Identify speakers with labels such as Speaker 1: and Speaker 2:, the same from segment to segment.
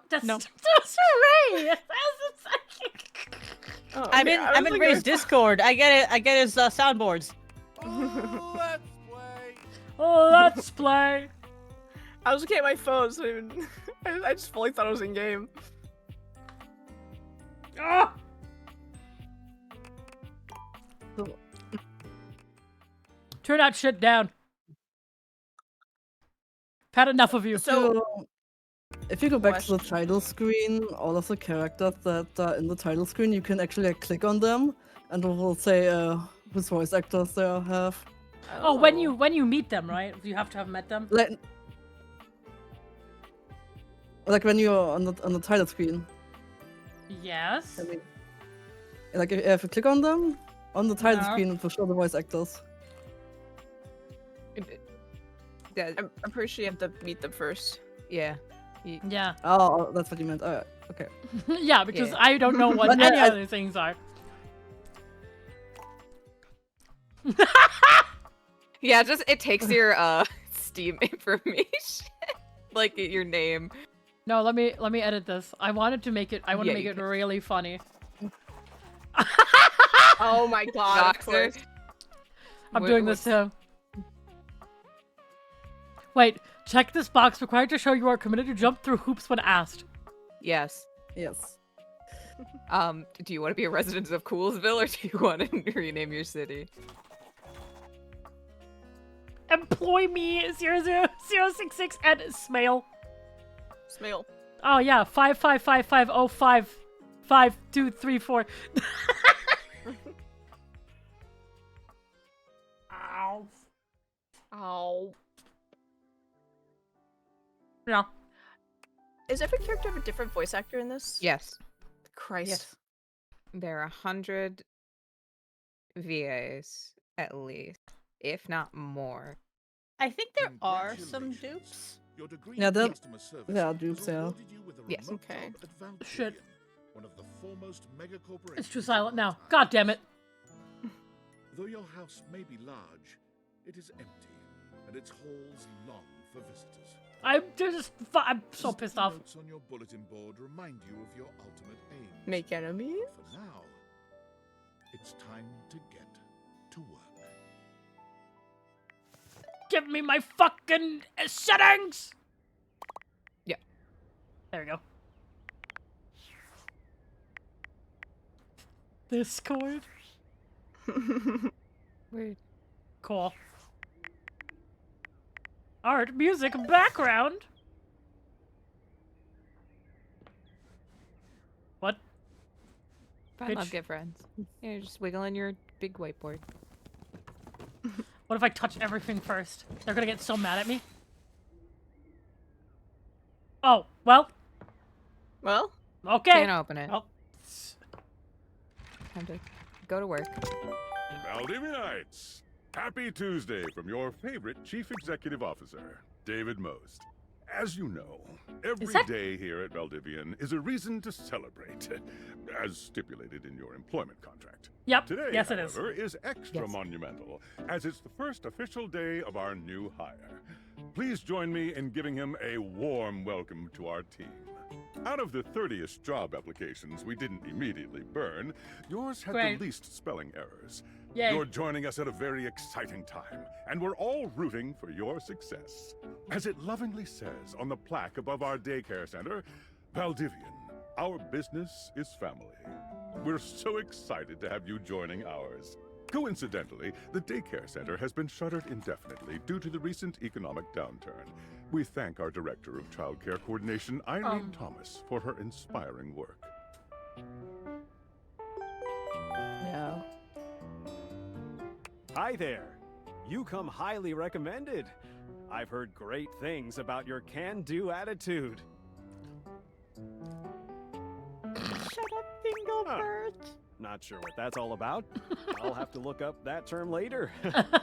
Speaker 1: That's
Speaker 2: No.
Speaker 1: that's Ray.
Speaker 3: Oh,
Speaker 2: I'm in Ray's Discord. I get his soundboards.
Speaker 1: Oh, let's play.
Speaker 3: I was looking at my phone, so I just fully thought it was in game.
Speaker 1: Ah! Turn that shit down. I've had enough of you.
Speaker 3: So,
Speaker 4: if you go back to the title screen, all of the characters that are in the title screen, you can actually click on them, and it will say whose voice actors they have.
Speaker 1: Oh, when you meet them, right? You have to have met them.
Speaker 4: Like when you're on the title screen.
Speaker 1: Yes.
Speaker 4: I mean, like if you click on them on the title screen, it will show the voice actors.
Speaker 3: Yeah, I'm pretty sure you have to meet them first.
Speaker 2: Yeah.
Speaker 1: Yeah.
Speaker 4: Oh, that's what you meant. Okay.
Speaker 1: Yeah, because I don't know what
Speaker 4: But
Speaker 1: any other things are.
Speaker 5: Yeah, just it takes your Steam information, like your name.
Speaker 1: No, let me edit this. I wanted to make it. I want to
Speaker 5: Yeah,
Speaker 1: make
Speaker 5: you
Speaker 1: it really funny.
Speaker 3: Oh my god, of
Speaker 5: Doctor.
Speaker 3: course.
Speaker 1: I'm doing this too. Wait, check this box. Required to show you are committed to jump through hoops when asked.
Speaker 5: Yes.
Speaker 4: Yes.
Speaker 5: Do you want to be a resident of Coolsville, or do you want to rename your city?
Speaker 1: Employ me 00066 and Smail.
Speaker 3: Smail.
Speaker 1: Oh yeah, 55550552234. Ow.
Speaker 3: Ow.
Speaker 1: Yeah.
Speaker 3: Is every character have a different voice actor in this?
Speaker 5: Yes.
Speaker 3: Christ.
Speaker 2: Yes.
Speaker 5: There are 100 VAs at least, if not more.
Speaker 2: I think there are some dupes.
Speaker 4: Yeah, there are dupes, yeah.
Speaker 5: Yes.
Speaker 3: Okay.
Speaker 1: Shit.
Speaker 6: One of the foremost mega corporations.
Speaker 1: It's too silent now. God damn it.
Speaker 6: Though your house may be large, it is empty, and its halls long for visitors.
Speaker 1: I'm so pissed off.
Speaker 6: Notes on your bulletin board remind you of your ultimate aim.
Speaker 3: Make enemies?
Speaker 6: For now, it's time to get to work.
Speaker 1: Give me my fucking settings!
Speaker 5: Yeah.
Speaker 1: There we go. Discord?
Speaker 5: Weird.
Speaker 1: Cool. Art, music, background. What?
Speaker 5: Find love,
Speaker 1: Bitch.
Speaker 5: get friends. Yeah, you're just wiggling your big whiteboard.
Speaker 1: What if I touch everything first? They're gonna get so mad at me. Oh, well.
Speaker 3: Well?
Speaker 1: Okay.
Speaker 5: Can't open it.
Speaker 1: Oh.
Speaker 5: Time to go to work.
Speaker 7: Valdivianites! Happy Tuesday from your favorite Chief Executive Officer, David Most. As you know, every day here at Valdivian is a reason to celebrate, as stipulated in your employment contract.
Speaker 1: Yep.
Speaker 7: Today,
Speaker 1: Yes, it is.
Speaker 7: however, is extra monumental, as it's the first official day of our new hire. Please join me in giving him a warm welcome to our team. Out of the 30-ish job applications we didn't immediately burn, yours had
Speaker 1: Great.
Speaker 7: the least spelling errors.
Speaker 1: Yay.
Speaker 7: You're joining us at a very exciting time, and we're all rooting for your success. As it lovingly says on the plaque above our daycare center, Valdivian, our business is family. We're so excited to have you joining ours. Coincidentally, the daycare center has been shuttered indefinitely due to the recent economic downturn. We thank our Director of Child Care Coordination, Irene Thomas, for her inspiring work.
Speaker 4: Yeah.
Speaker 8: Hi there. You come highly recommended. I've heard great things about your can-do attitude.
Speaker 2: Shut up, Dinglebert.
Speaker 8: Not sure what that's all about. I'll have to look up that term later.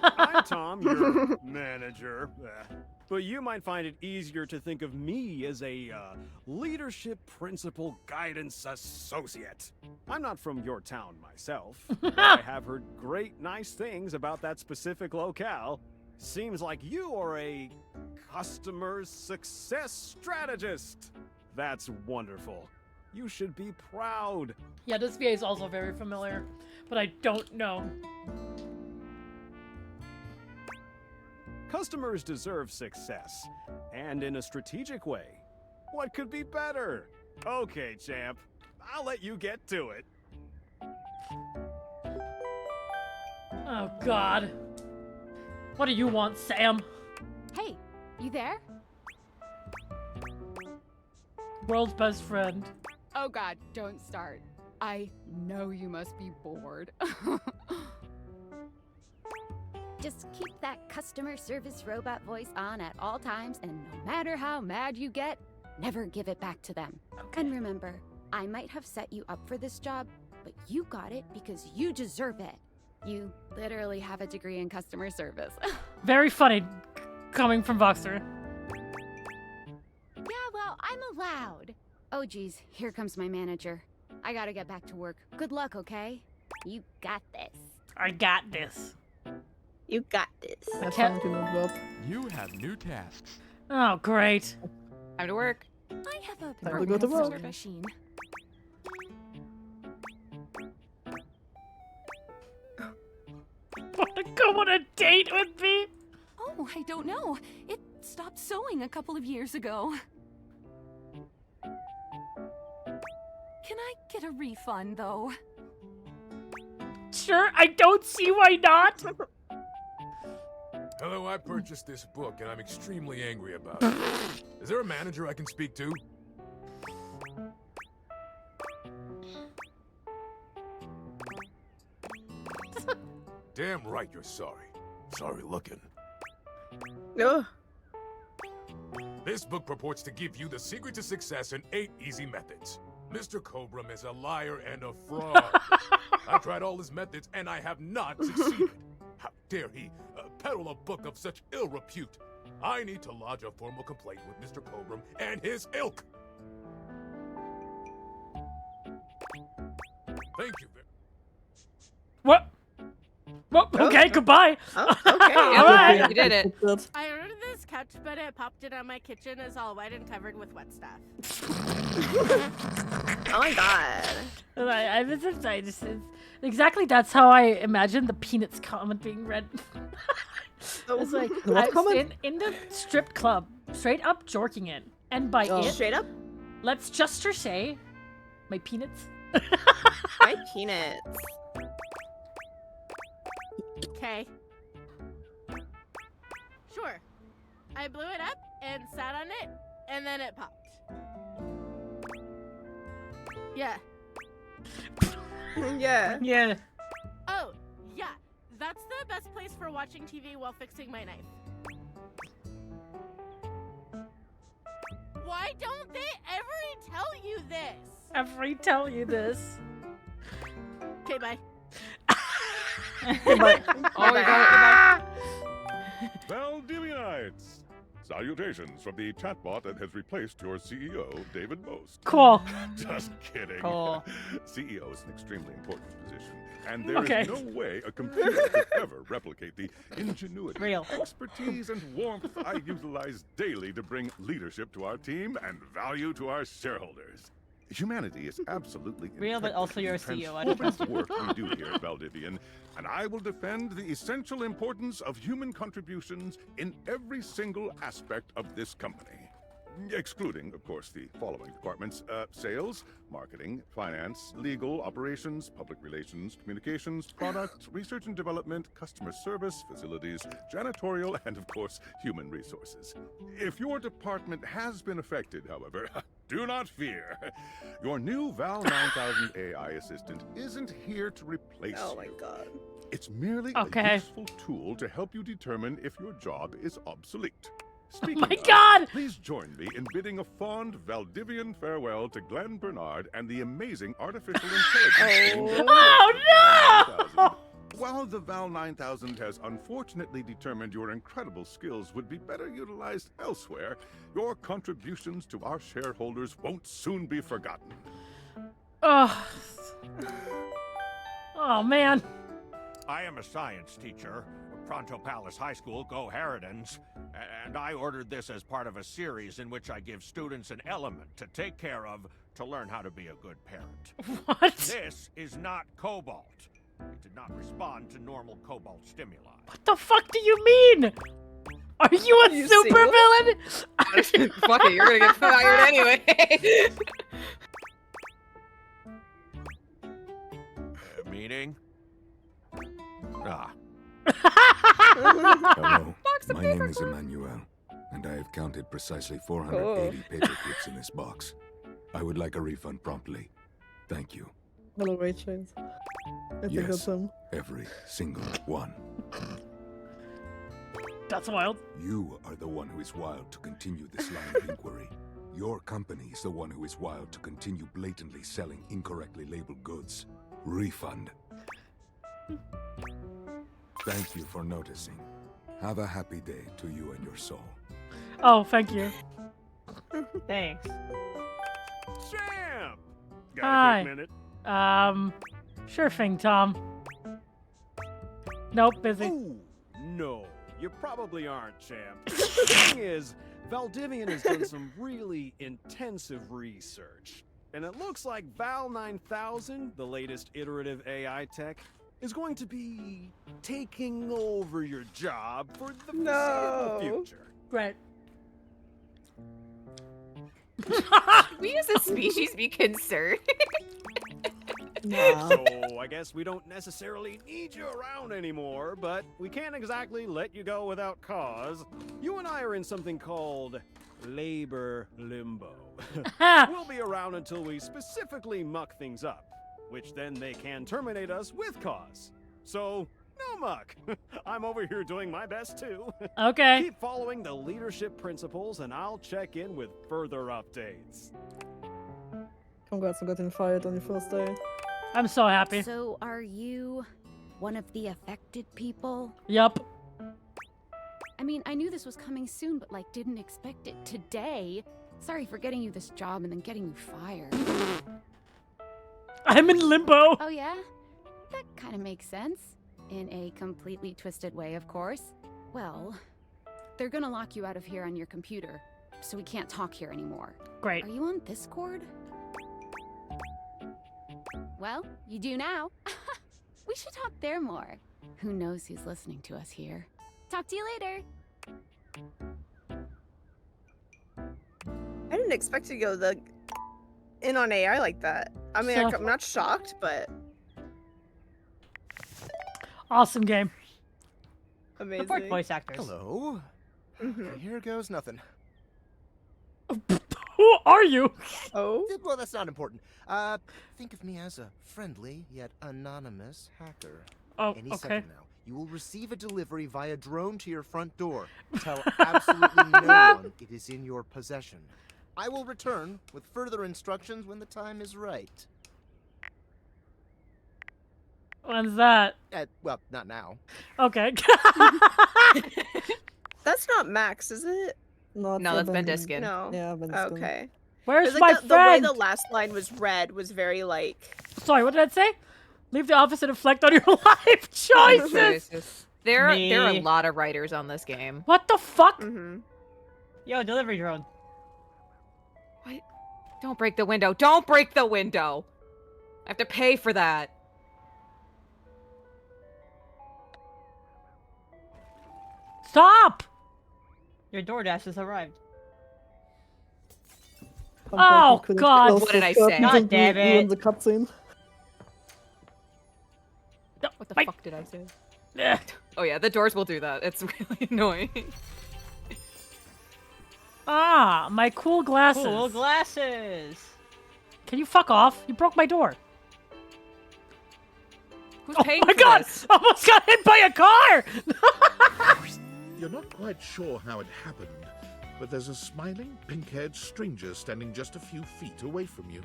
Speaker 8: I'm Tom, your manager. But you might find it easier to think of me as a leadership principal guidance associate. I'm not from your town myself, but I have heard great nice things about that specific locale. Seems like you are a customer success strategist. That's wonderful. You should be proud.
Speaker 1: Yeah, this VA is also very familiar, but I don't know.
Speaker 8: Customers deserve success, and in a strategic way. What could be better? Okay, champ. I'll let you get to it.
Speaker 1: Oh, God. What do you want, Sam?
Speaker 9: Hey, you there?
Speaker 1: World's best friend.
Speaker 9: Oh god, don't start. I know you must be bored. Just keep that customer service robot voice on at all times, and no matter how mad you get, never give it back to them.
Speaker 1: Okay.
Speaker 9: And remember, I might have set you up for this job, but you got it because you deserve it. You literally have a degree in customer service.
Speaker 1: Very funny coming from Voxer.
Speaker 9: Yeah, well, I'm allowed. Oh geez, here comes my manager. I gotta get back to work. Good luck, okay? You got this.
Speaker 1: I got this.
Speaker 3: You got this.
Speaker 4: Have
Speaker 1: can't-
Speaker 4: fun, give it up.
Speaker 10: You have new tasks.
Speaker 1: Oh, great.
Speaker 5: Time to work.
Speaker 9: I have a
Speaker 4: Time to go to work.
Speaker 9: machine.
Speaker 1: Want to go on a date with me?
Speaker 9: Oh, I don't know. It stopped sewing a couple of years ago. Can I get a refund, though?
Speaker 1: Sure, I don't see why not.
Speaker 10: Hello, I purchased this book and I'm extremely angry about it. Is there a manager I can speak to? Damn right you're sorry. Sorry looking.
Speaker 3: Ugh.
Speaker 10: This book purports to give you the secret to success in 8 easy methods. Mr. Cobram is a liar and a fraud. I've tried all his methods and I have not succeeded. How dare he peddle a book of such ill repute? I need to lodge a formal complaint with Mr. Cobram and his ilk. Thank you.
Speaker 1: What? Well, okay, goodbye.
Speaker 3: Oh, okay.
Speaker 1: All right.
Speaker 5: You did it.
Speaker 11: I ordered this couch, but it popped in on my kitchen is all wet and covered with wet stuff.
Speaker 3: Oh my god.
Speaker 1: I was excited. Exactly, that's how I imagined the Peanuts comment being read. It's like,
Speaker 4: What
Speaker 1: I
Speaker 4: comment?
Speaker 1: in the strip club, straight up jorking it. And by
Speaker 4: Oh.
Speaker 1: it,
Speaker 3: Straight up,
Speaker 1: let's just say, my peanuts.
Speaker 3: my peanuts.
Speaker 11: Okay. Sure. I blew it up and sat on it, and then it popped. Yeah.
Speaker 3: Yeah.
Speaker 1: Yeah.
Speaker 11: Oh, yeah. That's the best place for watching TV while fixing my knife. Why don't they ever tell you this?
Speaker 1: Every tell you this.
Speaker 11: Okay, bye.
Speaker 5: Oh my god.
Speaker 7: Valdivianites! Salutations from the chatbot that has replaced your CEO, David Most.
Speaker 1: Cool.
Speaker 7: Just kidding.
Speaker 2: Cool.
Speaker 7: CEO is an extremely important position, and there is
Speaker 1: Okay.
Speaker 7: no way a computer could ever replicate the ingenuity,
Speaker 2: Real.
Speaker 7: expertise, and warmth I utilize daily to bring leadership to our team and value to our shareholders. Humanity is absolutely
Speaker 2: Real, but
Speaker 7: integral
Speaker 2: also
Speaker 7: to
Speaker 2: you're a
Speaker 7: the
Speaker 2: CEO, I don't trust you.
Speaker 7: transformative work we do here at Valdivian, and I will defend the essential importance of human contributions in every single aspect of this company. Excluding, of course, the following departments: sales, marketing, finance, legal, operations, public relations, communications, product, research and development, customer service, facilities, janitorial, and of course, human resources. If your department has been affected, however, do not fear. Your new Val 9000 AI assistant isn't here to replace
Speaker 3: Oh
Speaker 7: you.
Speaker 3: my god.
Speaker 7: It's merely
Speaker 1: Okay.
Speaker 7: a useful tool to help you determine if your job is obsolete. Speaking
Speaker 1: my
Speaker 7: of,
Speaker 1: God!
Speaker 7: Please join me in bidding a fond Valdivian farewell to Glenn Bernard and the amazing artificial intelligence.
Speaker 1: Oh, no!
Speaker 7: While the Val 9000 has unfortunately determined your incredible skills would be better utilized elsewhere, your contributions to our shareholders won't soon be forgotten.
Speaker 1: Oh. Oh, man.
Speaker 12: I am a science teacher.
Speaker 8: Pronto Palace High School, Go Harridans, and I ordered this as part of a series in which I give students an element to take care of to learn how to be a good parent.
Speaker 1: What?
Speaker 8: This is not Cobalt. It did not respond to normal Cobalt stimuli.
Speaker 1: What the fuck do you mean? Are you a supervillain?
Speaker 5: Fuck it, you're gonna get fired anyway.
Speaker 8: Meaning? Ah.
Speaker 12: Hello, my name is Emmanuel, and I have counted precisely 480 paper clips in this box. I would like a refund promptly. Thank you.
Speaker 4: Hello, Ray Chains. I think
Speaker 12: Yes,
Speaker 4: that's him.
Speaker 12: every single one.
Speaker 1: That's wild.
Speaker 12: You are the one who is wild to continue this line of inquiry. Your company is the one who is wild to continue blatantly selling incorrectly labeled goods. Refund. Thank you for noticing. Have a happy day to you and your soul.
Speaker 1: Oh, thank you.
Speaker 2: Thanks.
Speaker 8: Sam! Got
Speaker 1: Hi.
Speaker 8: a quick minute?
Speaker 1: Sure thing, Tom. Nope, busy.
Speaker 8: Ooh, no, you probably aren't, champ. The thing is, Valdivian has done some really intensive research. And it looks like Val 9000, the latest iterative AI tech, is going to be taking over your job for the foreseeable future.
Speaker 1: Right.
Speaker 5: We as a species be concerned.
Speaker 4: Nah.
Speaker 8: So I guess we don't necessarily need you around anymore, but we can't exactly let you go without cause. You and I are in something called labor limbo. We'll be around until we specifically muck things up, which then they can terminate us with cause. So, no muck. I'm over here doing my best too.
Speaker 1: Okay.
Speaker 8: Keep following the leadership principles and I'll check in with further updates.
Speaker 4: Congrats on getting fired on your first day.
Speaker 1: I'm so happy.
Speaker 9: So, are you one of the affected people?
Speaker 1: Yup.
Speaker 9: I mean, I knew this was coming soon, but like, didn't expect it today. Sorry for getting you this job and then getting you fired.
Speaker 1: I'm in limbo.
Speaker 9: Oh, yeah? That kind of makes sense. In a completely twisted way, of course. Well, they're gonna lock you out of here on your computer, so we can't talk here anymore.
Speaker 1: Great.
Speaker 9: Are you on Discord? Well, you do now. We should talk there more. Who knows who's listening to us here. Talk to you later.
Speaker 3: I didn't expect to go in on AI like that. I mean,
Speaker 1: So-
Speaker 3: I'm not shocked, but
Speaker 1: Awesome game.
Speaker 3: amazing.
Speaker 2: Support voice actors.
Speaker 13: Hello. Here goes nothing.
Speaker 1: Who are you?
Speaker 3: Oh?
Speaker 13: Well, that's not important. Think of me as a friendly yet anonymous hacker.
Speaker 1: Oh,
Speaker 13: Any
Speaker 1: okay.
Speaker 13: second now, you will receive a delivery via drone to your front door. Tell absolutely no one it is in your possession. I will return with further instructions when the time is right.
Speaker 1: When's that?
Speaker 13: Well, not now.
Speaker 1: Okay.
Speaker 3: That's not Max, is it?
Speaker 4: Not
Speaker 5: No, that's Ben
Speaker 4: Ben.
Speaker 5: Diskin.
Speaker 3: No.
Speaker 4: Yeah, Ben.
Speaker 3: Okay.
Speaker 1: Where's
Speaker 3: 'Cause,
Speaker 1: my
Speaker 3: like, the way
Speaker 1: friend?
Speaker 3: the last line was read was very like.
Speaker 1: Sorry, what did I say? Leave the office and reflect on your life choices.
Speaker 5: There are a
Speaker 2: Me.
Speaker 5: lot of writers on this game.
Speaker 1: What the fuck?
Speaker 2: Yo, delivery drone.
Speaker 5: What? Don't break the window. Don't break the window. I have to pay for that.
Speaker 1: Stop!
Speaker 2: Your DoorDash has arrived.
Speaker 1: Oh, God.
Speaker 5: What did I say?
Speaker 2: God damn it.
Speaker 4: The cutscene.
Speaker 5: What the fuck did I say? Oh yeah, the doors will do that. It's really annoying.
Speaker 1: Ah, my cool glasses.
Speaker 2: Cool glasses.
Speaker 1: Can you fuck off? You broke my door.
Speaker 5: Who's
Speaker 1: Oh
Speaker 5: paying
Speaker 1: my
Speaker 5: for
Speaker 1: god!
Speaker 5: this?
Speaker 1: Almost got hit by a car!
Speaker 6: You're not quite sure how it happened, but there's a smiling, pink-haired stranger standing just a few feet away from you.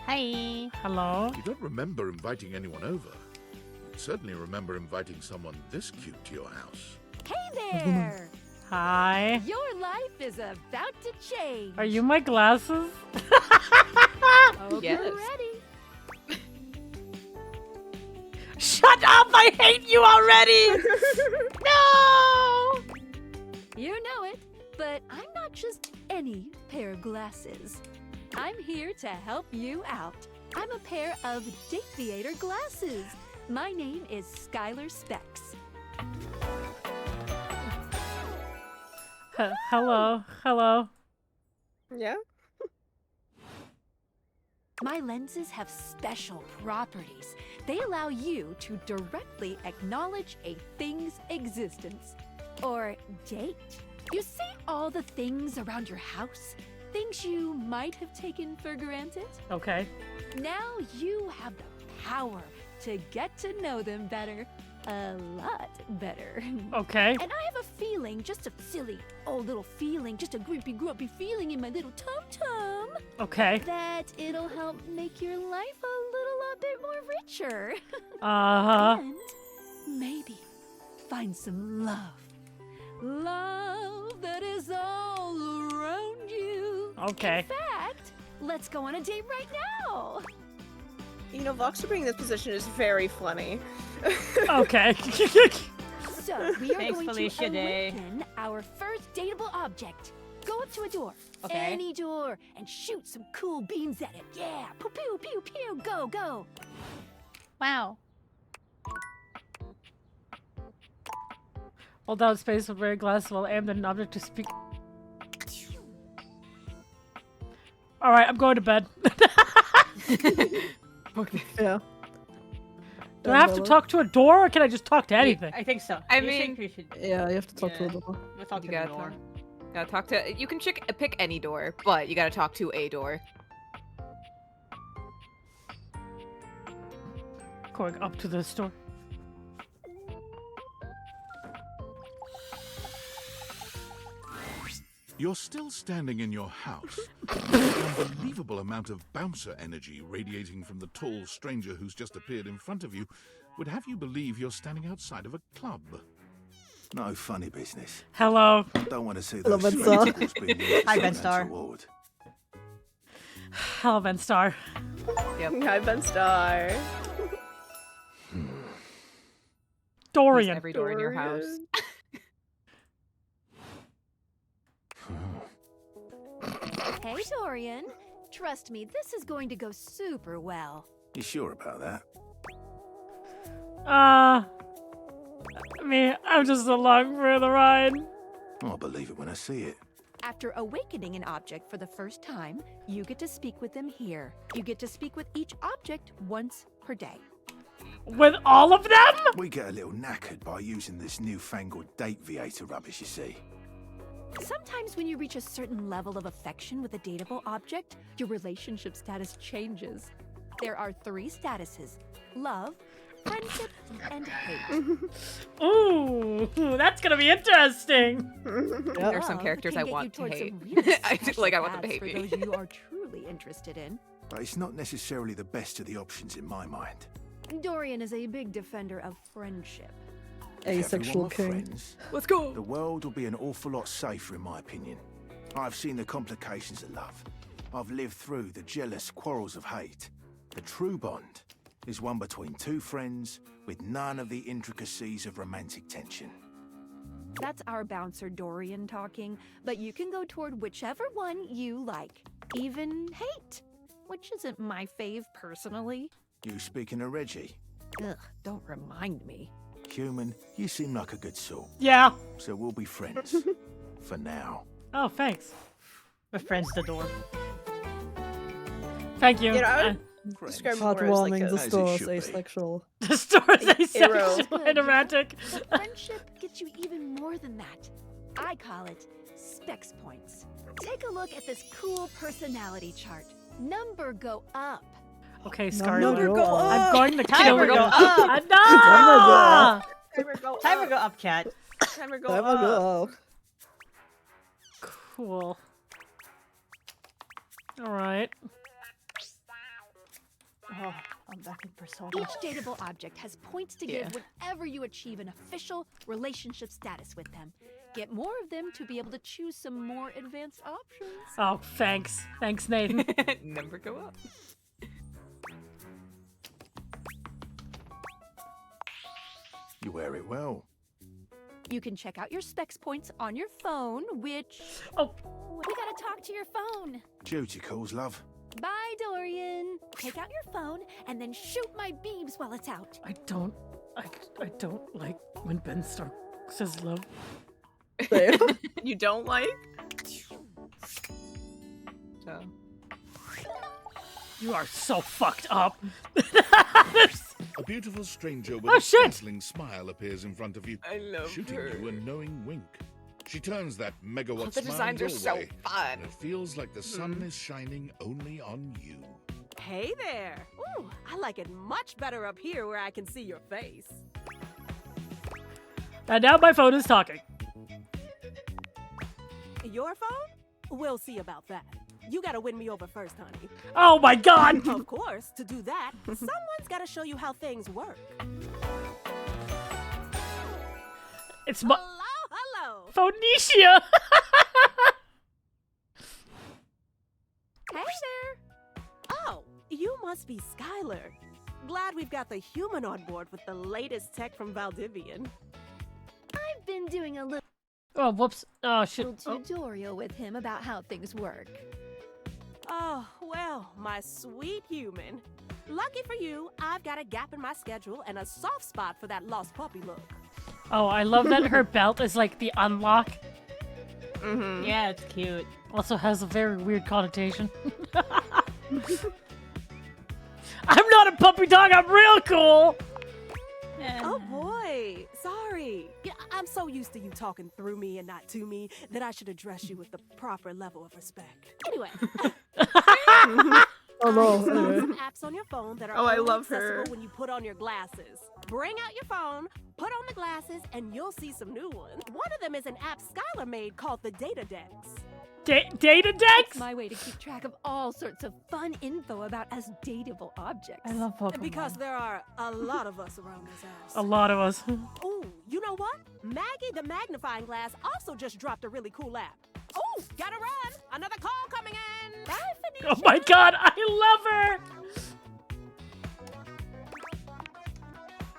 Speaker 2: Hi.
Speaker 1: Hello?
Speaker 6: You don't remember inviting anyone over. You'd certainly remember inviting someone this cute to your house.
Speaker 9: Hey there!
Speaker 1: Hi.
Speaker 9: Your life is about to change.
Speaker 1: Are you my glasses?
Speaker 9: Hope
Speaker 5: Yes.
Speaker 9: you're ready.
Speaker 1: Shut up! I hate you already! No!
Speaker 14: You know it, but I'm not just any pair of glasses. I'm here to help you out. I'm a pair of Dateviator glasses. My name is Skylar Specs.
Speaker 1: Hello. Hello.
Speaker 3: Yeah?
Speaker 14: My lenses have special properties. They allow you to directly acknowledge a thing's existence. Or date. You see all the things around your house? Things you might have taken for granted?
Speaker 1: Okay.
Speaker 14: Now you have the power to get to know them better. A lot better.
Speaker 1: Okay.
Speaker 14: And I have a feeling, just a silly old little feeling, just a grumpy feeling in my little tum-tum.
Speaker 1: Okay.
Speaker 14: That it'll help make your life a little bit more richer.
Speaker 1: Uh-huh.
Speaker 14: And maybe find some love. Love that is all around you.
Speaker 1: Okay.
Speaker 14: In fact, let's go on a date right now.
Speaker 3: You know, Voxer being in this position is very funny.
Speaker 1: Okay.
Speaker 14: So, we are
Speaker 2: Thanks,
Speaker 14: going
Speaker 2: Felicia
Speaker 14: to
Speaker 2: Day.
Speaker 14: awaken our first dateable object. Go up to a door.
Speaker 2: Okay.
Speaker 14: Any door. And shoot some cool beams at it. Yeah. Pew, pew, pew, pew. Go, go.
Speaker 11: Wow.
Speaker 1: Hold down space with very glass while aimed at an object to speak. Alright, I'm going to bed.
Speaker 4: Okay. Yeah.
Speaker 1: Do I have to talk to a door or can I just talk to anything?
Speaker 2: I think so.
Speaker 5: I
Speaker 2: You
Speaker 5: mean-
Speaker 2: think we should
Speaker 4: Yeah, you have to talk to a door.
Speaker 2: we'll talk to
Speaker 5: You
Speaker 2: the
Speaker 5: gotta
Speaker 2: door.
Speaker 5: Gotta talk to. You can pick any door, but you gotta talk to a door.
Speaker 1: Going up to the store.
Speaker 6: You're still standing in your house. The unbelievable amount of bouncer energy radiating from the tall stranger who's just appeared in front of you would have you believe you're standing outside of a club.
Speaker 12: No funny business.
Speaker 1: Hello.
Speaker 12: Don't want to see
Speaker 4: Hello,
Speaker 12: those
Speaker 4: Ben Star.
Speaker 12: spectacles being used
Speaker 2: Hi,
Speaker 12: as
Speaker 2: Ben
Speaker 12: financial
Speaker 2: Star.
Speaker 12: reward.
Speaker 1: Hello, Ben Star.
Speaker 3: Hi, Ben Star.
Speaker 1: Dorian.
Speaker 5: Every door in your house.
Speaker 14: Hey, Dorian. Trust me, this is going to go super well.
Speaker 12: You sure about that?
Speaker 1: I'm just along for the ride.
Speaker 12: I'll believe it when I see it.
Speaker 14: After awakening an object for the first time, you get to speak with them here. You get to speak with each object once per day.
Speaker 1: With all of them?
Speaker 12: We get a little knackered by using this newfangled Dateviator rubbish, you see.
Speaker 14: Sometimes when you reach a certain level of affection with a dateable object, your relationship status changes. There are 3 statuses: love, friendship, and hate.
Speaker 1: Ooh, that's gonna be interesting.
Speaker 5: There are some
Speaker 14: Love
Speaker 5: characters
Speaker 14: can
Speaker 5: I
Speaker 14: get
Speaker 5: want
Speaker 14: you
Speaker 5: to
Speaker 14: towards
Speaker 5: hate.
Speaker 14: some really
Speaker 5: I do-
Speaker 14: special
Speaker 5: like, I want them to
Speaker 14: paths
Speaker 5: hate
Speaker 14: for
Speaker 5: me.
Speaker 14: those you are truly interested in.
Speaker 12: But it's not necessarily the best of the options in my mind.
Speaker 14: Dorian is a big defender of friendship.
Speaker 4: Asexual
Speaker 12: Everyone
Speaker 4: king.
Speaker 12: with friends,
Speaker 1: Let's go.
Speaker 12: the world will be an awful lot safer, in my opinion. I've seen the complications of love. I've lived through the jealous quarrels of hate. The true bond is one between 2 friends with none of the intricacies of romantic tension.
Speaker 14: That's our bouncer Dorian talking, but you can go toward whichever one you like. Even hate, which isn't my fave personally.
Speaker 12: You speaking of Reggie?
Speaker 14: Ugh, don't remind me.
Speaker 12: Human, you seem like a good sort.
Speaker 1: Yeah.
Speaker 12: So we'll be friends. For now.
Speaker 1: Oh, thanks.
Speaker 2: We're friends the door.
Speaker 1: Thank you.
Speaker 3: You know, I
Speaker 1: Uh,
Speaker 3: would describe it more as like
Speaker 4: Heartwarming, the
Speaker 3: a...
Speaker 4: store
Speaker 12: it
Speaker 4: is
Speaker 12: should be.
Speaker 4: asexual.
Speaker 1: the store is
Speaker 3: Arrow.
Speaker 1: asexual and romantic.
Speaker 14: But friendship gets you even more than that. I call it specs points. Take a look at this cool personality chart. Number go up.
Speaker 1: Okay,
Speaker 4: Number
Speaker 1: Scarlet.
Speaker 4: go
Speaker 1: I'm
Speaker 4: up.
Speaker 1: going to
Speaker 2: Timer
Speaker 1: kill you.
Speaker 2: go up.
Speaker 1: No!
Speaker 3: Timer go
Speaker 2: Timer
Speaker 3: up.
Speaker 2: go up, chat.
Speaker 3: Timer go
Speaker 4: Time
Speaker 3: up.
Speaker 4: ago.
Speaker 1: Cool. Alright.
Speaker 2: Oh, I'm back in Persona.
Speaker 14: Each dateable object has points to give whenever you achieve an official relationship status with them. Get more of them to be able to choose some more advanced options.
Speaker 1: Oh, thanks. Thanks, Nathan.
Speaker 5: Number go up.
Speaker 12: You wear it well.
Speaker 14: You can check out your specs points on your phone, which...
Speaker 1: Oh.
Speaker 14: We gotta talk to your phone.
Speaker 12: Duty calls, love.
Speaker 14: Bye, Dorian. Take out your phone and then shoot my beams while it's out.
Speaker 1: I don't like when Ben Stark says love.
Speaker 3: You don't like?
Speaker 1: You are so fucked up.
Speaker 6: A beautiful stranger with
Speaker 1: Oh,
Speaker 6: a
Speaker 1: shit!
Speaker 6: dazzling smile appears in front of you,
Speaker 3: I love
Speaker 6: shooting
Speaker 3: her.
Speaker 6: you a knowing wink. She turns that megawatt
Speaker 2: the
Speaker 6: smile
Speaker 2: designs
Speaker 6: your
Speaker 2: are so
Speaker 6: way,
Speaker 2: fun.
Speaker 6: and it feels like the sun is shining only on you.
Speaker 15: Hey there. Ooh, I like it much better up here where I can see your face.
Speaker 1: And now my phone is talking.
Speaker 15: Your phone? We'll see about that. You gotta win me over first, honey.
Speaker 1: Oh my god!
Speaker 15: Of course, to do that, someone's gotta show you how things work.
Speaker 1: It's my
Speaker 15: Hello.
Speaker 1: Phoenicia!
Speaker 15: Hey there. Oh, you must be Skylar. Glad we've got the human on board with the latest tech from Valdivian.
Speaker 14: I've been doing a little
Speaker 1: Oh, whoops. Oh, shit.
Speaker 14: tutorial with him about how things work.
Speaker 15: Oh, well, my sweet human. Lucky for you, I've got a gap in my schedule and a soft spot for that lost puppy look.
Speaker 1: Oh, I love that her belt is like the unlock.
Speaker 2: Mm-hmm. Yeah, it's cute.
Speaker 1: Also has a very weird connotation. I'm not a puppy dog, I'm real cool!
Speaker 15: Oh boy, sorry. Yeah, I'm so used to you talking through me and not to me that I should address you with the proper level of respect. Anyway.
Speaker 4: Oh no.
Speaker 15: Install some apps on your phone that are
Speaker 3: Oh, I
Speaker 15: only
Speaker 3: love her.
Speaker 15: accessible when you put on your glasses. Bring out your phone, put on the glasses, and you'll see some new ones. One of them is an app Skylar made called the Datedex.
Speaker 1: Data
Speaker 14: It's
Speaker 1: decks?
Speaker 14: my way to keep track of all sorts of fun info about us dateable objects.
Speaker 1: I love Pokemon.
Speaker 15: Because there are a lot of us around this house.
Speaker 1: A lot of us.
Speaker 15: Ooh, you know what? Maggie the Magnifying Glass also just dropped a really cool app. Ooh, gotta run! Another call coming in! Bye, Phoenicia!
Speaker 1: Oh my god, I love her!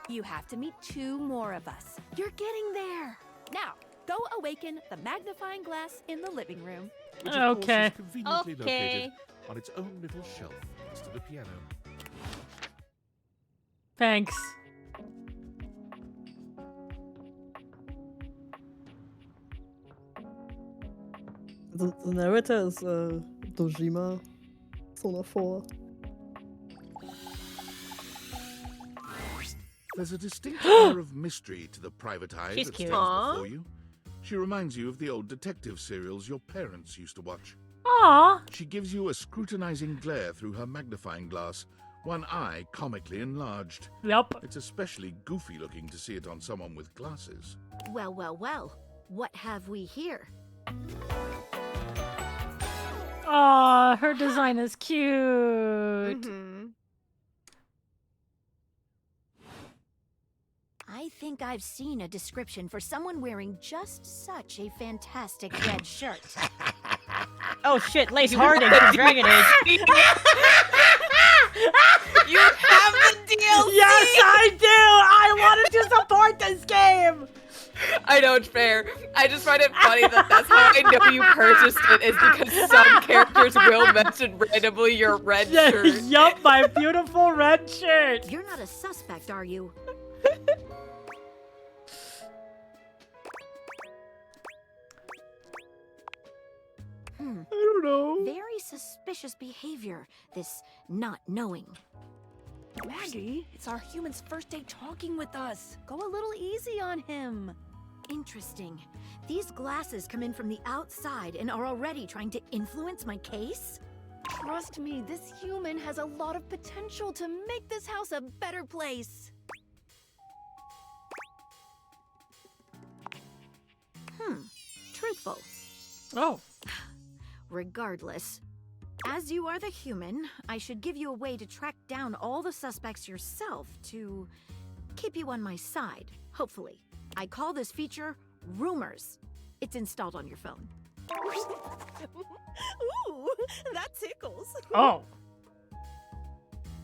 Speaker 14: You have to meet 2 more of us. You're getting there. Now, go awaken the magnifying glass in the living room.
Speaker 6: Which of course
Speaker 1: Okay.
Speaker 6: is conveniently
Speaker 2: Okay.
Speaker 6: located on its own little shelf next to the piano.
Speaker 1: Thanks.
Speaker 4: The narrator is Dojima, Persona 4.
Speaker 6: There's a distinct air of mystery to the private eye
Speaker 2: She's
Speaker 6: that
Speaker 2: cute.
Speaker 6: stands
Speaker 3: Aw.
Speaker 6: before you. She reminds you of the old detective serials your parents used to watch.
Speaker 1: Aww.
Speaker 6: She gives you a scrutinizing glare through her magnifying glass, one eye comically enlarged.
Speaker 1: Yep.
Speaker 6: It's especially goofy looking to see it on someone with glasses.
Speaker 14: Well, well, well. What have we here?
Speaker 1: Aw, her design is cute.
Speaker 3: Mm-hmm.
Speaker 14: I think I've seen a description for someone wearing just such a fantastic red shirt.
Speaker 2: Oh shit, Lace Harding from Dragon Age.
Speaker 3: You have the DLC!
Speaker 1: Yes, I do! I wanted to support this game!
Speaker 2: I know it's fair. I just find it funny that that's how I know you purchased it, is because some characters will mention randomly your red shirt.
Speaker 1: Yup, my beautiful red shirt!
Speaker 14: You're not a suspect, are you?
Speaker 4: I don't know.
Speaker 14: Very suspicious behavior, this not knowing. Maggie, it's our human's first day talking with us. Go a little easy on him. Interesting. These glasses come in from the outside and are already trying to influence my case? Trust me, this human has a lot of potential to make this house a better place. Truthful.
Speaker 1: Oh.
Speaker 14: Regardless, as you are the human, I should give you a way to track down all the suspects yourself to keep you on my side, hopefully. I call this feature Rumors. It's installed on your phone.
Speaker 15: Ooh, that tickles.
Speaker 1: Oh.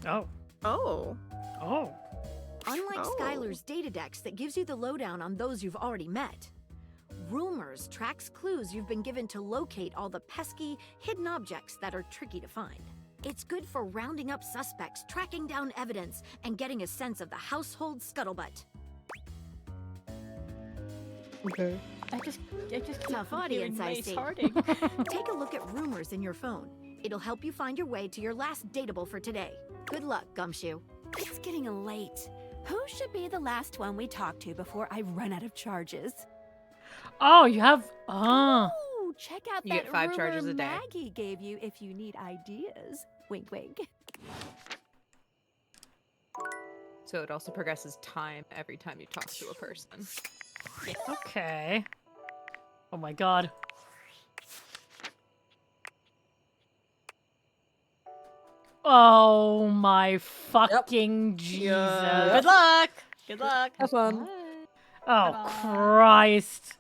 Speaker 1: Oh.
Speaker 3: Oh.
Speaker 1: Oh.
Speaker 14: Unlike Skylar's Datadex that gives you the lowdown on those you've already met, Rumors tracks clues you've been given to locate all the pesky, hidden objects that are tricky to find. It's good for rounding up suspects, tracking down evidence, and getting a sense of the household scuttlebutt.
Speaker 4: Okay.
Speaker 14: I just tough audience, I see. Take a look at Rumors in your phone. It'll help you find your way to your last dateable for today. Good luck, Gumshoe.
Speaker 16: It's getting late. Who should be the last one we talk to before I run out of charges?
Speaker 1: Oh, you have.
Speaker 16: Oh, check out
Speaker 5: You
Speaker 16: that
Speaker 5: get 5
Speaker 16: rumor
Speaker 5: charges a day.
Speaker 16: Maggie gave you if you need ideas. Wink, wink.
Speaker 5: So it also progresses time every time you talk to a person.
Speaker 1: Okay. Oh my god. Oh my fucking Jesus.
Speaker 3: Good luck. Good luck.
Speaker 4: Have fun.
Speaker 1: Oh Christ.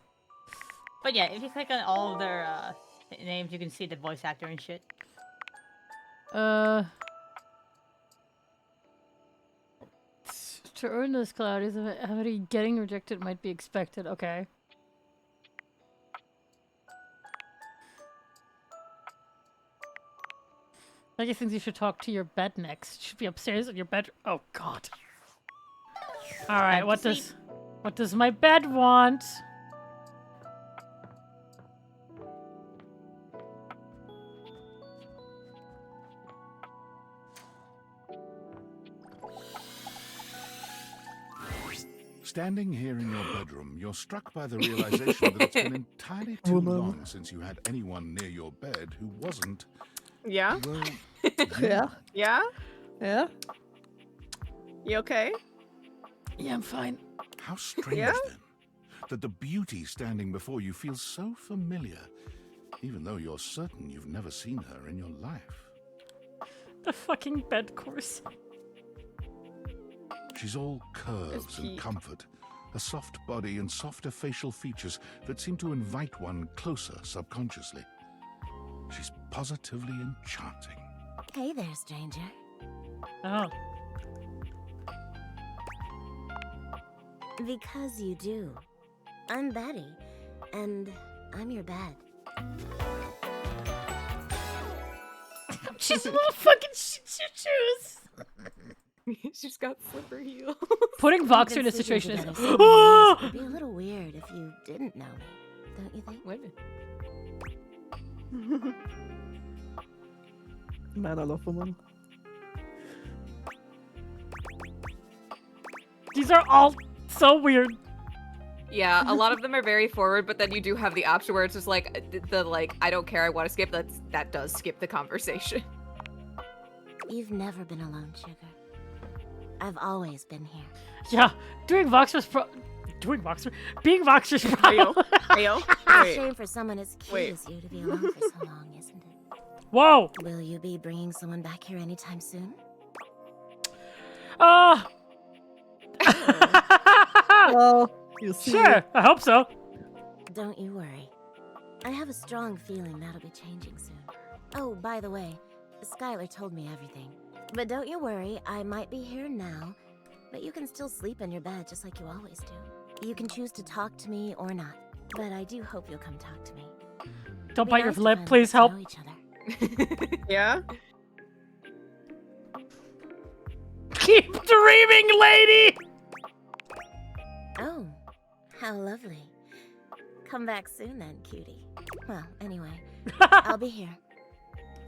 Speaker 17: But yeah, if you click on all of their names, you can see the voice actor and shit.
Speaker 1: To earn this cloud is already getting rejected might be expected. Okay. I guess thinks you should talk to your bed next. Should be upstairs in your bed. Oh god. All right. What does my bed want?
Speaker 6: Standing here in your bedroom, you're struck by the realization that it's been entirely too long since you had anyone near your bed who wasn't.
Speaker 3: Yeah?
Speaker 6: Well,
Speaker 4: Yeah.
Speaker 3: Yeah?
Speaker 4: Yeah.
Speaker 3: You okay?
Speaker 1: Yeah, I'm fine.
Speaker 6: How strange then, that the beauty standing before you feels so familiar, even though you're certain you've never seen her in your life.
Speaker 1: The fucking bed course.
Speaker 6: She's all curves and comfort, a soft body and softer facial features that seem to invite one closer subconsciously. She's positively enchanting.
Speaker 18: Hey there, stranger.
Speaker 1: Oh.
Speaker 18: Because you do. I'm Betty, and I'm your bed.
Speaker 1: She's a little fucking shoes.
Speaker 5: She's got slipper heels.
Speaker 1: Putting Voxer in a situation is.
Speaker 18: It'd be a little weird if you didn't know me, don't you think?
Speaker 5: Women.
Speaker 4: Man, I love women.
Speaker 1: These are all so weird.
Speaker 5: Yeah, a lot of them are very forward, but then you do have the option where it's just like the like I don't care, I want to skip. That does skip the conversation.
Speaker 18: You've never been alone, sugar. I've always been here.
Speaker 1: Yeah, being Voxer's being Voxer's problem.
Speaker 18: It's a shame for someone as cute as you to be alone for so long, isn't it?
Speaker 1: Whoa!
Speaker 18: Will you be bringing someone back here anytime soon?
Speaker 4: Well, you see.
Speaker 1: Sure, I hope so.
Speaker 18: Don't you worry. I have a strong feeling that'll be changing soon. Oh, by the way, Skylar told me everything. But don't you worry, I might be here now, but you can still sleep in your bed just like you always do. You can choose to talk to me or not, but I do hope you'll come talk to me.
Speaker 1: Don't bite your lip, please help.
Speaker 3: Yeah?
Speaker 1: Keep dreaming, lady!
Speaker 18: Oh, how lovely. Come back soon then, cutie. Well, anyway, I'll be here.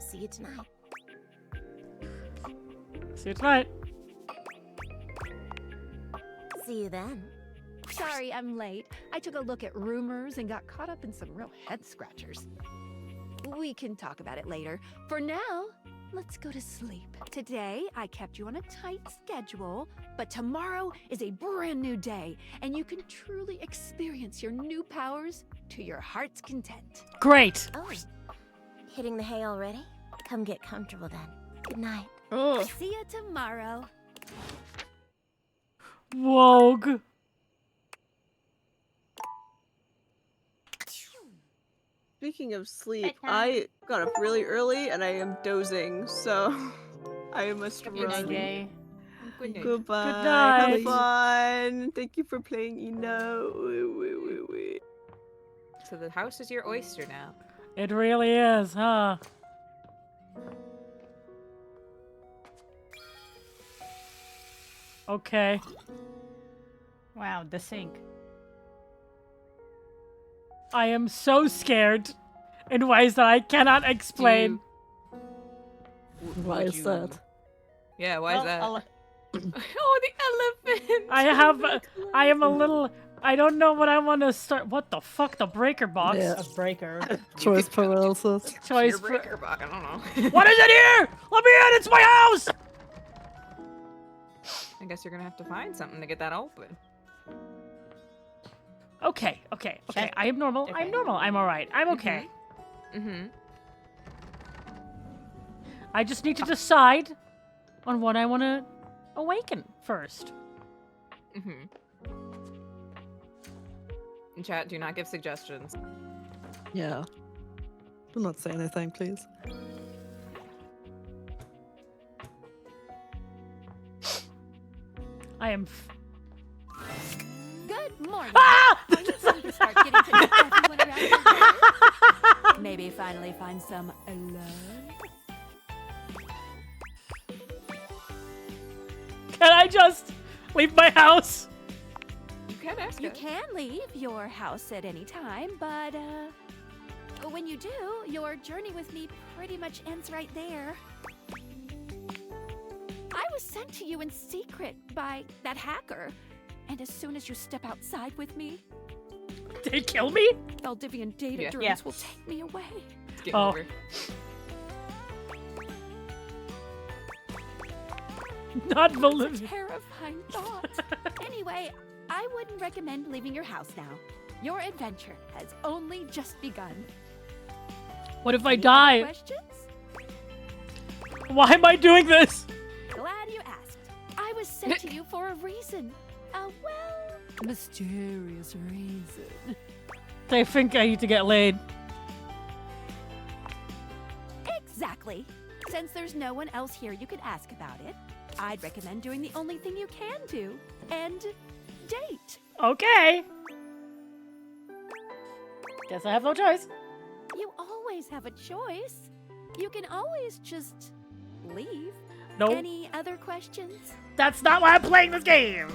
Speaker 18: See you tonight.
Speaker 1: See you tonight.
Speaker 18: See you then.
Speaker 16: Sorry, I'm late. I took a look at Rumors and got caught up in some real head scratchers. We can talk about it later. For now, let's go to sleep. Today, I kept you on a tight schedule, but tomorrow is a brand new day, and you can truly experience your new powers to your heart's content.
Speaker 1: Great.
Speaker 18: Oh, hitting the hay already? Come get comfortable then. Good night.
Speaker 3: Oh.
Speaker 16: See you tomorrow.
Speaker 1: Wogue.
Speaker 3: Speaking of sleep, I got up really early and I am dozing, so I must run.
Speaker 5: Good night.
Speaker 3: Goodbye.
Speaker 1: Good night.
Speaker 3: Have fun. Thank you for playing Eno.
Speaker 5: So the house is your oyster now.
Speaker 1: It really is, huh? Okay.
Speaker 17: Wow, the sink.
Speaker 1: I am so scared in ways that I cannot explain.
Speaker 4: Why is that?
Speaker 5: Yeah, why is that?
Speaker 17: I'll-
Speaker 5: Oh, the elephant!
Speaker 1: I am a little... I don't know what I want to start... What the fuck? The breaker box?
Speaker 4: Yeah.
Speaker 17: A breaker.
Speaker 4: Choice paralysis.
Speaker 1: Choice
Speaker 5: breaker box, I don't know.
Speaker 1: What is it here? Let me in! It's my house!
Speaker 5: I guess you're gonna have to find something to get that open.
Speaker 1: Okay. I am normal. I'm normal. I'm alright. I'm okay.
Speaker 5: Mm-hmm.
Speaker 1: I just need to decide on what I want to awaken first.
Speaker 5: Mm-hmm. In chat, do not give suggestions.
Speaker 4: Yeah. Do not say anything, please.
Speaker 1: I am...
Speaker 14: Good morning.
Speaker 1: Ah!
Speaker 14: Are you going to start getting to know everyone around here? Maybe finally find some love?
Speaker 1: Can I just leave my house?
Speaker 5: You can ask
Speaker 14: You
Speaker 5: it.
Speaker 14: can leave your house at any time, but when you do, your journey with me pretty much ends right there. I was sent to you in secret by that hacker, and as soon as you step outside with me,
Speaker 1: they kill me?
Speaker 14: Valdivian Dateviators
Speaker 17: Yeah.
Speaker 14: will take me away.
Speaker 5: It's game
Speaker 1: Oh.
Speaker 5: over.
Speaker 1: Not
Speaker 14: It's a
Speaker 1: Valdivian.
Speaker 14: terrifying thought. Anyway, I wouldn't recommend leaving your house now. Your adventure has only just begun.
Speaker 1: What if I
Speaker 14: Any other
Speaker 1: die?
Speaker 14: questions?
Speaker 1: Why am I doing this?
Speaker 14: Glad you asked. I was sent to you for a reason. A mysterious reason.
Speaker 1: They think I need to get laid.
Speaker 14: Exactly. Since there's no one else here you could ask about it, I'd recommend doing the only thing you can do, and date.
Speaker 1: Okay. Guess I have no choice.
Speaker 14: You always have a choice. You can always just leave.
Speaker 1: No.
Speaker 14: Any other questions?
Speaker 1: That's not why I'm playing this game.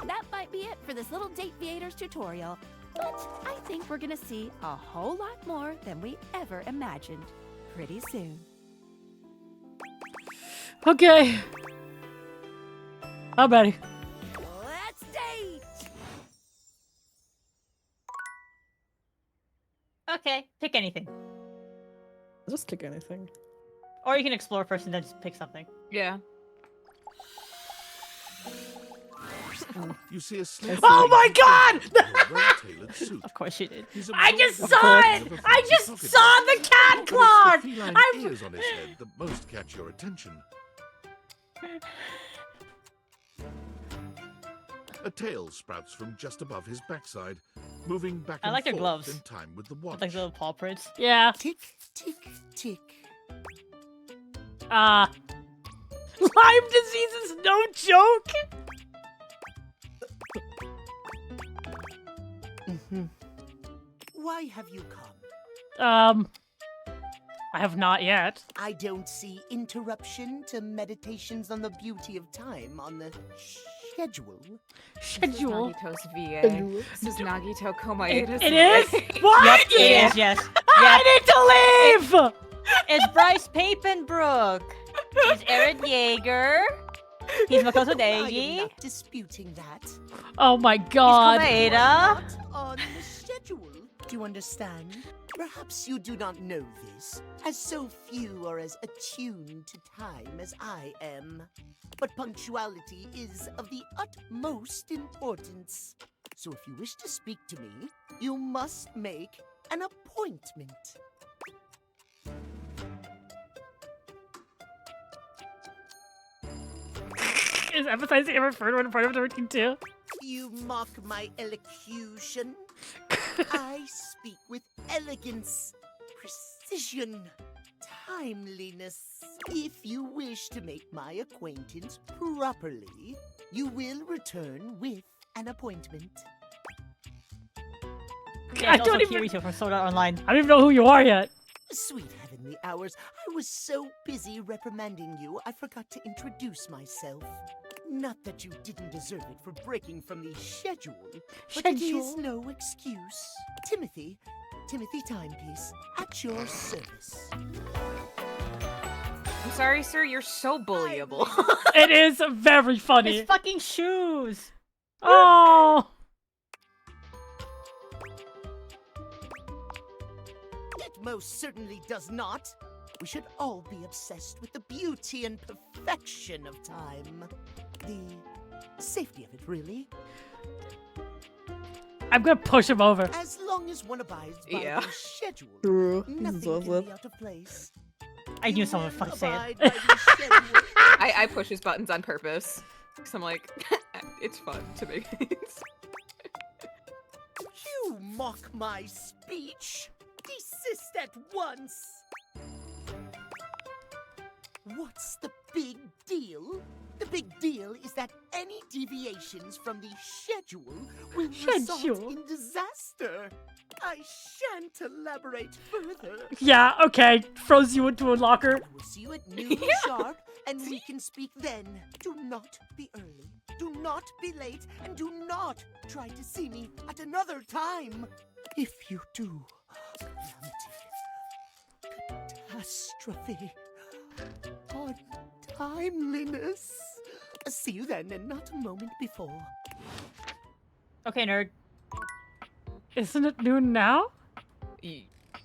Speaker 14: That might be it for this little Dateviators tutorial. But I think we're gonna see a whole lot more than we ever imagined pretty soon.
Speaker 1: Okay. I'm ready.
Speaker 14: Let's date!
Speaker 17: Okay, pick anything.
Speaker 4: Just click anything.
Speaker 17: Or you can explore first and then just pick something.
Speaker 5: Yeah.
Speaker 6: You see a slip.
Speaker 1: Oh my god!
Speaker 6: well-tailored suit.
Speaker 17: Of course you did.
Speaker 6: He's
Speaker 1: I
Speaker 6: absorbed
Speaker 1: just
Speaker 6: the
Speaker 1: saw
Speaker 6: quality
Speaker 1: it!
Speaker 6: of a
Speaker 1: I
Speaker 6: fancy
Speaker 1: just
Speaker 6: pocket
Speaker 1: saw
Speaker 6: knife.
Speaker 1: the cat
Speaker 6: But
Speaker 1: claw!
Speaker 6: it's the feline
Speaker 1: I'm...
Speaker 6: ears on his head that most catch your attention. A tail sprouts from just above his backside, moving back
Speaker 17: I
Speaker 6: and
Speaker 17: like their
Speaker 6: forth
Speaker 17: gloves.
Speaker 6: in time with the watch.
Speaker 17: Like the little paw prints.
Speaker 1: Yeah.
Speaker 13: Tick, tick, tick.
Speaker 1: Lyme disease is no joke!
Speaker 13: Why have you come?
Speaker 1: I have not yet.
Speaker 13: I don't see interruption to meditations on the beauty of time on the schedule.
Speaker 1: Schedule?
Speaker 5: Nagito's VA. This is Nagito Komaeda's
Speaker 1: It is? What?
Speaker 17: Yep, it is, yes.
Speaker 1: I need to leave!
Speaker 17: It's Bryce Papenbrook. He's Aaron Yeager. He's Makoto
Speaker 13: I am
Speaker 17: Deiji.
Speaker 13: not disputing that.
Speaker 1: Oh my god.
Speaker 17: He's Komaeda.
Speaker 13: Not on the schedule. Do you understand? Perhaps you do not know this, as so few are as attuned to time as I am. But punctuality is of the utmost importance. So if you wish to speak to me, you must make an appointment.
Speaker 1: Is emphasizing every third one part of the routine too?
Speaker 13: You mock my elocution. I speak with elegance, precision, timeliness. If you wish to make my acquaintance properly, you will return with an appointment.
Speaker 17: Yeah, I don't even Kirito from Sword Art Online.
Speaker 1: I don't even know who you are yet.
Speaker 13: Sweet heavenly hours, I was so busy reprimanding you, I forgot to introduce myself. Not that you didn't deserve it for breaking from the schedule, but it is no excuse. Timothy Timepiece, at your service.
Speaker 5: I'm sorry, sir, you're so bullyable.
Speaker 1: It is very funny.
Speaker 17: His fucking shoes.
Speaker 1: Oh.
Speaker 13: It most certainly does not. We should all be obsessed with the beauty and perfection of time. The safety of it, really.
Speaker 1: I'm gonna push him over.
Speaker 13: As long as one abides by
Speaker 5: Yeah.
Speaker 13: the schedule,
Speaker 4: True.
Speaker 13: nothing can be out of place.
Speaker 17: I knew someone would fucking say
Speaker 13: Abide
Speaker 17: it.
Speaker 13: by the schedule.
Speaker 5: I push his buttons on purpose. Because I'm like, it's fun to me.
Speaker 13: You mock my speech. Desist at once. What's the big deal? The big deal is that any deviations from the schedule will result in disaster. I shan't elaborate further.
Speaker 1: Yeah, okay. Throws you into a locker.
Speaker 13: We'll see you at noon sharp, and we can speak then. Do not be early. Do not be late, and do not try to see me at another time. If you do, calamity, catastrophe, untimeliness. See you then, and not a moment before.
Speaker 17: Okay, nerd.
Speaker 1: Isn't it noon now?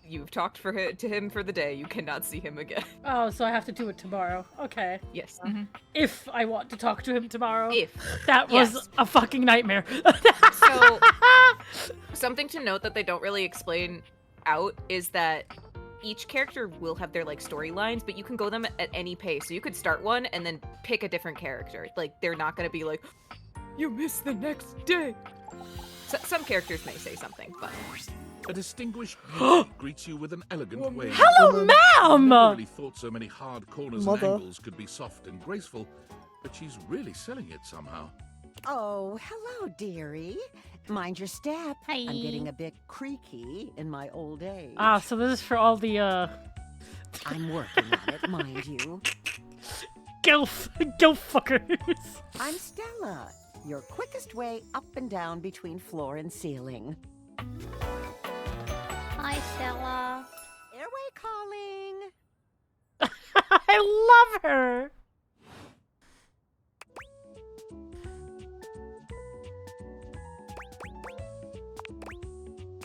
Speaker 5: You've talked to him for the day. You cannot see him again.
Speaker 1: Oh, so I have to do it tomorrow. Okay.
Speaker 5: Yes.
Speaker 1: If I want to talk to him tomorrow.
Speaker 5: If.
Speaker 1: That was a fucking nightmare.
Speaker 5: So, something to note that they don't really explain out is that each character will have their like storylines, but you can go them at any pace. So you could start one and then pick a different character. Like they're not going to be like, you missed the next day. So, some characters may say something, but
Speaker 6: A distinguished beauty greets you with an elegant wave.
Speaker 1: Hello, ma'am!
Speaker 6: I never really thought so many hard corners
Speaker 4: Mother.
Speaker 6: and angles could be soft and graceful, but she's really selling it somehow.
Speaker 19: Oh, hello, dearie. Mind your step.
Speaker 17: Hi.
Speaker 19: I'm getting a bit creaky in my old age.
Speaker 1: Ah, so this is for all the,
Speaker 19: I'm working on it, mind you.
Speaker 1: gilf fuckers.
Speaker 19: I'm Stella, your quickest way up and down between floor and ceiling.
Speaker 17: Hi, Stella.
Speaker 19: Airway calling.
Speaker 1: I love her.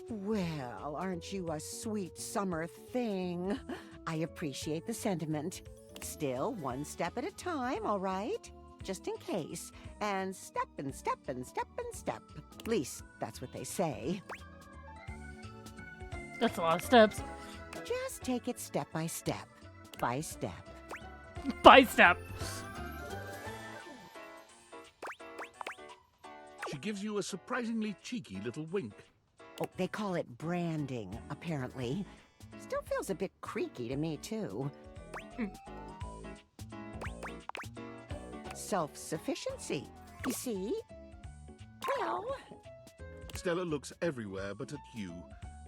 Speaker 19: Well, aren't you a sweet summer thing? I appreciate the sentiment. Still, one step at a time, all right? Just in case. And step and step and step and step. At least, that's what they say.
Speaker 1: That's a lot of steps.
Speaker 19: Just take it step by step. By step.
Speaker 1: By step.
Speaker 6: She gives you a surprisingly cheeky little wink.
Speaker 19: Oh, they call it branding, apparently. Still feels a bit creaky to me, too. Self-sufficiency, you see? Well...
Speaker 6: Stella looks everywhere but at you,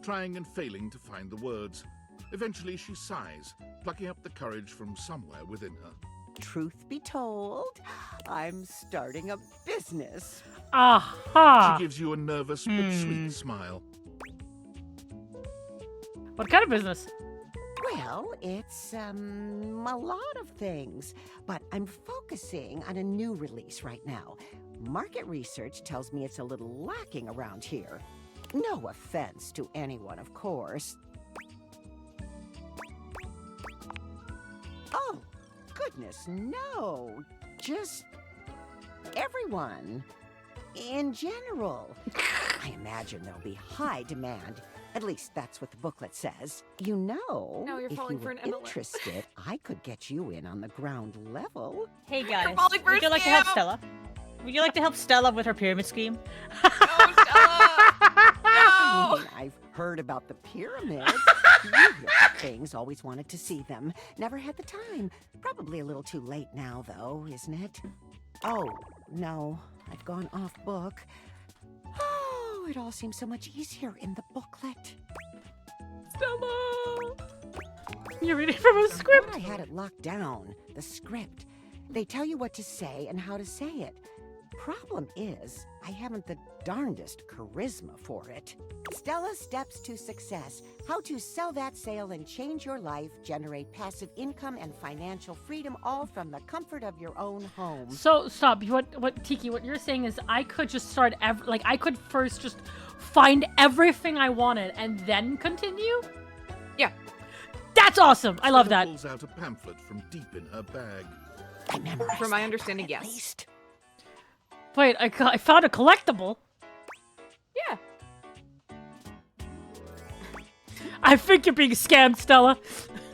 Speaker 6: trying and failing to find the words. Eventually she sighs, plucking up the courage from somewhere within her.
Speaker 19: Truth be told, I'm starting a business.
Speaker 1: Aha!
Speaker 6: She gives you a nervous but sweet smile.
Speaker 1: What kind of business?
Speaker 19: Well, it's, a lot of things, but I'm focusing on a new release right now. Market research tells me it's a little lacking around here. No offense to anyone, of course. Oh, goodness, no. Just everyone. In general. I imagine there'll be high demand. At least that's what the booklet says. You know,
Speaker 5: Now you're
Speaker 19: if
Speaker 5: falling
Speaker 19: you
Speaker 5: for
Speaker 19: were
Speaker 5: an MLM.
Speaker 19: interested, I could get you in on the ground level.
Speaker 17: Hey guys,
Speaker 5: falling for
Speaker 17: would
Speaker 5: a
Speaker 17: you like to help
Speaker 5: scam.
Speaker 17: Stella? Would you like to help Stella with her pyramid scheme?
Speaker 19: I mean, I've heard about the pyramids. Beautiful things, always wanted to see them. Never had the time. Probably a little too late now, though, isn't it? Oh, no, I've gone off book. Oh, it all seems so much easier in the booklet.
Speaker 1: Stella! You're reading from a script?
Speaker 19: I had it locked down. The script. They tell you what to say and how to say it. Problem is, I haven't the darndest charisma for it. Stella's Steps to Success. How to sell that sale and change your life, generate passive income and financial freedom, all from the comfort of your own home.
Speaker 1: So, stop. What Tiki, what you're saying is I could just start, I could first just find everything I wanted and then continue?
Speaker 5: Yeah.
Speaker 1: That's awesome. I love that.
Speaker 6: Pulls out a pamphlet from deep in her bag.
Speaker 5: From my understanding, yes.
Speaker 1: Wait, I found a collectible.
Speaker 5: Yeah.
Speaker 1: I think you're being scammed, Stella.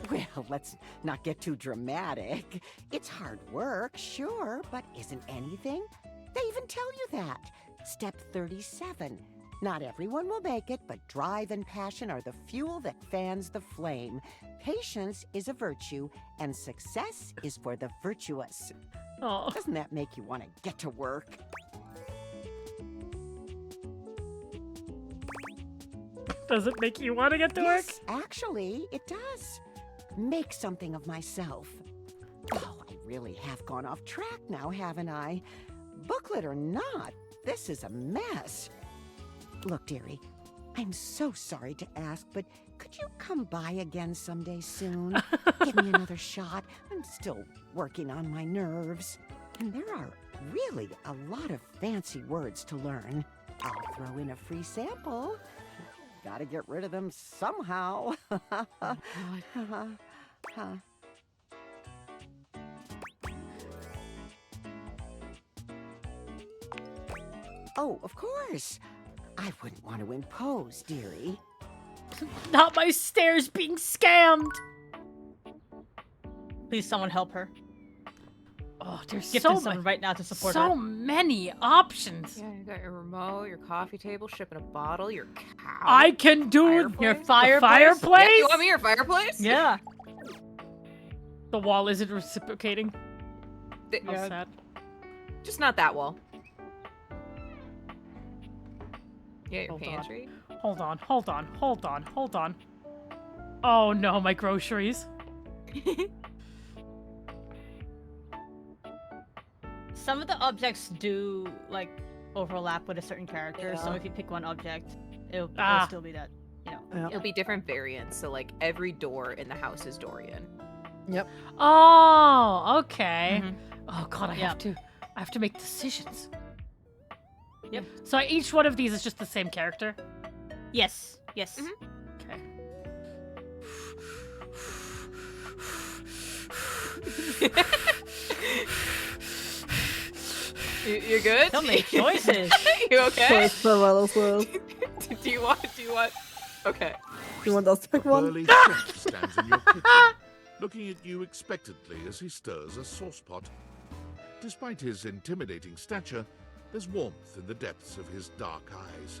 Speaker 19: Well, let's not get too dramatic. It's hard work, sure, but isn't anything? They even tell you that. Step 37. Not everyone will make it, but drive and passion are the fuel that fans the flame. Patience is a virtue, and success is for the virtuous.
Speaker 1: Oh.
Speaker 19: Doesn't that make you want to get to work?
Speaker 1: Does it make you want to get to work?
Speaker 19: Yes, actually, it does. Make something of myself. Oh, I really have gone off track now, haven't I? Booklet or not, this is a mess. Look, dearie, I'm so sorry to ask, but could you come by again someday soon? Give me another shot. I'm still working on my nerves. And there are really a lot of fancy words to learn. I'll throw in a free sample. Gotta get rid of them somehow. Oh, of course. I wouldn't want to impose, dearie.
Speaker 1: Not my stairs being scammed.
Speaker 17: Please, someone help her.
Speaker 1: Oh, there's
Speaker 17: Gift
Speaker 1: so
Speaker 17: someone right now to support
Speaker 1: so
Speaker 17: her.
Speaker 1: many options.
Speaker 5: Yeah, you got your remote, your coffee table, shipping a bottle, your cow.
Speaker 1: I can do
Speaker 5: fireplace.
Speaker 1: your
Speaker 5: The
Speaker 1: fireplace.
Speaker 5: Yeah, you want me your fireplace?
Speaker 17: Yeah.
Speaker 1: The wall isn't reciprocating. How
Speaker 5: Yeah.
Speaker 1: sad.
Speaker 5: Just not that wall. Yeah, your
Speaker 1: Hold on.
Speaker 5: pantry.
Speaker 1: Hold on. Oh no, my groceries.
Speaker 17: Some of the objects do like overlap with a certain character, so
Speaker 5: Yeah.
Speaker 17: if you pick one object, it'll still be that, you know.
Speaker 4: Yeah.
Speaker 5: It'll be different variants. So like every door in the house is Dorian.
Speaker 4: Yep.
Speaker 1: Oh, okay.
Speaker 17: Mhm.
Speaker 1: Oh god, I have to make decisions.
Speaker 17: Yep.
Speaker 1: So each one of these is just the same character?
Speaker 17: Yes. Yes.
Speaker 1: Okay.
Speaker 5: You're good?
Speaker 17: Don't make choices.
Speaker 5: You okay?
Speaker 4: Choice for well as well.
Speaker 5: Do you want? Okay.
Speaker 4: You want us to pick one?
Speaker 6: Burly chef stands in your kitchen, looking at you expectantly as he stirs a saucepot. Despite his intimidating stature, there's warmth in the depths of his dark eyes.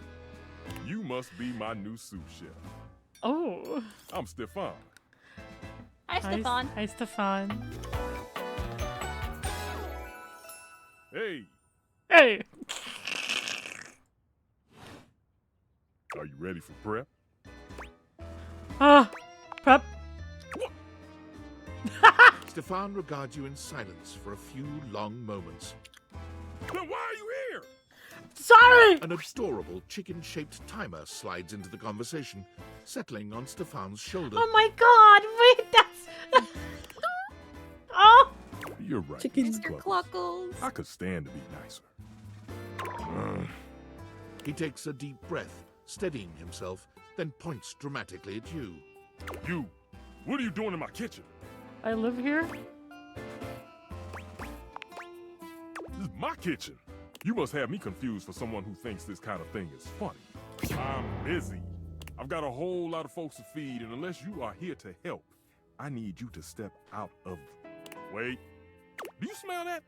Speaker 7: You must be my new sous chef.
Speaker 1: Oh.
Speaker 7: I'm Stefan.
Speaker 17: Hi, Stefan.
Speaker 1: Hi, Stefan.
Speaker 7: Hey,
Speaker 1: Hey.
Speaker 7: are you ready for prep?
Speaker 1: Prep.
Speaker 6: Stefan regards you in silence for a few long moments.
Speaker 7: Then why are you here?
Speaker 1: Sorry!
Speaker 6: An adorable chicken-shaped timer slides into the conversation, settling on Stefan's shoulder.
Speaker 1: Oh my god, wait, that's... Oh!
Speaker 7: You're right.
Speaker 4: Chicken.
Speaker 5: Mr. Cluckles.
Speaker 7: I could stand to be nicer.
Speaker 6: He takes a deep breath, steadying himself, then points dramatically at you.
Speaker 7: You, what are you doing in my kitchen?
Speaker 1: I live here?
Speaker 7: This is my kitchen. You must have me confused for someone who thinks this kind of thing is funny. I'm busy. I've got a whole lot of folks to feed, and unless you are here to help, I need you to step out of... Wait. Do you smell that?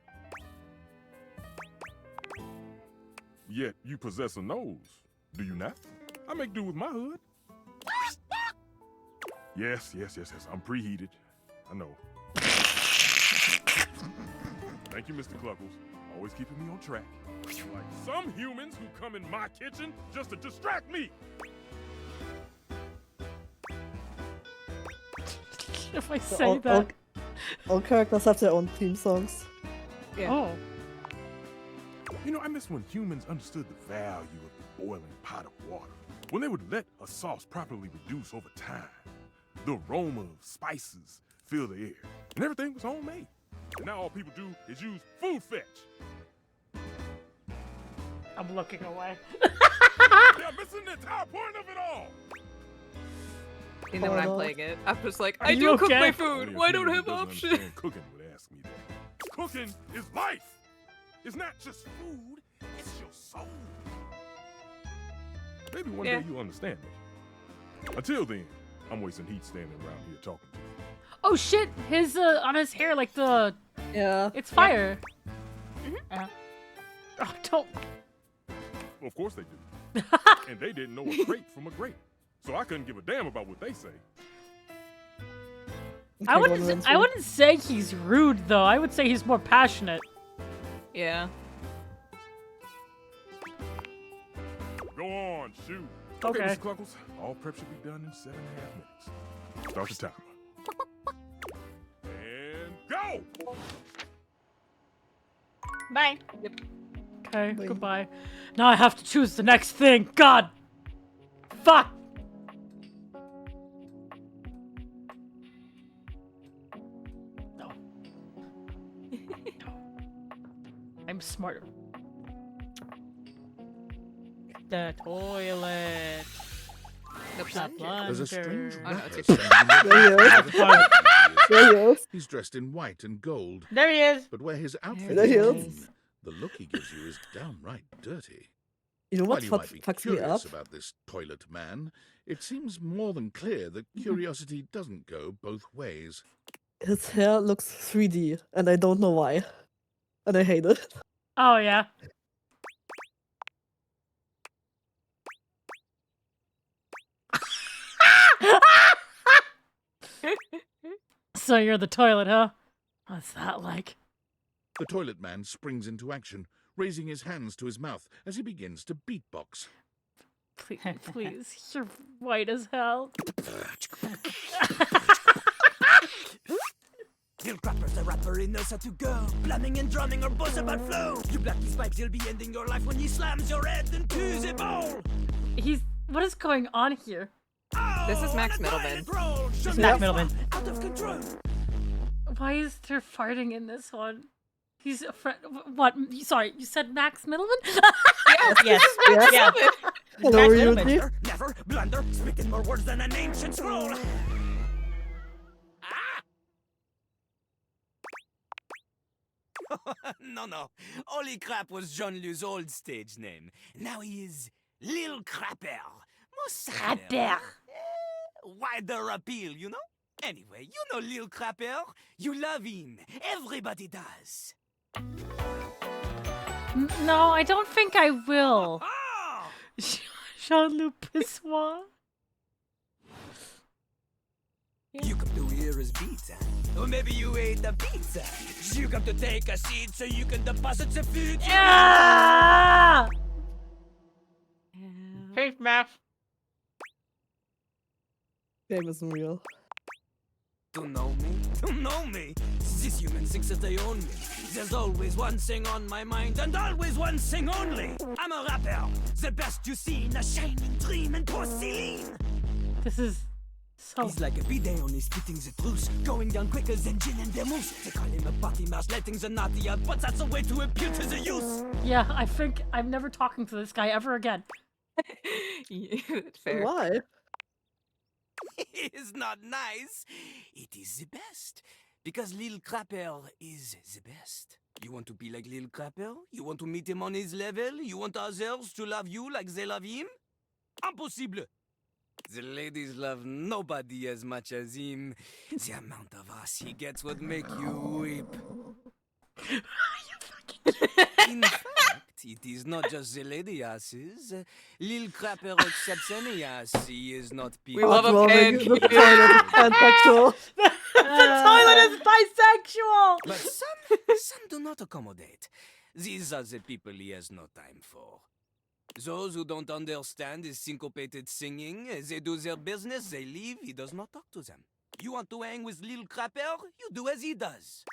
Speaker 7: Yet you possess a nose, do you not? I make do with my hood. Yes. I'm preheated. I know. Thank you, Mr. Cluckles. Always keeping me on track. Like some humans who come in my kitchen just to distract me.
Speaker 1: If I say that.
Speaker 4: All characters have their own theme songs.
Speaker 1: Yeah. Oh.
Speaker 7: You know, I miss when humans understood the value of the boiling pot of water. When they would let a sauce properly reduce over time. The aroma of spices fill the air. And everything was homemade. And now all people do is use food fetch.
Speaker 1: I'm looking away.
Speaker 7: They're missing the entire point of it all.
Speaker 2: And then when I'm playing it, I'm just like,
Speaker 1: Are
Speaker 2: I
Speaker 1: you
Speaker 2: do cook
Speaker 1: okay?
Speaker 2: my food.
Speaker 7: Only a
Speaker 2: Why don't I
Speaker 7: human
Speaker 2: have
Speaker 7: who doesn't
Speaker 2: options?
Speaker 7: understand cooking would ask me that. Cooking is life. It's not just food, it's your soul. Maybe one day you'll understand it. Until then, I'm wasting heat standing around here talking to you.
Speaker 1: Oh shit! His on his hair, like the it's fire. Oh, don't.
Speaker 7: Well, of course they do. And they didn't know a grape from a grape, so I couldn't give a damn about what they say.
Speaker 1: I wouldn't say he's rude though. I would say he's more passionate.
Speaker 2: Yeah.
Speaker 7: Go on, shoot.
Speaker 1: Okay.
Speaker 7: Mr. Cluckles, all prep should be done in 7.5 minutes. Start the timer. And go!
Speaker 17: Bye.
Speaker 2: Yep.
Speaker 1: Okay, goodbye. Now I have to choose the next thing. God! Fuck! No. I'm smarter. The toilet.
Speaker 2: The plunger.
Speaker 6: There's a strange
Speaker 2: Oh, no,
Speaker 6: rapper
Speaker 2: it's
Speaker 6: standing
Speaker 4: There he is.
Speaker 6: He's dressed in white and gold.
Speaker 17: There he is.
Speaker 6: But where his outfit
Speaker 4: There he
Speaker 6: is
Speaker 4: is.
Speaker 6: clean, the look he gives you is downright dirty.
Speaker 4: You know what
Speaker 6: While you might be
Speaker 4: fucks me
Speaker 6: curious
Speaker 4: up?
Speaker 6: about this toilet man, it seems more than clear that curiosity doesn't go both ways.
Speaker 4: His hair looks 3D, and I don't know why. And I hate it.
Speaker 1: Oh yeah. So you're the toilet, huh? What's that like?
Speaker 6: The toilet man springs into action, raising his hands to his mouth as he begins to beatbox.
Speaker 1: Please, please, you're white as hell.
Speaker 20: Lil Crapper's a rapper, he knows how to go. Blamming and drumming or buzz about flow. You black these pipes, he'll be ending your life when he slams your head into the bowl.
Speaker 1: What is going on here?
Speaker 2: This is Max Middleman.
Speaker 1: This is Max Middleman.
Speaker 20: Out of control.
Speaker 1: Why is there farting in this one? He's a friend. What? Sorry, you said Max Middleman?
Speaker 17: Yes. Yeah.
Speaker 4: Hello,
Speaker 17: Max
Speaker 4: Rudy.
Speaker 17: Middleman.
Speaker 20: Never blunder, speaking more words than an ancient scroll. No. Holy Crap was Jean-Lou's old stage name. Now he is Lil Crapper.
Speaker 1: Crapper.
Speaker 20: Wider appeal, you know? Anyway, you know Lil Crapper. You love him. Everybody does.
Speaker 1: No, I don't think I will. Jean-Luc Pissoir.
Speaker 20: You come to hear his pizza. Or maybe you ate the pizza. You come to take a seat so you can deposit the food.
Speaker 1: Yeah!
Speaker 17: Hey, Max.
Speaker 4: Game isn't real.
Speaker 20: To know me? These humans think that they own me. There's always one thing on my mind, and always one thing only. I'm a rapper, the best you seen, a shining dream in porcelain.
Speaker 1: This is so...
Speaker 20: He's like a bidet, only spitting the truth, going down quicker than gin and vermouth. They call him a party mouse, letting the naughty out, but that's a way to appeal to the youth.
Speaker 1: Yeah, I think I'm never talking to this guy ever again.
Speaker 2: Fair.
Speaker 4: Why?
Speaker 20: It is not nice. It is the best. Because Lil Crapper is the best. You want to be like Lil Crapper? You want to meet him on his level? You want others to love you like they love him? Impossible. The ladies love nobody as much as him. The amount of ass he gets would make you weep. In fact, It is not just the lady asses. Lil Crapper accepts any ass. He is not people.
Speaker 2: We love a
Speaker 4: The
Speaker 2: pancake.
Speaker 4: toilet is pansexual.
Speaker 17: The toilet is bisexual!
Speaker 20: But some do not accommodate. These are the people he has no time for. Those who don't understand his syncopated singing, they do their business, they leave, he does not talk to them. You want to hang with Lil Crapper? You do as he does.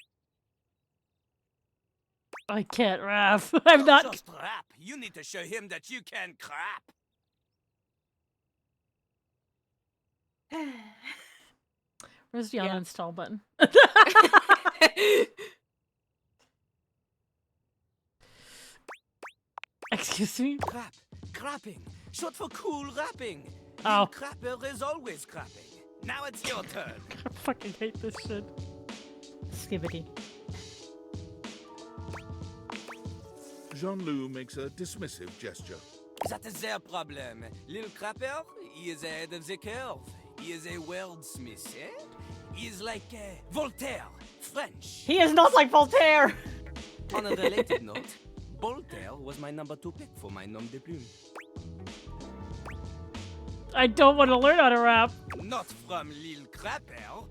Speaker 1: I can't rap. I'm not.
Speaker 20: Just rap. You need to show him that you can crap.
Speaker 1: Where's the uninstall button? Excuse me?
Speaker 20: Crap. Crapping. Short for cool rapping.
Speaker 1: Oh.
Speaker 20: Lil Crapper is always crapping. Now it's your turn.
Speaker 1: I fucking hate this shit. Skibbity.
Speaker 6: Jean-Loup makes a dismissive gesture.
Speaker 20: That is their problem. Lil Crapper, he is ahead of the curve. He is a wordsmith, eh? He is like Voltaire, French.
Speaker 17: He is not like Voltaire!
Speaker 20: On a related note, Voltaire was my number 2 pick for my nom de plume.
Speaker 1: I don't want to learn how to rap.
Speaker 20: Not from Lil Crapper.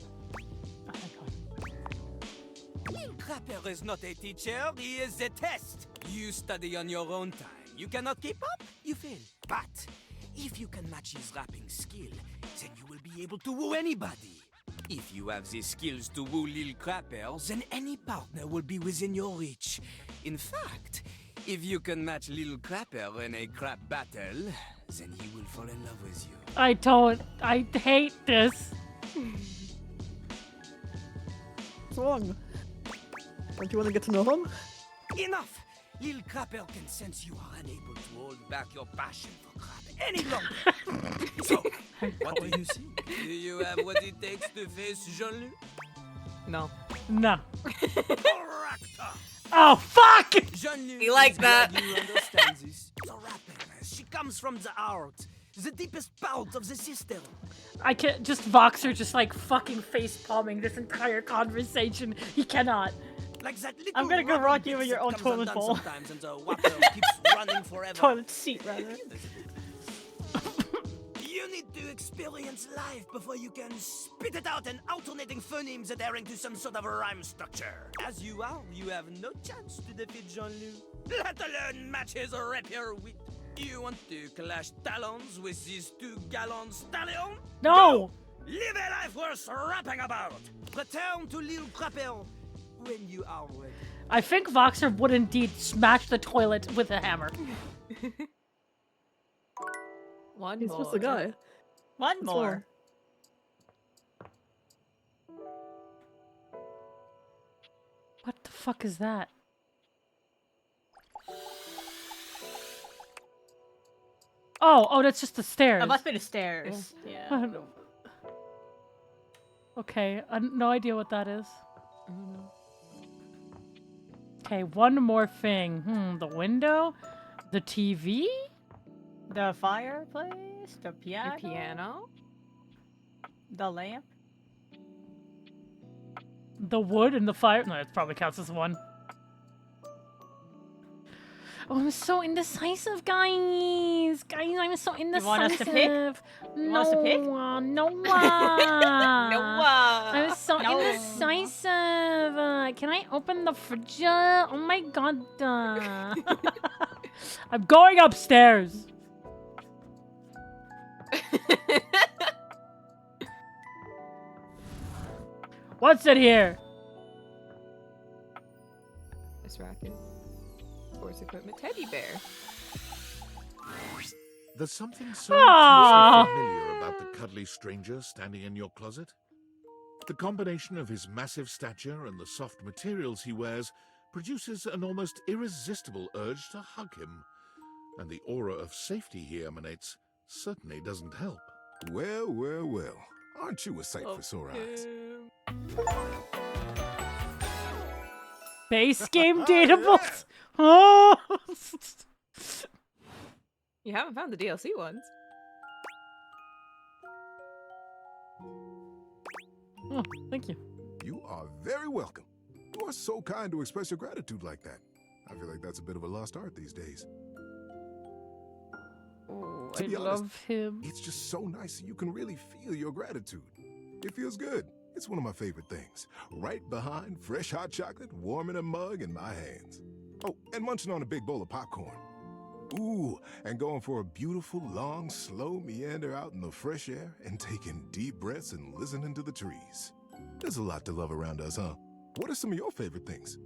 Speaker 20: Lil Crapper is not a teacher, he is a test. You study on your own time. You cannot keep up, you fail. But if you can match his rapping skill, then you will be able to woo anybody. If you have the skills to woo Lil Crapper, then any partner will be within your reach. In fact, if you can match Lil Crapper in a crap battle, then he will fall in love with you.
Speaker 1: I don't. I hate this.
Speaker 4: What's wrong? Don't you want to get to know him?
Speaker 20: Enough! Lil Crapper can sense you are unable to hold back your passion for crap any longer. So, what do you think? Do you have what it takes to face Jean-Loup?
Speaker 2: No.
Speaker 1: No.
Speaker 20: Correcto!
Speaker 1: Oh, fuck!
Speaker 20: Jean-Loup,
Speaker 2: He likes
Speaker 20: is glad
Speaker 2: that.
Speaker 20: You understand this. The rapping, she comes from the heart. The deepest part of the system.
Speaker 1: I can't. Just Voxer just like fucking face palming this entire conversation. He cannot.
Speaker 20: Like that little
Speaker 17: I'm gonna go
Speaker 20: rubber
Speaker 17: rock you
Speaker 20: bits
Speaker 17: in your
Speaker 20: that
Speaker 17: own
Speaker 20: comes
Speaker 17: toilet
Speaker 20: undone
Speaker 17: bowl.
Speaker 20: Sometimes and the water keeps running forever.
Speaker 17: Toilet seat, rather.
Speaker 20: You need to experience life before you can spit it out in alternating phonemes adhering to some sort of rhyme structure. As you are, you have no chance to defeat Jean-Loup, let alone match his rapier wit. You want to clash talons with these 2 gallon stallions?
Speaker 1: No!
Speaker 20: Live a life worth rapping about! Return to Lil Crapper when you are ready.
Speaker 1: I think Voxer would indeed smash the toilet with a hammer.
Speaker 2: One
Speaker 4: He's
Speaker 2: more.
Speaker 4: just a guy.
Speaker 17: One
Speaker 4: What's
Speaker 17: more.
Speaker 1: What the fuck is that? Oh, that's just the stairs.
Speaker 17: That must be the stairs. Yeah.
Speaker 1: I don't know. Okay, no idea what that is. Okay, one more thing. The window? The TV?
Speaker 17: The fireplace? The piano?
Speaker 2: The piano?
Speaker 17: The lamp?
Speaker 1: The wood and the fire? No, it probably counts as one. Oh, I'm so indecisive, guys. Guys, I'm so indecisive.
Speaker 17: You want us to pick? You want us to pick?
Speaker 1: No.
Speaker 2: Noah.
Speaker 1: I'm so
Speaker 17: No.
Speaker 1: indecisive. Can I open the fridge? Oh my god. I'm going upstairs. What's in here?
Speaker 2: This racket. Sports equipment teddy bear.
Speaker 6: There's something so
Speaker 1: Aww.
Speaker 6: intensely familiar about the cuddly stranger standing in your closet. The combination of his massive stature and the soft materials he wears produces an almost irresistible urge to hug him. And the aura of safety he emanates certainly doesn't help.
Speaker 21: Well, well, well. Aren't you a sight for sore eyes?
Speaker 1: Base game dateables. Oh.
Speaker 2: You haven't found the DLC ones.
Speaker 1: Oh, thank you.
Speaker 21: You are very welcome. You are so kind to express your gratitude like that. I feel like that's a bit of a lost art these days.
Speaker 1: Oh,
Speaker 21: To
Speaker 1: I
Speaker 21: be
Speaker 1: love
Speaker 21: honest,
Speaker 1: him.
Speaker 21: It's just so nice you can really feel your gratitude. It feels good. It's one of my favorite things. Right behind fresh hot chocolate, warm in a mug in my hands. Oh, and munching on a big bowl of popcorn. Ooh, and going for a beautiful, long, slow meander out in the fresh air and taking deep breaths and listening to the trees. There's a lot to love around us, huh? What are some of your favorite things?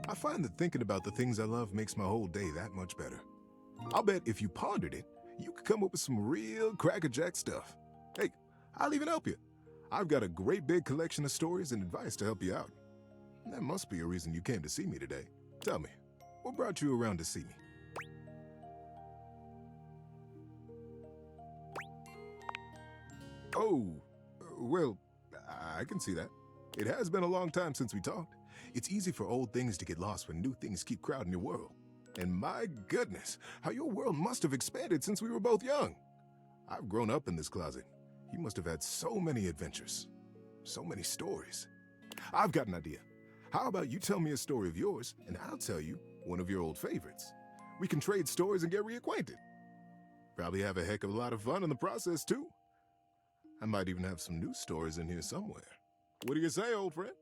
Speaker 21: I find that thinking about the things I love makes my whole day that much better. I'll bet if you pondered it, you could come up with some real crackerjack stuff. Hey, I'll even help you. I've got a great big collection of stories and advice to help you out. That must be a reason you came to see me today. Tell me, what brought you around to see me? Oh, well, I can see that. It has been a long time since we talked. It's easy for old things to get lost when new things keep crowding your world. And my goodness, how your world must have expanded since we were both young. I've grown up in this closet. You must have had so many adventures, so many stories. I've got an idea. How about you tell me a story of yours, and I'll tell you one of your old favorites. We can trade stories and get reacquainted. Probably have a heck of a lot of fun in the process, too. I might even have some new stories in here somewhere. What do you say, old friend?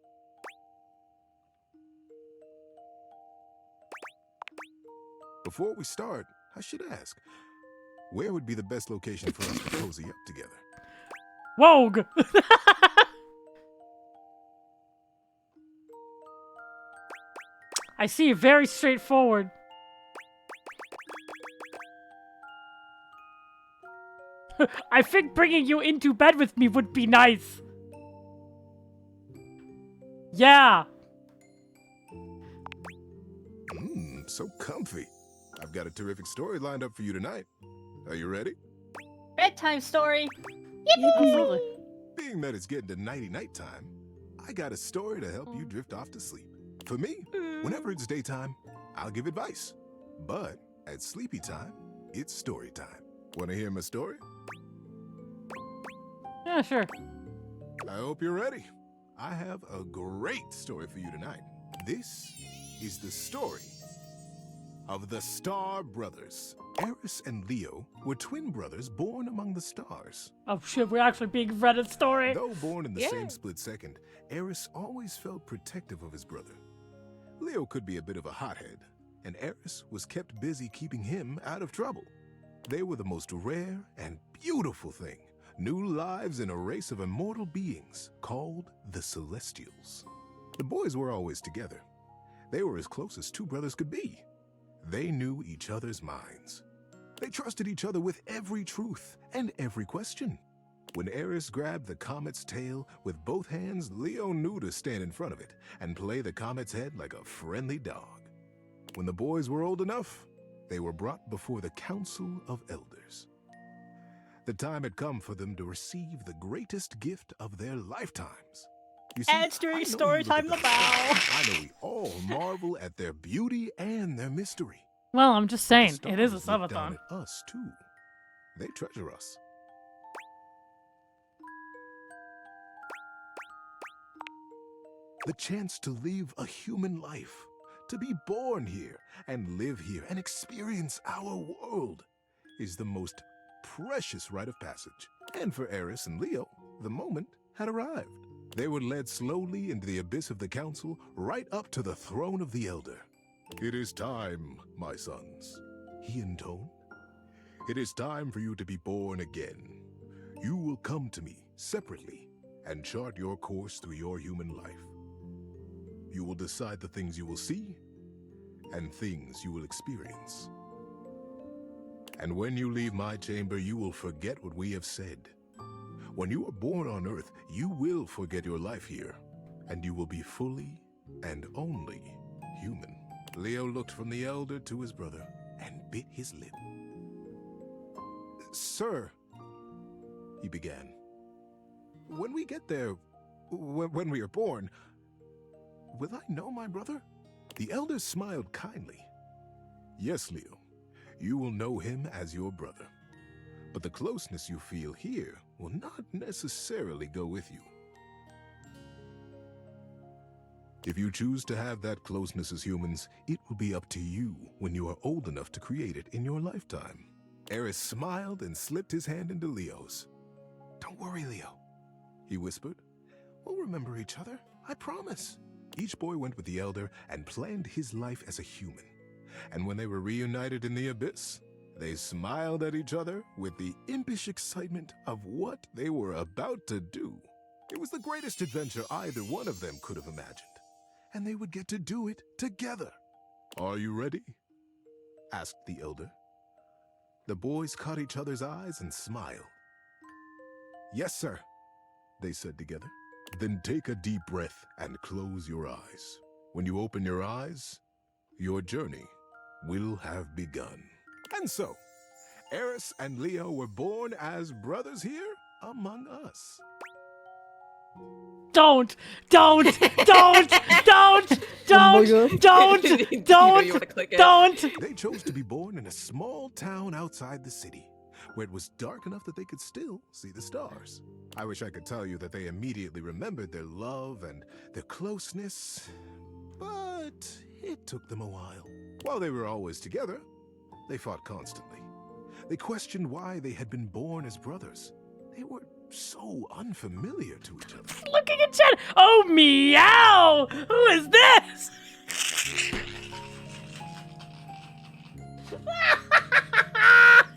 Speaker 21: Before we start, I should ask, where would be the best location for us to cozy up together?
Speaker 1: Wogue! I see, very straightforward. I think bringing you into bed with me would be nice. Yeah.
Speaker 21: So comfy. I've got a terrific story lined up for you tonight. Are you ready?
Speaker 17: Bedtime story.
Speaker 1: Absolutely.
Speaker 21: Being that it's getting to nighty-night time, I got a story to help you drift off to sleep. For me, whenever it's daytime, I'll give advice. But at sleepy time, it's story time. Want to hear my story?
Speaker 1: Yeah, sure.
Speaker 21: I hope you're ready. I have a great story for you tonight. This is the story of the Star Brothers. Eris and Leo were twin brothers born among the stars.
Speaker 1: Oh shit, we're actually being read a story.
Speaker 21: Though born in the same split second, Eris always felt protective of his brother. Leo could be a bit of a hothead, and Eris was kept busy keeping him out of trouble. They were the most rare and beautiful thing, new lives in a race of immortal beings called the Celestials. The boys were always together. They were as close as two brothers could be. They knew each other's minds. They trusted each other with every truth and every question. When Eris grabbed the comet's tail with both hands, Leo knew to stand in front of it and play the comet's head like a friendly dog. When the boys were old enough, they were brought before the Council of Elders. The time had come for them to receive the greatest gift of their lifetimes. You see,
Speaker 17: And during story time, the bow.
Speaker 21: I know we all marvel at their beauty and their mystery.
Speaker 1: Well, I'm just saying,
Speaker 21: The
Speaker 1: it is a
Speaker 21: stars look down
Speaker 1: subathon.
Speaker 21: at us too. They treasure us. The chance to live a human life, to be born here and live here and experience our world is the most precious rite of passage. And for Eris and Leo, the moment had arrived. They were led slowly into the abyss of the council, right up to the throne of the Elder. "It is time, my sons," he intoned. "It is time for you to be born again. You will come to me separately and chart your course through your human life. You will decide the things you will see and things you will experience. And when you leave my chamber, you will forget what we have said. When you are born on Earth, you will forget your life here, and you will be fully and only human." Leo looked from the Elder to his brother and bit his lip. "Sir," he began, "when we get there, when we are born, will I know my brother?" The Elder smiled kindly. "Yes, Leo, you will know him as your brother. But the closeness you feel here will not necessarily go with you." If you choose to have that closeness as humans, it will be up to you when you are old enough to create it in your lifetime. Eris smiled and slipped his hand into Leo's. Don't worry, Leo, he whispered. We'll remember each other, I promise. Each boy went with the elder and planned his life as a human. And when they were reunited in the abyss, they smiled at each other with the impish excitement of what they were about to do. It was the greatest adventure either one of them could have imagined. And they would get to do it together. Are you ready? Asked the elder. The boys caught each other's eyes and smiled. Yes, sir, they said together. Then take a deep breath and close your eyes. When you open your eyes, your journey will have begun. And so, Eris and Leo were born as brothers here among us.
Speaker 1: Don't! Don't!
Speaker 21: They chose to be born in a small town outside the city, where it was dark enough that they could still see the stars. I wish I could tell you that they immediately remembered their love and their closeness, but it took them a while. While they were always together, they fought constantly. They questioned why they had been born as brothers. They were so unfamiliar to each other.
Speaker 1: Looking at Jen. Oh, meow! Who is this?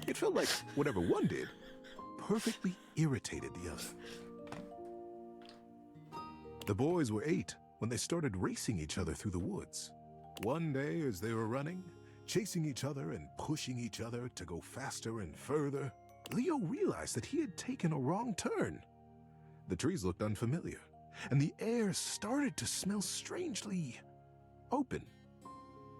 Speaker 21: It felt like whatever one did perfectly irritated the other. The boys were 8 when they started racing each other through the woods. One day, as they were running, chasing each other and pushing each other to go faster and further, Leo realized that he had taken a wrong turn. The trees looked unfamiliar, and the air started to smell strangely open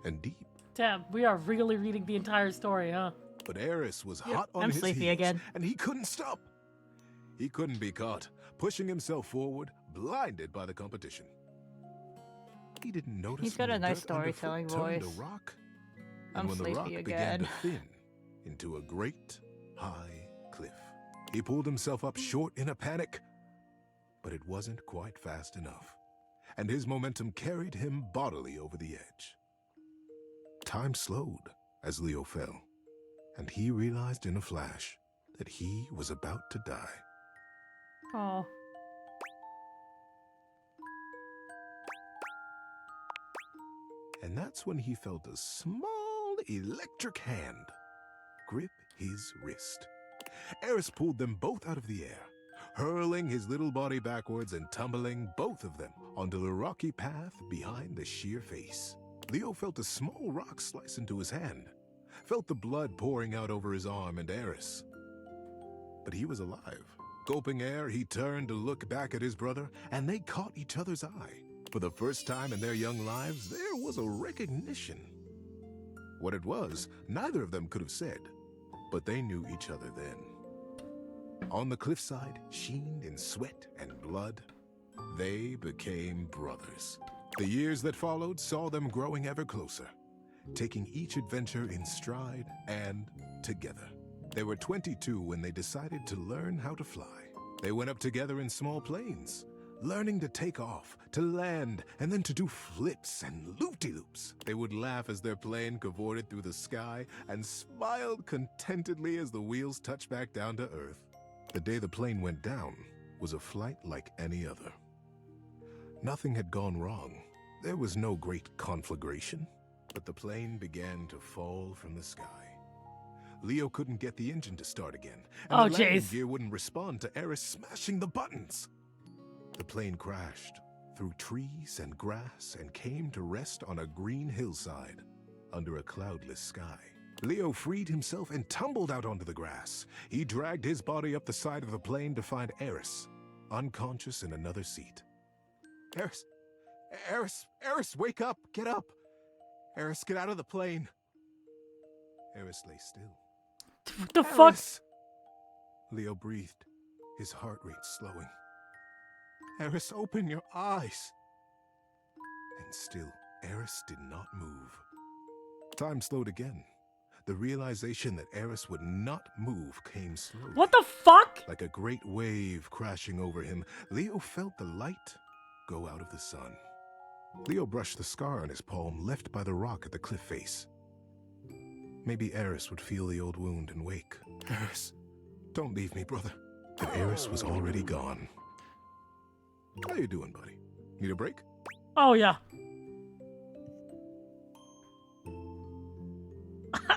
Speaker 21: and deep.
Speaker 1: Damn, we are really reading the entire story, huh?
Speaker 21: But Eris was hot on
Speaker 1: I'm
Speaker 21: his
Speaker 1: sleepy
Speaker 21: heels,
Speaker 1: again.
Speaker 21: and he couldn't stop. He couldn't be caught, pushing himself forward, blinded by the competition. He didn't notice.
Speaker 17: He's got
Speaker 21: when
Speaker 17: a
Speaker 21: the
Speaker 17: nice
Speaker 21: dirt underfoot
Speaker 17: storytelling
Speaker 21: turned
Speaker 17: voice.
Speaker 21: to rock,
Speaker 17: I'm
Speaker 21: and when the rock
Speaker 17: sleepy
Speaker 21: began
Speaker 17: again.
Speaker 21: to thin into a great high cliff. He pulled himself up short in a panic, but it wasn't quite fast enough, and his momentum carried him bodily over the edge. Time slowed as Leo fell, and he realized in a flash that he was about to die.
Speaker 1: Oh.
Speaker 21: And that's when he felt a small electric hand grip his wrist. Eris pulled them both out of the air, hurling his little body backwards and tumbling both of them onto the rocky path behind the sheer face. Leo felt a small rock slice into his hand, felt the blood pouring out over his arm and Eris. But he was alive. Gulping air, he turned to look back at his brother, and they caught each other's eye. For the first time in their young lives, there was a recognition. What it was, neither of them could have said, but they knew each other then. On the cliffside, sheened in sweat and blood, they became brothers. The years that followed saw them growing ever closer, taking each adventure in stride and together. They were 22 when they decided to learn how to fly. They went up together in small planes, learning to take off, to land, and then to do flips and loop-de-loops. They would laugh as their plane cavorted through the sky and smiled contentedly as the wheels touched back down to Earth. The day the plane went down was a flight like any other. Nothing had gone wrong. There was no great conflagration, but the plane began to fall from the sky. Leo couldn't get the engine to start again, and the landing gear wouldn't respond to Eris smashing the buttons. The plane crashed through trees and grass and came to rest on a green hillside under a cloudless sky. Leo freed himself and tumbled out onto the grass. He dragged his body up the side of the plane to find Eris, unconscious in another seat. Eris, wake up, get up. Eris, get out of the plane. Eris lay still.
Speaker 1: What the fuck?
Speaker 21: Leo breathed, his heart rate slowing. Eris, open your eyes. And still, Eris did not move. Time slowed again. The realization that Eris would not move came slowly.
Speaker 1: What the fuck?
Speaker 21: Like a great wave crashing over him, Leo felt the light go out of the sun. Leo brushed the scar on his palm left by the rock at the cliff face. Maybe Eris would feel the old wound and wake. Eris, don't leave me, brother. But Eris was already gone. How you doing, buddy? Need a break?
Speaker 1: Oh, yeah.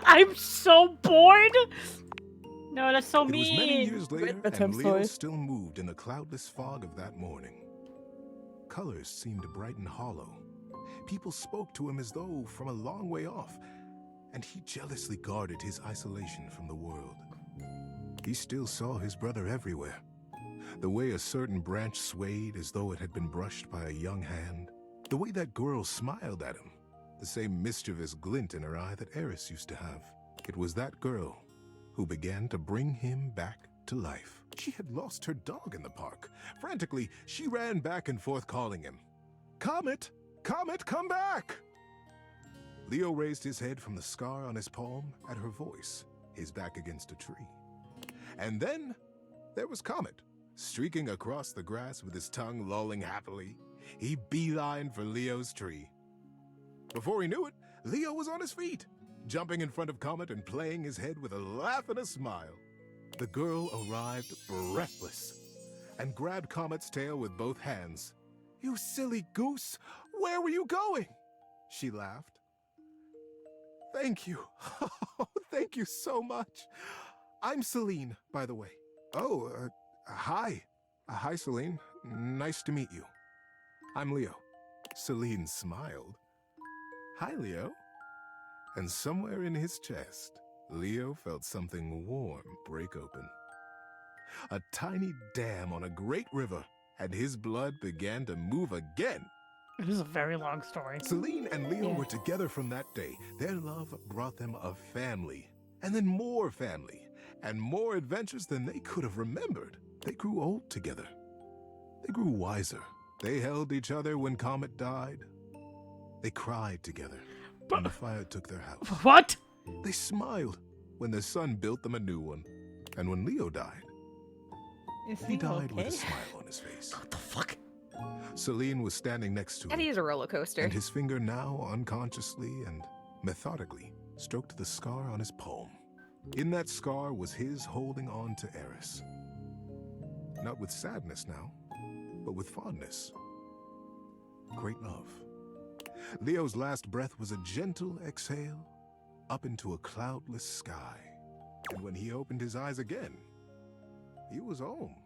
Speaker 1: I'm so bored. No, that's so mean.
Speaker 21: It was many years later,
Speaker 4: Bedtime
Speaker 21: and Leo
Speaker 4: story.
Speaker 21: still moved in the cloudless fog of that morning. Colors seemed bright and hollow. People spoke to him as though from a long way off, and he jealously guarded his isolation from the world. He still saw his brother everywhere. The way a certain branch swayed as though it had been brushed by a young hand. The way that girl smiled at him. The same mischievous glint in her eye that Eris used to have. It was that girl who began to bring him back to life. She had lost her dog in the park. Frantically, she ran back and forth calling him. Comet! Comet, come back! Leo raised his head from the scar on his palm at her voice, his back against a tree. And then there was Comet, streaking across the grass with his tongue lolling happily. He beelined for Leo's tree. Before he knew it, Leo was on his feet, jumping in front of Comet and playing his head with a laugh and a smile. The girl arrived breathless and grabbed Comet's tail with both hands. "You silly goose! Where were you going?" she laughed. "Thank you. Thank you so much. I'm Celine, by the way." "Oh, hi. Hi, Celine. Nice to meet you. I'm Leo." Celine smiled. "Hi, Leo." And somewhere in his chest, Leo felt something warm break open. A tiny dam on a great river, and his blood began to move again.
Speaker 1: It is a very long story.
Speaker 21: Celine and Leo were together from that day. Their love brought them a family, and then more family, and more adventures than they could have remembered. They grew old together. They grew wiser. They held each other when Comet died. They cried together when the fire took their house.
Speaker 1: What?
Speaker 21: They smiled when the sun built them a new one. And when Leo died, he died with a smile on his face.
Speaker 1: What the fuck?
Speaker 21: Celine was standing next to him.
Speaker 5: That is a roller coaster.
Speaker 21: And his finger now unconsciously and methodically stroked the scar on his palm. In that scar was his holding on to Eris. Not with sadness now, but with fondness. Great love. Leo's last breath was a gentle exhale up into a cloudless sky. And when he opened his eyes again, he was home.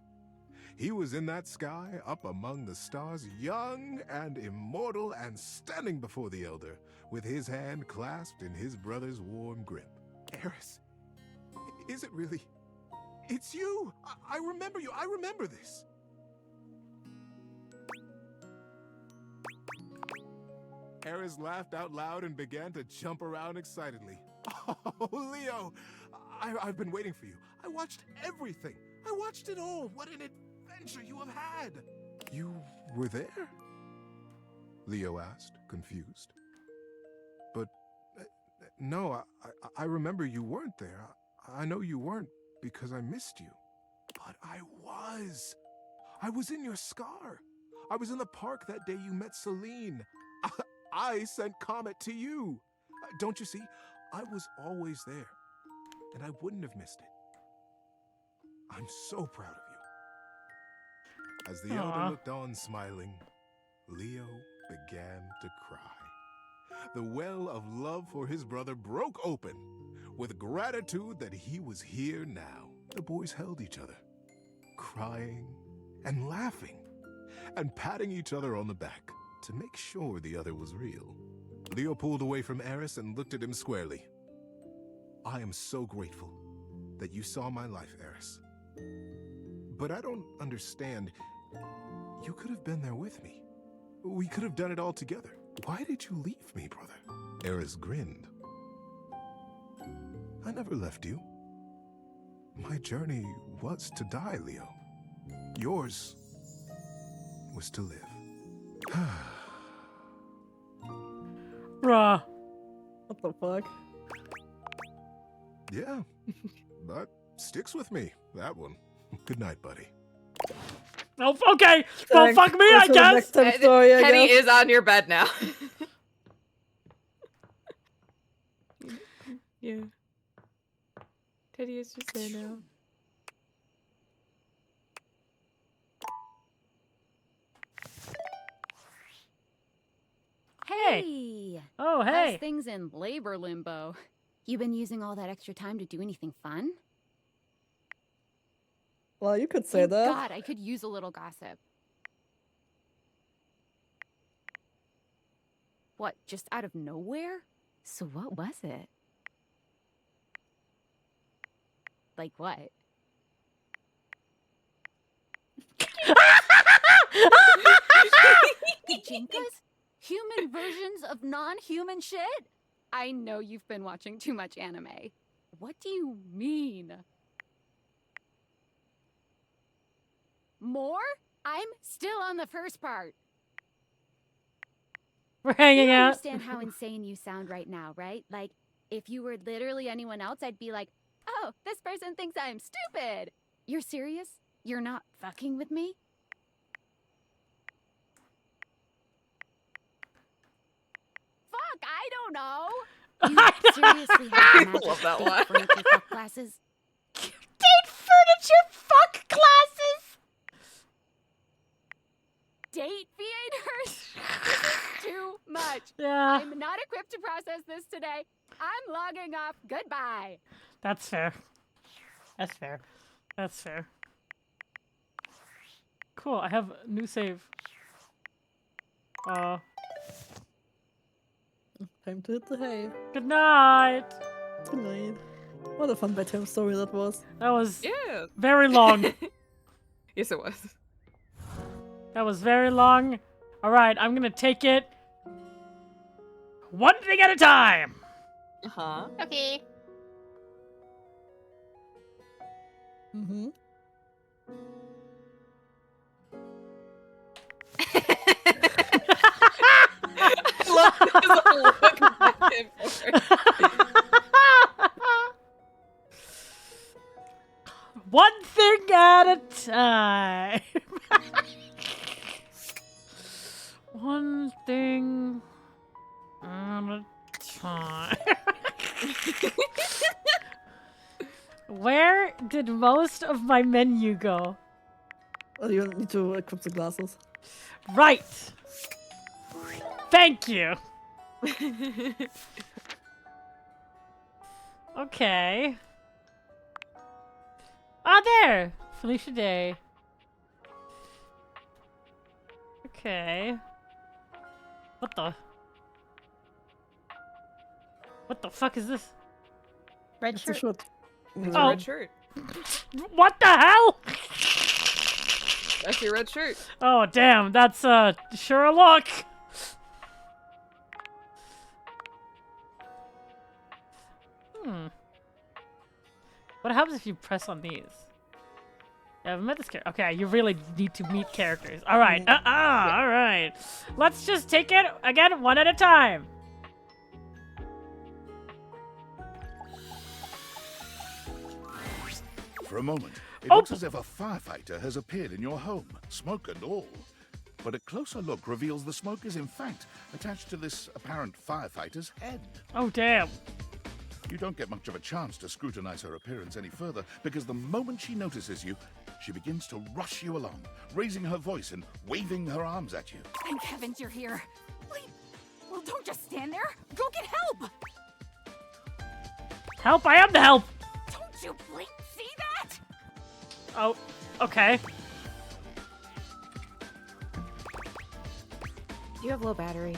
Speaker 21: He was in that sky, up among the stars, young and immortal, and standing before the Elder, with his hand clasped in his brother's warm grip. "Eris, is it really? It's you! I remember you! I remember this!" Eris laughed out loud and began to jump around excitedly. "Oh, Leo! I've been waiting for you. I watched everything. I watched it all. What an adventure you have had!" "You were there?" Leo asked, confused. "But no, I remember you weren't there. I know you weren't because I missed you." "But I was. I was in your scar. I was in the park that day you met Celine. I sent Comet to you. Don't you see? I was always there, and I wouldn't have missed it. I'm so proud of you." As the Elder looked on smiling, Leo began to cry. The well of love for his brother broke open with gratitude that he was here now. The boys held each other, crying and laughing and patting each other on the back to make sure the other was real. Leo pulled away from Eris and looked at him squarely. "I am so grateful that you saw my life, Eris. But I don't understand. You could have been there with me. We could have done it all together. Why did you leave me, brother?" Eris grinned. "I never left you. My journey was to die, Leo. Yours was to live."
Speaker 1: Bruh.
Speaker 4: What the fuck?
Speaker 21: Yeah, that sticks with me, that one. Good night, buddy.
Speaker 1: Oh, okay. Well, fuck me, I guess.
Speaker 2: Teddy is on your bed now. Yeah. Teddy is just there now.
Speaker 9: Hey!
Speaker 1: Oh, hey.
Speaker 9: How's things in labor limbo? You been using all that extra time to do anything fun?
Speaker 4: Well, you could say
Speaker 9: Thank
Speaker 4: that.
Speaker 9: God, I could use a little gossip. What, just out of nowhere? So what was it? Like what? Pachinkas? Human versions of non-human shit? I know you've been watching too much anime. What do you mean? More? I'm still on the first part.
Speaker 1: We're hanging
Speaker 9: you
Speaker 1: out.
Speaker 9: understand how insane you sound right now, right? Like, if you were literally anyone else, I'd be like, oh, this person thinks I'm stupid. You're serious? You're not fucking with me? Fuck, I don't know. You seriously have magic
Speaker 2: Love that
Speaker 9: date
Speaker 2: one.
Speaker 9: furniture fuck classes?
Speaker 1: Date furniture fuck classes.
Speaker 9: Dateviators? This is too much.
Speaker 1: Yeah.
Speaker 9: I'm not equipped to process this today. I'm logging off. Goodbye.
Speaker 1: That's fair. That's fair. That's fair. Cool. I have a new save.
Speaker 4: Time to hit the hay.
Speaker 1: Good night.
Speaker 4: Good night. What a fun bedtime story that was.
Speaker 1: That was
Speaker 2: Yeah.
Speaker 1: very long.
Speaker 2: Yes, it was.
Speaker 1: That was very long. All right, I'm gonna take it one thing at a time.
Speaker 2: Uh-huh.
Speaker 17: Okay.
Speaker 4: Mm-hmm.
Speaker 2: I love his little look back and forth.
Speaker 1: One thing at a time. One thing at a time. Where did most of my menu go?
Speaker 4: Oh, you need to equip the glasses.
Speaker 1: Right. Thank you. Okay. Ah, there. Felicia Day. Okay. What the? What the fuck is this?
Speaker 17: Red
Speaker 4: It's a
Speaker 17: shirt.
Speaker 4: short.
Speaker 2: It's
Speaker 1: Oh.
Speaker 2: a red shirt.
Speaker 1: What the hell?
Speaker 2: That's your red shirt.
Speaker 1: Oh, damn. That's, sure a look. What happens if you press on these? Yeah, I've met this character. Okay, you really need to meet characters. All right. All right. Let's just take it, again, one at a time.
Speaker 6: For a moment, it looks as if a firefighter has appeared in your home, smoke and all. But a closer look reveals the smoke is in fact attached to this apparent firefighter's head.
Speaker 1: Oh, damn.
Speaker 6: You don't get much of a chance to scrutinize her appearance any further, because the moment she notices you, she begins to rush you along, raising her voice and waving her arms at you.
Speaker 9: Thank heavens you're here. Wait. Well, don't just stand there. Go get help.
Speaker 1: Help, I am the help.
Speaker 9: Don't you blink see that?
Speaker 1: Oh, okay.
Speaker 5: You have low battery.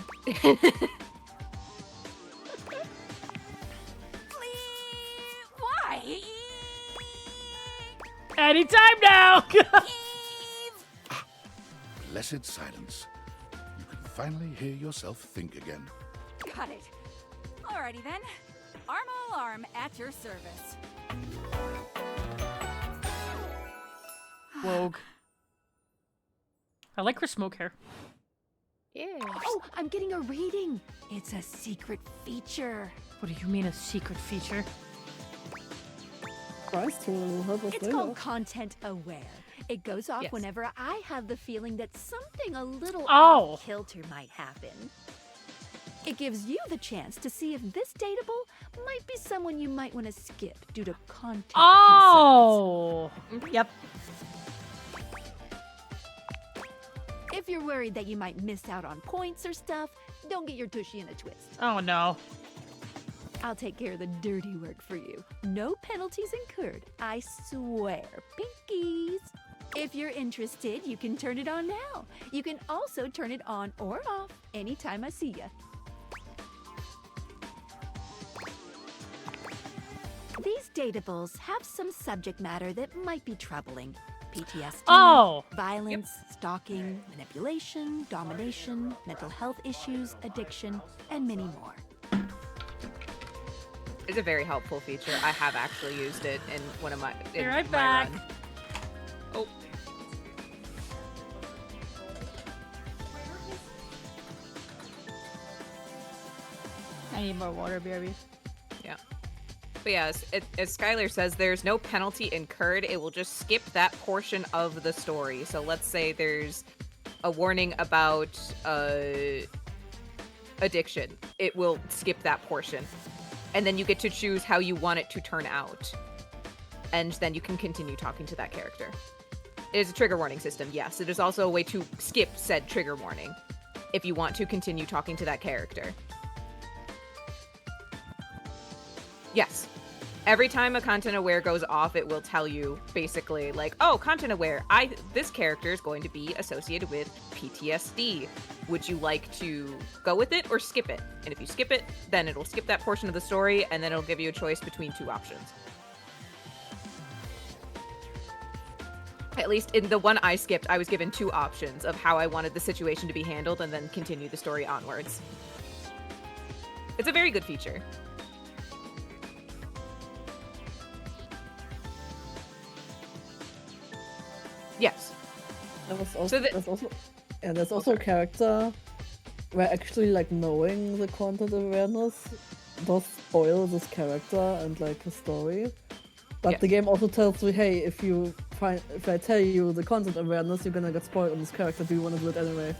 Speaker 9: Why?
Speaker 1: Anytime now.
Speaker 6: Blessed silence. You can finally hear yourself think again.
Speaker 9: Got it. Alrighty then. Armo alarm at your service.
Speaker 1: Wogue. I like her smoke hair.
Speaker 16: Yeah. Oh, I'm getting a reading. It's a secret feature.
Speaker 1: What do you mean a secret feature?
Speaker 4: Christ, will help us
Speaker 16: It's
Speaker 4: later.
Speaker 16: called Content Aware. It goes off
Speaker 5: Yes.
Speaker 16: whenever I have the feeling that something a little
Speaker 1: Oh.
Speaker 16: off kilter might happen. It gives you the chance to see if this dateable might be someone you might want to skip due to content
Speaker 1: Oh. Yep.
Speaker 16: If you're worried that you might miss out on points or stuff, don't get your tushy in a twist.
Speaker 1: Oh no.
Speaker 16: I'll take care of the dirty work for you. No penalties incurred, I swear. Pinkies! If you're interested, you can turn it on now. You can also turn it on or off anytime I see ya. These dateables have some subject matter that might be troubling. PTSD,
Speaker 1: Oh.
Speaker 16: violence, stalking, manipulation, domination, mental health issues, addiction, and many more.
Speaker 5: It's a very helpful feature. I have actually used it in one of my.
Speaker 1: Be
Speaker 5: in
Speaker 1: right
Speaker 5: my
Speaker 1: back.
Speaker 5: run. Oh.
Speaker 17: I need more water, BRB.
Speaker 5: Yeah. But yeah, as Skylar says, there's no penalty incurred. It will just skip that portion of the story. So let's say there's a warning about addiction. It will skip that portion. And then you get to choose how you want it to turn out. And then you can continue talking to that character. It is a trigger warning system, yes. It is also a way to skip said trigger warning if you want to continue talking to that character. Yes. Every time a content aware goes off, it will tell you basically like, oh, content aware, this character is going to be associated with PTSD. Would you like to go with it or skip it? And if you skip it, then it'll skip that portion of the story and then it'll give you a choice between two options. At least in the one I skipped, I was given two options of how I wanted the situation to be handled and then continue the story onwards. It's a very good feature. Yes.
Speaker 4: There's also a character where actually like knowing the content awareness does spoil this character and like the story. But the game also tells you, hey, if I tell you the content awareness, you're gonna get spoiled on this character. Do you want to do it anyway?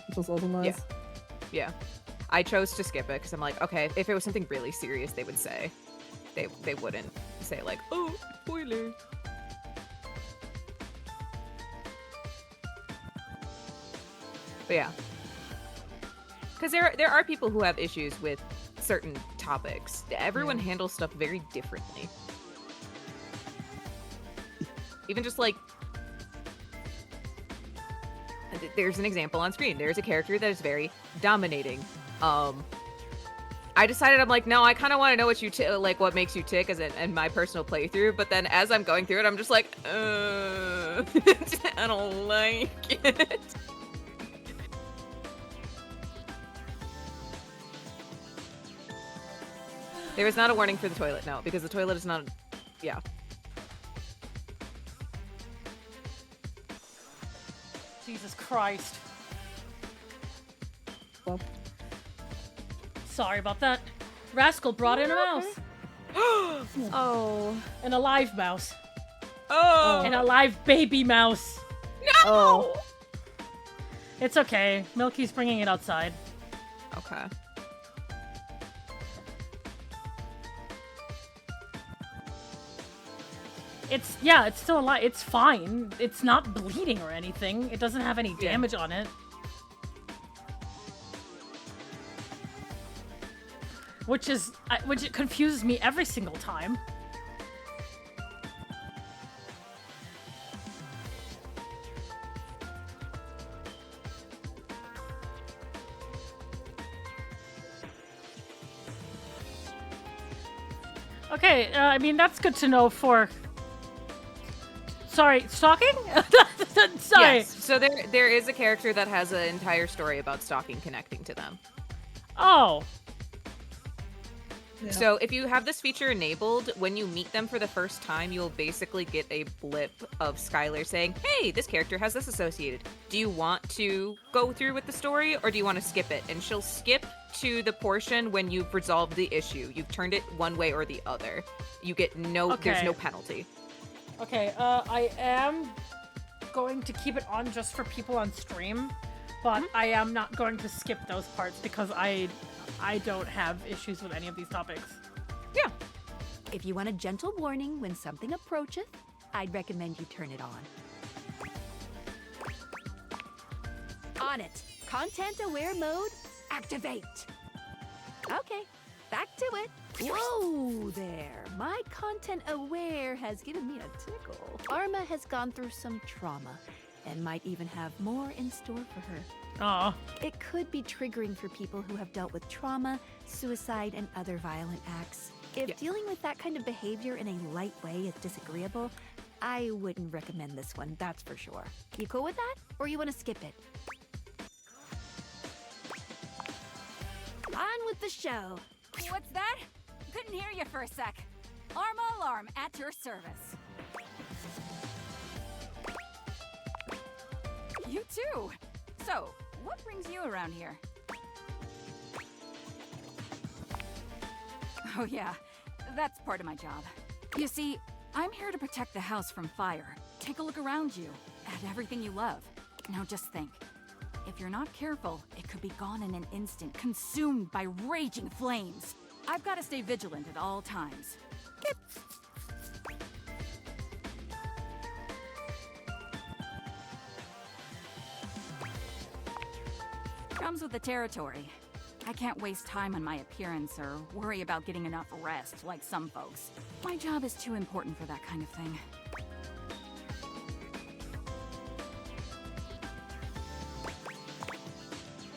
Speaker 4: Which was also nice.
Speaker 5: Yeah. I chose to skip it because I'm like, okay, if it was something really serious, they would say. They wouldn't say like, oh, spoiler. But yeah. Because there are people who have issues with certain topics. Everyone handles stuff very differently. Even just like... There's an example on screen. There's a character that is very dominating. I decided, I'm like, no, I kind of want to know what what makes you tick in my personal playthrough. But then as I'm going through it, I'm just like, I don't like it. There is not a warning for the toilet, no, because the toilet is not... Yeah.
Speaker 1: Jesus Christ.
Speaker 4: Well.
Speaker 1: Sorry about that. Rascal brought in a mouse.
Speaker 5: Oh.
Speaker 1: An alive mouse.
Speaker 5: Oh.
Speaker 1: An alive baby mouse.
Speaker 5: No!
Speaker 1: Oh. It's okay. Milky's bringing it outside.
Speaker 5: Okay.
Speaker 1: It's still alive. It's fine. It's not bleeding or anything. It doesn't have any damage on it. Which it confuses me every single time. Okay, I mean, that's good to know for... Sorry, stalking? Sorry.
Speaker 5: Yes. So there is a character that has an entire story about stalking connecting to them.
Speaker 1: Oh.
Speaker 4: Yeah.
Speaker 5: So if you have this feature enabled, when you meet them for the first time, you'll basically get a blip of Skylar saying, hey, this character has this associated. Do you want to go through with the story or do you want to skip it? And she'll skip to the portion when you've resolved the issue. You've turned it one way or the other. You get no, there's no penalty.
Speaker 1: Okay, I am going to keep it on just for people on stream, but I am not going to skip those parts because I don't have issues with any of these topics.
Speaker 16: Yeah. If you want a gentle warning when something approacheth, I'd recommend you turn it on. On it. Content-aware mode, activate. Okay, back to it. Whoa there. My content-aware has given me a tickle. Arma has gone through some trauma and might even have more in store for her.
Speaker 1: Aw.
Speaker 16: It could be triggering for people who have dealt with trauma, suicide, and other violent acts. If dealing with that kind of behavior in a light way is disagreeable, I wouldn't recommend this one, that's for sure. You cool with that? Or you want to skip it? On with the show.
Speaker 10: What's that? Couldn't hear you for a sec. Arma alarm at your service. You too. So, what brings you around here? Oh yeah, that's part of my job. You see, I'm here to protect the house from fire. Take a look around you, at everything you love. Now just think. If you're not careful, it could be gone in an instant, consumed by raging flames. I've got to stay vigilant at all times. Comes with the territory. I can't waste time on my appearance or worry about getting enough rest like some folks. My job is too important for that kind of thing.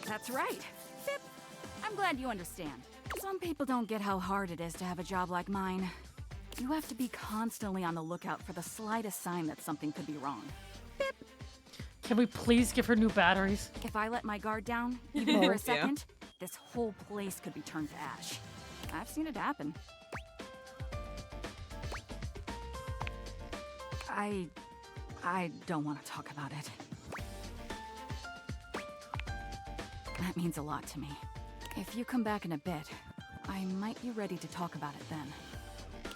Speaker 10: That's right. Pip. I'm glad you understand. Some people don't get how hard it is to have a job like mine. You have to be constantly on the lookout for the slightest sign that something could be wrong. Pip.
Speaker 1: Can we please give her new batteries?
Speaker 10: If I let my guard down, even for a second, this whole place could be turned to ash. I've seen it happen. I don't want to talk about it. That means a lot to me. If you come back in a bit, I might be ready to talk about it then.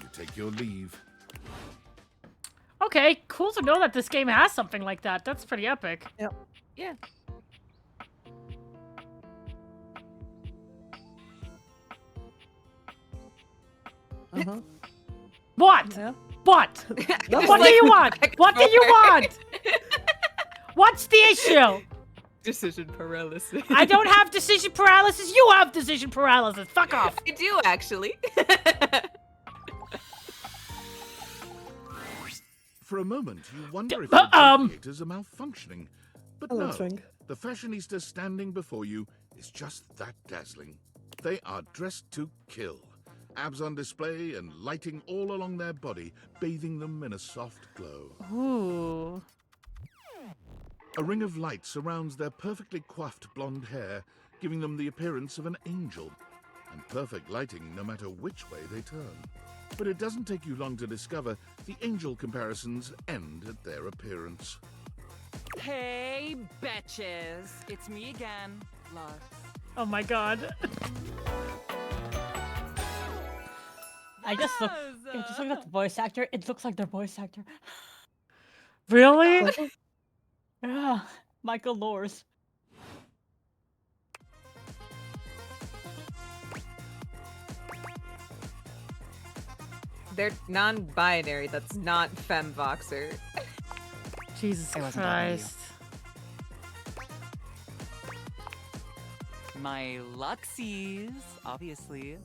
Speaker 6: You take your leave.
Speaker 1: Okay, cool to know that this game has something like that. That's pretty epic.
Speaker 4: Yep.
Speaker 5: Yeah.
Speaker 4: Uh-huh.
Speaker 1: What?
Speaker 4: Yeah.
Speaker 1: What? What do you want? What do you want? What's the issue?
Speaker 2: Decision paralysis.
Speaker 1: I don't have decision paralysis. You have decision paralysis. Fuck off.
Speaker 2: I do, actually.
Speaker 6: For a moment, you wonder if your Dateviators are malfunctioning. But
Speaker 4: Hello,
Speaker 6: no,
Speaker 4: Twink.
Speaker 6: the fashionista standing before you is just that dazzling. They are dressed to kill. Abs on display and lighting all along their body, bathing them in a soft glow.
Speaker 1: Ooh.
Speaker 6: A ring of light surrounds their perfectly coiffed blonde hair, giving them the appearance of an angel. And perfect lighting no matter which way they turn. But it doesn't take you long to discover the angel comparisons end at their appearance.
Speaker 22: Hey, betches. It's me again, Lux.
Speaker 1: Oh my god.
Speaker 17: Just looking at the voice actor, it looks like their voice actor.
Speaker 1: Really?
Speaker 17: Yeah, Michael Lors.
Speaker 2: They're non-binary. That's not femvoxer.
Speaker 1: Jesus
Speaker 22: I wasn't talking to you.
Speaker 1: Christ.
Speaker 22: My Luxies, obviously.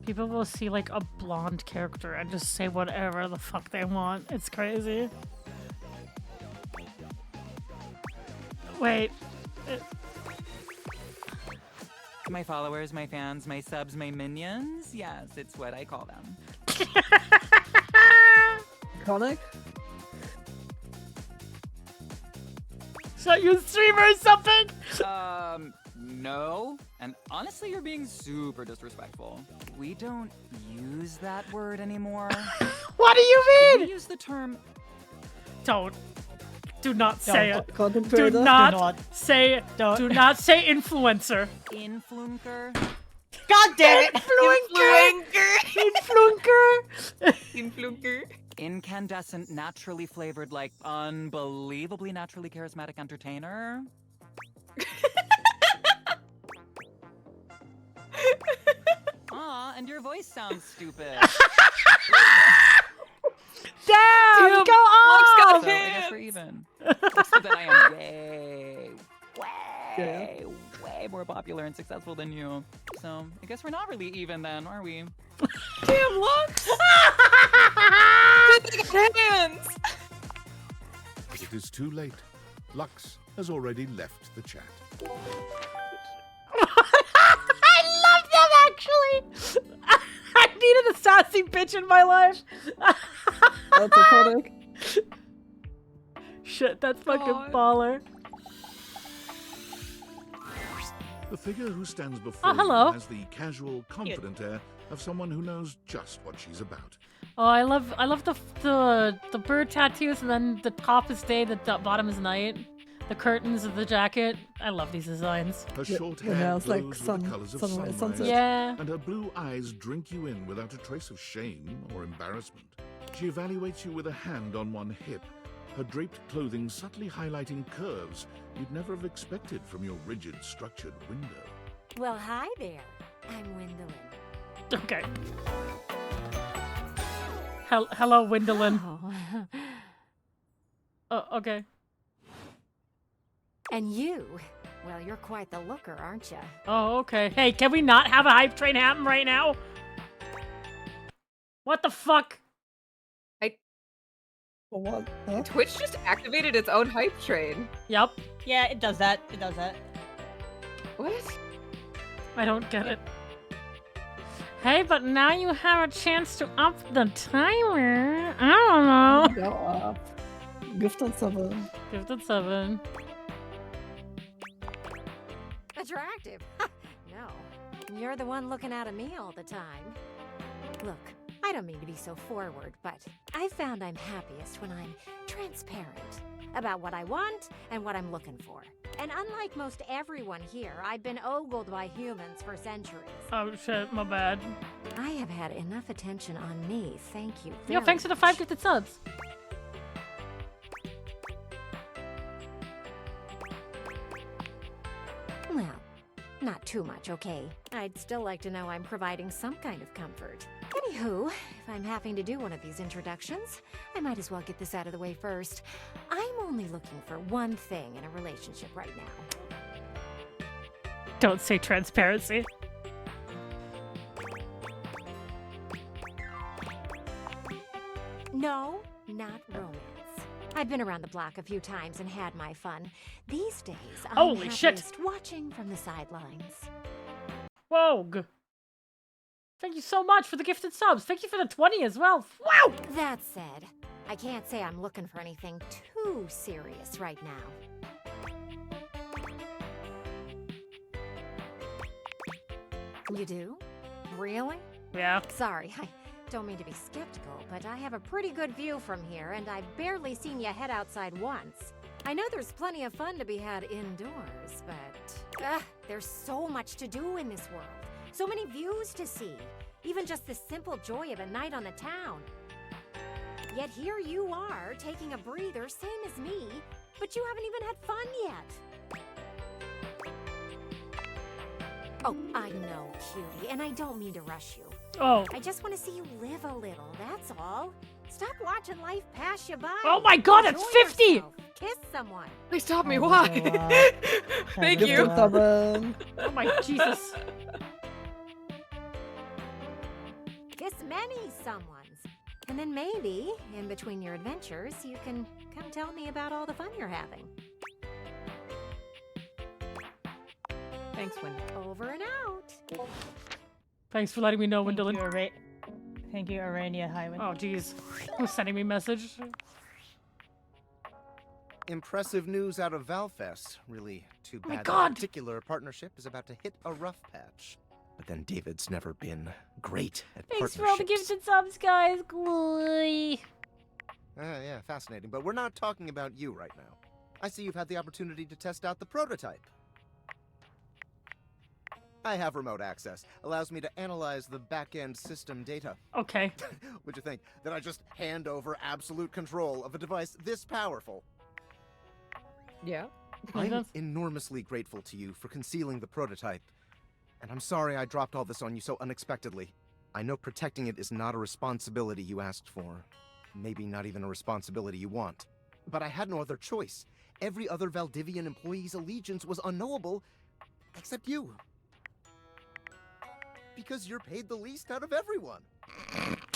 Speaker 1: People will see like a blonde character and just say whatever the fuck they want. It's crazy. Wait.
Speaker 22: My followers, my fans, my subs, my minions. Yes, it's what I call them.
Speaker 4: Conic?
Speaker 1: So you streamer or something?
Speaker 22: No. And honestly, you're being super disrespectful. We don't use that word anymore.
Speaker 1: What do you mean?
Speaker 22: We use the term...
Speaker 1: Don't. Do not say it.
Speaker 4: Content
Speaker 1: Do
Speaker 4: creator?
Speaker 1: not say it. Do not say influencer.
Speaker 22: Influencer.
Speaker 17: God damn it!
Speaker 1: Influencer. Influencer.
Speaker 2: Influencer.
Speaker 22: incandescent, naturally flavored, like, unbelievably naturally charismatic entertainer. Aw, and your voice sounds stupid.
Speaker 1: Damn, go on!
Speaker 22: So, I guess we're even. Except that I am way more popular and successful than you. So, I guess we're not really even then, are we?
Speaker 2: Damn, Lux! Hands!
Speaker 6: But it is too late. Lux has already left the chat.
Speaker 1: I love them, actually! I needed a sassy bitch in my life.
Speaker 4: That's iconic.
Speaker 1: Shit, that's fucking baller.
Speaker 6: The figure who stands before
Speaker 1: hello.
Speaker 6: you has the casual, confident air of someone who knows just what she's about.
Speaker 1: Oh, I love the bird tattoos, and then the top is day, the bottom is night. The curtains of the jacket. I love these designs.
Speaker 6: Her short hair
Speaker 4: hair's
Speaker 6: glows
Speaker 4: like
Speaker 6: with
Speaker 4: sun-
Speaker 6: the colors of
Speaker 4: sunrise,
Speaker 6: sunrise,
Speaker 4: sunset.
Speaker 1: Yeah.
Speaker 6: and her blue eyes drink you in without a trace of shame or embarrassment. She evaluates you with a hand on one hip, her draped clothing subtly highlighting curves you'd never have expected from your rigid, structured window.
Speaker 14: Well, hi there. I'm Wendolyn.
Speaker 1: Okay. Hello, Wendolyn. Oh, okay.
Speaker 14: And you, well, you're quite the looker, aren't you?
Speaker 1: Oh, okay. Hey, can we not have a hype train happen right now? What the fuck?
Speaker 4: What? Huh?
Speaker 2: Twitch just activated its own hype train.
Speaker 1: Yep.
Speaker 17: Yeah, it does that. It does that.
Speaker 2: What?
Speaker 1: I don't get it. Hey, but now you have a chance to up the timer. I don't know.
Speaker 4: Go up. Gifted 7.
Speaker 1: Gifted 7.
Speaker 14: Attractive. No, you're the one looking out at me all the time. Look, I don't mean to be so forward, but I found I'm happiest when I'm transparent about what I want and what I'm looking for. And unlike most everyone here, I've been ogled by humans for centuries.
Speaker 1: Oh shit, my bad.
Speaker 14: I have had enough attention on me, thank you.
Speaker 1: Yo, thanks for the 5 gifted subs.
Speaker 14: Well, not too much, okay? I'd still like to know I'm providing some kind of comfort. Anywho, if I'm having to do one of these introductions, I might as well get this out of the way first. I'm only looking for one thing in a relationship right now.
Speaker 1: Don't say transparency.
Speaker 14: No, not romance. I've been around the block a few times and had my fun. These days, I'm
Speaker 1: Holy shit.
Speaker 14: happiest watching from the sidelines.
Speaker 1: Wogue. Thank you so much for the gifted subs. Thank you for the 20 as well. Wow!
Speaker 14: That said, I can't say I'm looking for anything too serious right now. You do? Really?
Speaker 1: Yeah.
Speaker 14: Sorry, I don't mean to be skeptical, but I have a pretty good view from here, and I've barely seen you head outside once. I know there's plenty of fun to be had indoors, but there's so much to do in this world. So many views to see. Even just the simple joy of a night on the town. Yet here you are, taking a breather, same as me, but you haven't even had fun yet. Oh, I know, cutie, and I don't mean to rush you.
Speaker 1: Oh.
Speaker 14: I just want to see you live a little, that's all. Stop watching life pass you by.
Speaker 1: Oh my god, it's
Speaker 14: Enjoy
Speaker 1: 50!
Speaker 14: yourself. Kiss someone.
Speaker 2: Please stop me, why? Thank you.
Speaker 4: Gifted 7.
Speaker 1: Oh my Jesus.
Speaker 14: Kiss many someones. And then maybe, in between your adventures, you can come tell me about all the fun you're having.
Speaker 2: Thanks, Wendy.
Speaker 14: Over and out.
Speaker 1: Thanks for letting me know, Wendolyn.
Speaker 17: Thank you, Arania Hyman.
Speaker 1: Oh, jeez. Who's sending me a message?
Speaker 8: Impressive news out of Valfest. Really too
Speaker 1: Oh my
Speaker 8: bad
Speaker 1: God.
Speaker 8: that particular partnership is about to hit a rough patch. But then David's never been great at
Speaker 1: Thanks for all the gifted subs, guys. Glee.
Speaker 8: Yeah, fascinating. But we're not talking about you right now. I see you've had the opportunity to test out the prototype. I have remote access. Allows me to analyze the back-end system data.
Speaker 1: Okay.
Speaker 8: Would you think that I just hand over absolute control of a device this powerful?
Speaker 2: Yeah.
Speaker 8: I'm enormously grateful to you for concealing the prototype. And I'm sorry I dropped all this on you so unexpectedly. I know protecting it is not a responsibility you asked for. Maybe not even a responsibility you want. But I had no other choice. Every other Valdivian employee's allegiance was unknowable, except you. Because you're paid the least out of everyone.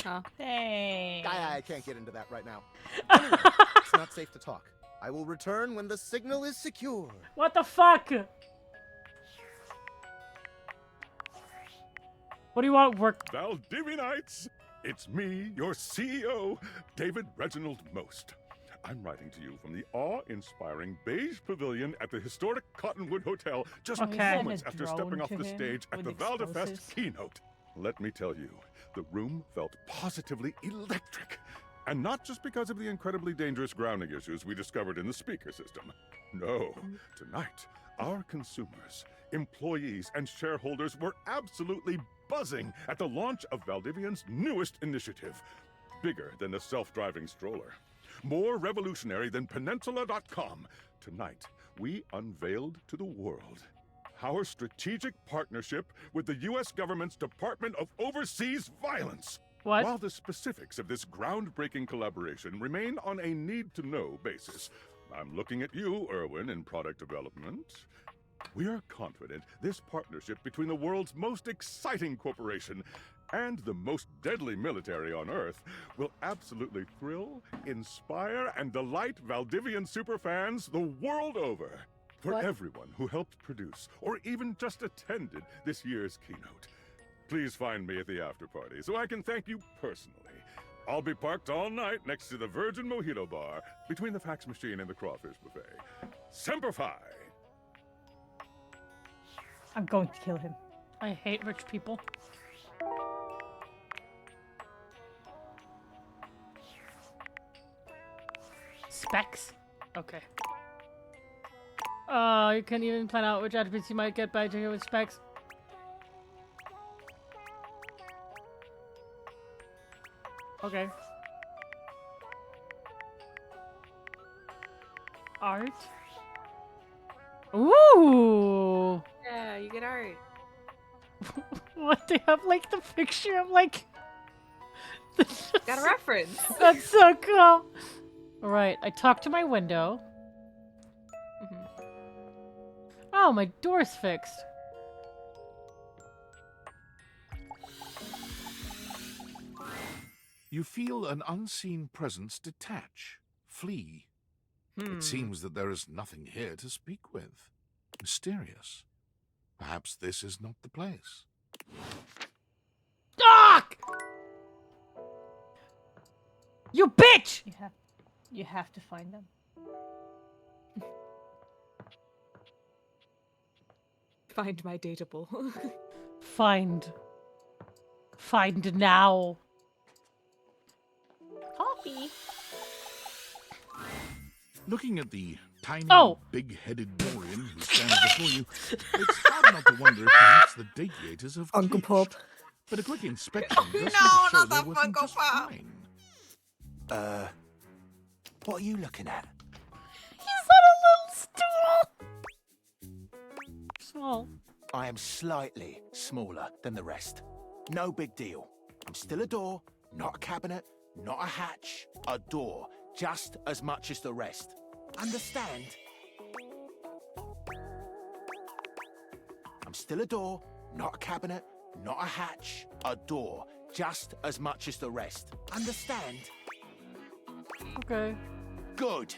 Speaker 17: Huh? Hey.
Speaker 8: I can't get into that right now. Anyway, it's not safe to talk. I will return when the signal is secure.
Speaker 1: What the fuck? What do you want, work?
Speaker 7: Valdivianites! It's me, your CEO, David Reginald Most. I'm writing to you from the awe-inspiring beige pavilion at the historic Cottonwood Hotel just moments after stepping off the stage at the Valdifest keynote. Let me tell you, the room felt positively electric. And not just because of the incredibly dangerous grounding issues we discovered in the speaker system. No, tonight, our consumers, employees, and shareholders were absolutely buzzing at the launch of Valdivian's newest initiative. Bigger than the self-driving stroller. More revolutionary than Peninsula.com. Tonight, we unveiled to the world our strategic partnership with the U.S. government's Department of Overseas Violence.
Speaker 1: What?
Speaker 7: While the specifics of this groundbreaking collaboration remain on a need-to-know basis, I'm looking at you, Erwin, in product development. We are confident this partnership between the world's most exciting corporation and the most deadly military on Earth will absolutely thrill, inspire, and delight Valdivian superfans the world over. For everyone who helped produce or even just attended this year's keynote. Please find me at the after party so I can thank you personally. I'll be parked all night next to the Virgin Mojito Bar between the fax machine and the crawfish buffet. Semper Fi!
Speaker 17: I'm going to kill him.
Speaker 1: I hate rich people. Specs? Okay. You can't even plan out which attributes you might get by checking with specs. Okay. Art? Ooh!
Speaker 2: Yeah, you get art.
Speaker 1: What, they have like the picture of like...
Speaker 2: Got a reference.
Speaker 1: That's so cool! Alright, I talked to my window. Oh, my door's fixed.
Speaker 6: You feel an unseen presence detach, flee. It seems that there is nothing here to speak with. Mysterious. Perhaps this is not the place.
Speaker 1: Doc! You bitch!
Speaker 17: You have to find them.
Speaker 2: Find my dateable.
Speaker 1: Find now.
Speaker 17: Coffee.
Speaker 6: Looking at the tiny, big-headed Dorian who stands before you, it's hard not to wonder if perhaps the Dateviators have
Speaker 4: Uncle Pop.
Speaker 6: But a quick inspection does show they're working just fine.
Speaker 8: What are you looking at?
Speaker 1: He's on a little stool! Small.
Speaker 8: I am slightly smaller than the rest. No big deal. I'm still a door, not a cabinet, not a hatch. A door, just as much as the rest. Understand? I'm still a door, not a cabinet, not a hatch. A door, just as much as the rest. Understand?
Speaker 1: Okay.
Speaker 8: Good.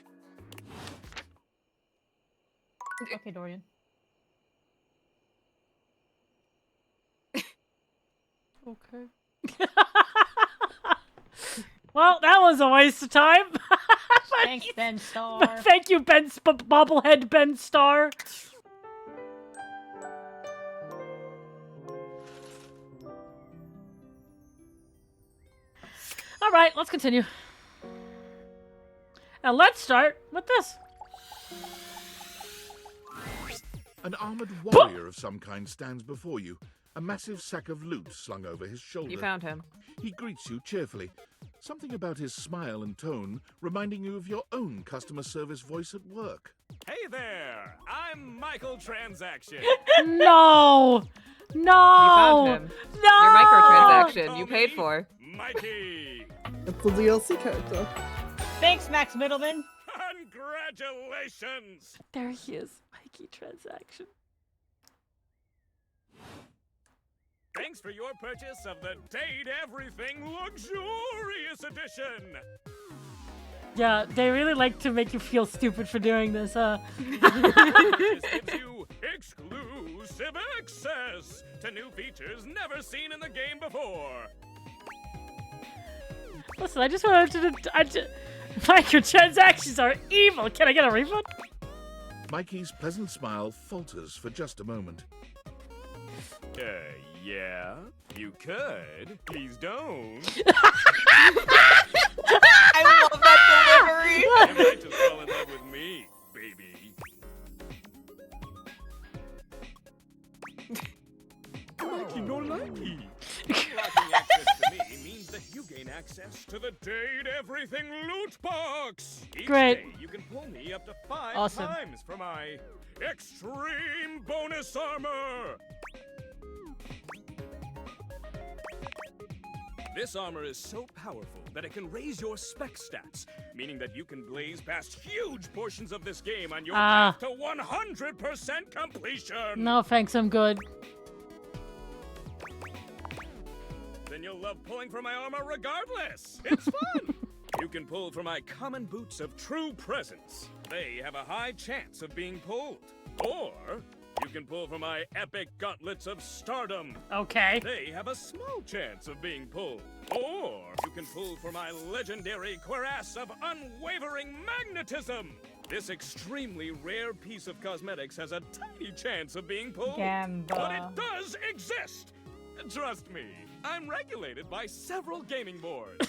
Speaker 17: Okay, Dorian.
Speaker 1: Okay. Well, that was a waste of time.
Speaker 17: Thanks, Ben Star.
Speaker 1: Thank you, bobblehead Ben Star. All right, let's continue. And let's start with this.
Speaker 6: An armored warrior of some kind stands before you, a massive sack of loot slung over his shoulder.
Speaker 2: You found him.
Speaker 6: He greets you cheerfully, something about his smile and tone reminding you of your own customer service voice at work.
Speaker 11: Hey there! I'm Microtransactions.
Speaker 1: No! No!
Speaker 2: You found him.
Speaker 1: No!
Speaker 2: Your microtransaction you paid for.
Speaker 11: Mikey!
Speaker 4: It's the DLC character.
Speaker 17: Thanks, Max Middleman.
Speaker 11: Congratulations!
Speaker 1: There he is. Mikey transaction.
Speaker 11: Thanks for your purchase of the Date Everything Luxurious Edition!
Speaker 1: Yeah, they really like to make you feel stupid for doing this, huh?
Speaker 11: This gives you exclusive access to new features never seen in the game before.
Speaker 1: Listen, I just wanted to... Microtransactions are evil! Can I get a refund?
Speaker 6: Mikey's pleasant smile falters for just a moment.
Speaker 11: Yeah? You could. Please don't.
Speaker 2: I love that delivery!
Speaker 11: You might just fall in love with me, baby. Likey no likey. Unlocking access to me means that you gain access to the Date Everything loot box. Each
Speaker 1: Great.
Speaker 11: day you can pull me up to 5
Speaker 1: Awesome.
Speaker 11: times for my extreme bonus armor. This armor is so powerful that it can raise your spec stats, meaning that you can blaze past huge portions of this game on your path to 100% completion.
Speaker 1: No, thanks, I'm good.
Speaker 11: Then you'll love pulling for my armor regardless. It's fun. You can pull for my common boots of true presence. They have a high chance of being pulled. Or you can pull for my epic gauntlets of stardom.
Speaker 1: Okay.
Speaker 11: They have a small chance of being pulled. Or you can pull for my legendary cuirass of unwavering magnetism. This extremely rare piece of cosmetics has a tiny chance of being pulled.
Speaker 17: Gamba.
Speaker 11: But it does exist. Trust me, I'm regulated by several gaming boards.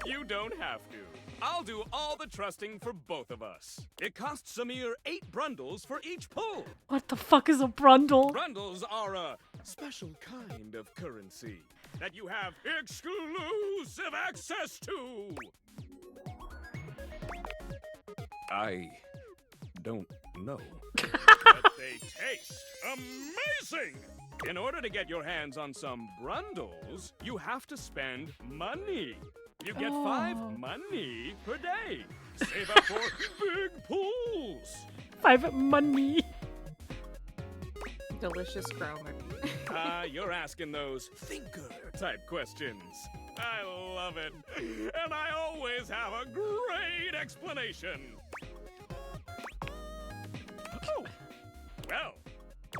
Speaker 11: You don't have to. I'll do all the trusting for both of us. It costs a mere 8 brundles for each pull.
Speaker 1: What the fuck is a brundle?
Speaker 11: Brundles are a special kind of currency that you have exclusive access to. I don't know. But they taste amazing! In order to get your hands on some brundles, you have to spend money. You get 5 money per day. Save up for big pools.
Speaker 1: 5 money.
Speaker 2: Delicious chromer.
Speaker 11: You're asking those thinker-type questions. I love it. And I always have a great explanation. Oh, well,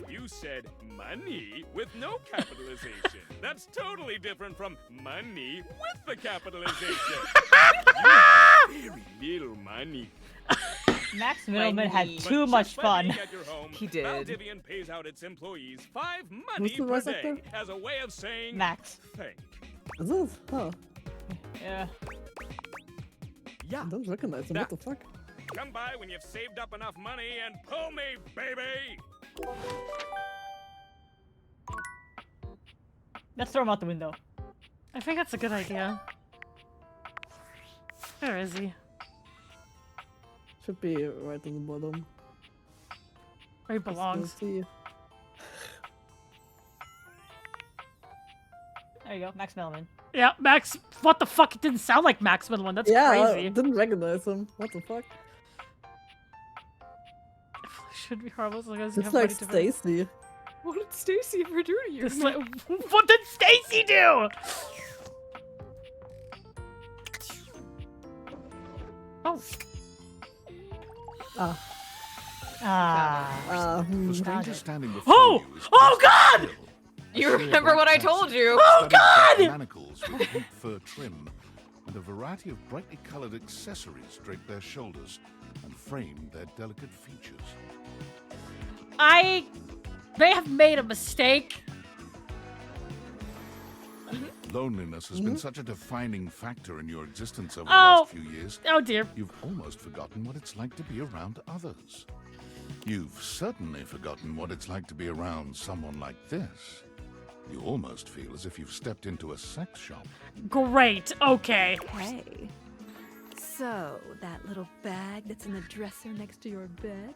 Speaker 11: you said money with no capitalization. That's totally different from money with the capitalization. Very little money.
Speaker 17: Max Middleman had too much fun.
Speaker 2: He did.
Speaker 11: Valdivian pays out its employees 5 money
Speaker 4: Who's the
Speaker 11: per
Speaker 4: voice
Speaker 11: day
Speaker 4: actor?
Speaker 11: as a way of saying
Speaker 17: Max.
Speaker 11: thank.
Speaker 4: Is this? Oh.
Speaker 17: Yeah.
Speaker 11: Yeah.
Speaker 4: I don't recognize him. What the fuck?
Speaker 11: Come by when you've saved up enough money and pull me, baby!
Speaker 17: Let's throw him out the window.
Speaker 1: I think that's a good idea. Where is he?
Speaker 4: Should be right on the bottom.
Speaker 1: Where he belongs.
Speaker 4: See.
Speaker 17: There you go, Max Middleman.
Speaker 1: Yeah, Max. What the fuck? It didn't sound like Max Middleman. That's
Speaker 4: Yeah, I
Speaker 1: crazy.
Speaker 4: didn't recognize him. What the fuck?
Speaker 1: Should be horrible. So
Speaker 4: It's like Stacy.
Speaker 2: What did Stacy ever do to you?
Speaker 1: It's like, what did Stacy do? Oh.
Speaker 6: The stranger standing before you is
Speaker 1: Oh God!
Speaker 2: You remember what I told you?
Speaker 1: Oh God!
Speaker 6: manacles with deep fur trim, and a variety of brightly colored accessories drape their shoulders and frame their delicate features.
Speaker 1: They have made a mistake.
Speaker 6: Loneliness has been such a defining factor in your existence over the
Speaker 1: Oh.
Speaker 6: last few years.
Speaker 1: Oh dear.
Speaker 6: You've almost forgotten what it's like to be around others. You've certainly forgotten what it's like to be around someone like this. You almost feel as if you've stepped into a sex shop.
Speaker 1: Great. Okay.
Speaker 14: Hey. So, that little bag that's in the dresser next to your bed?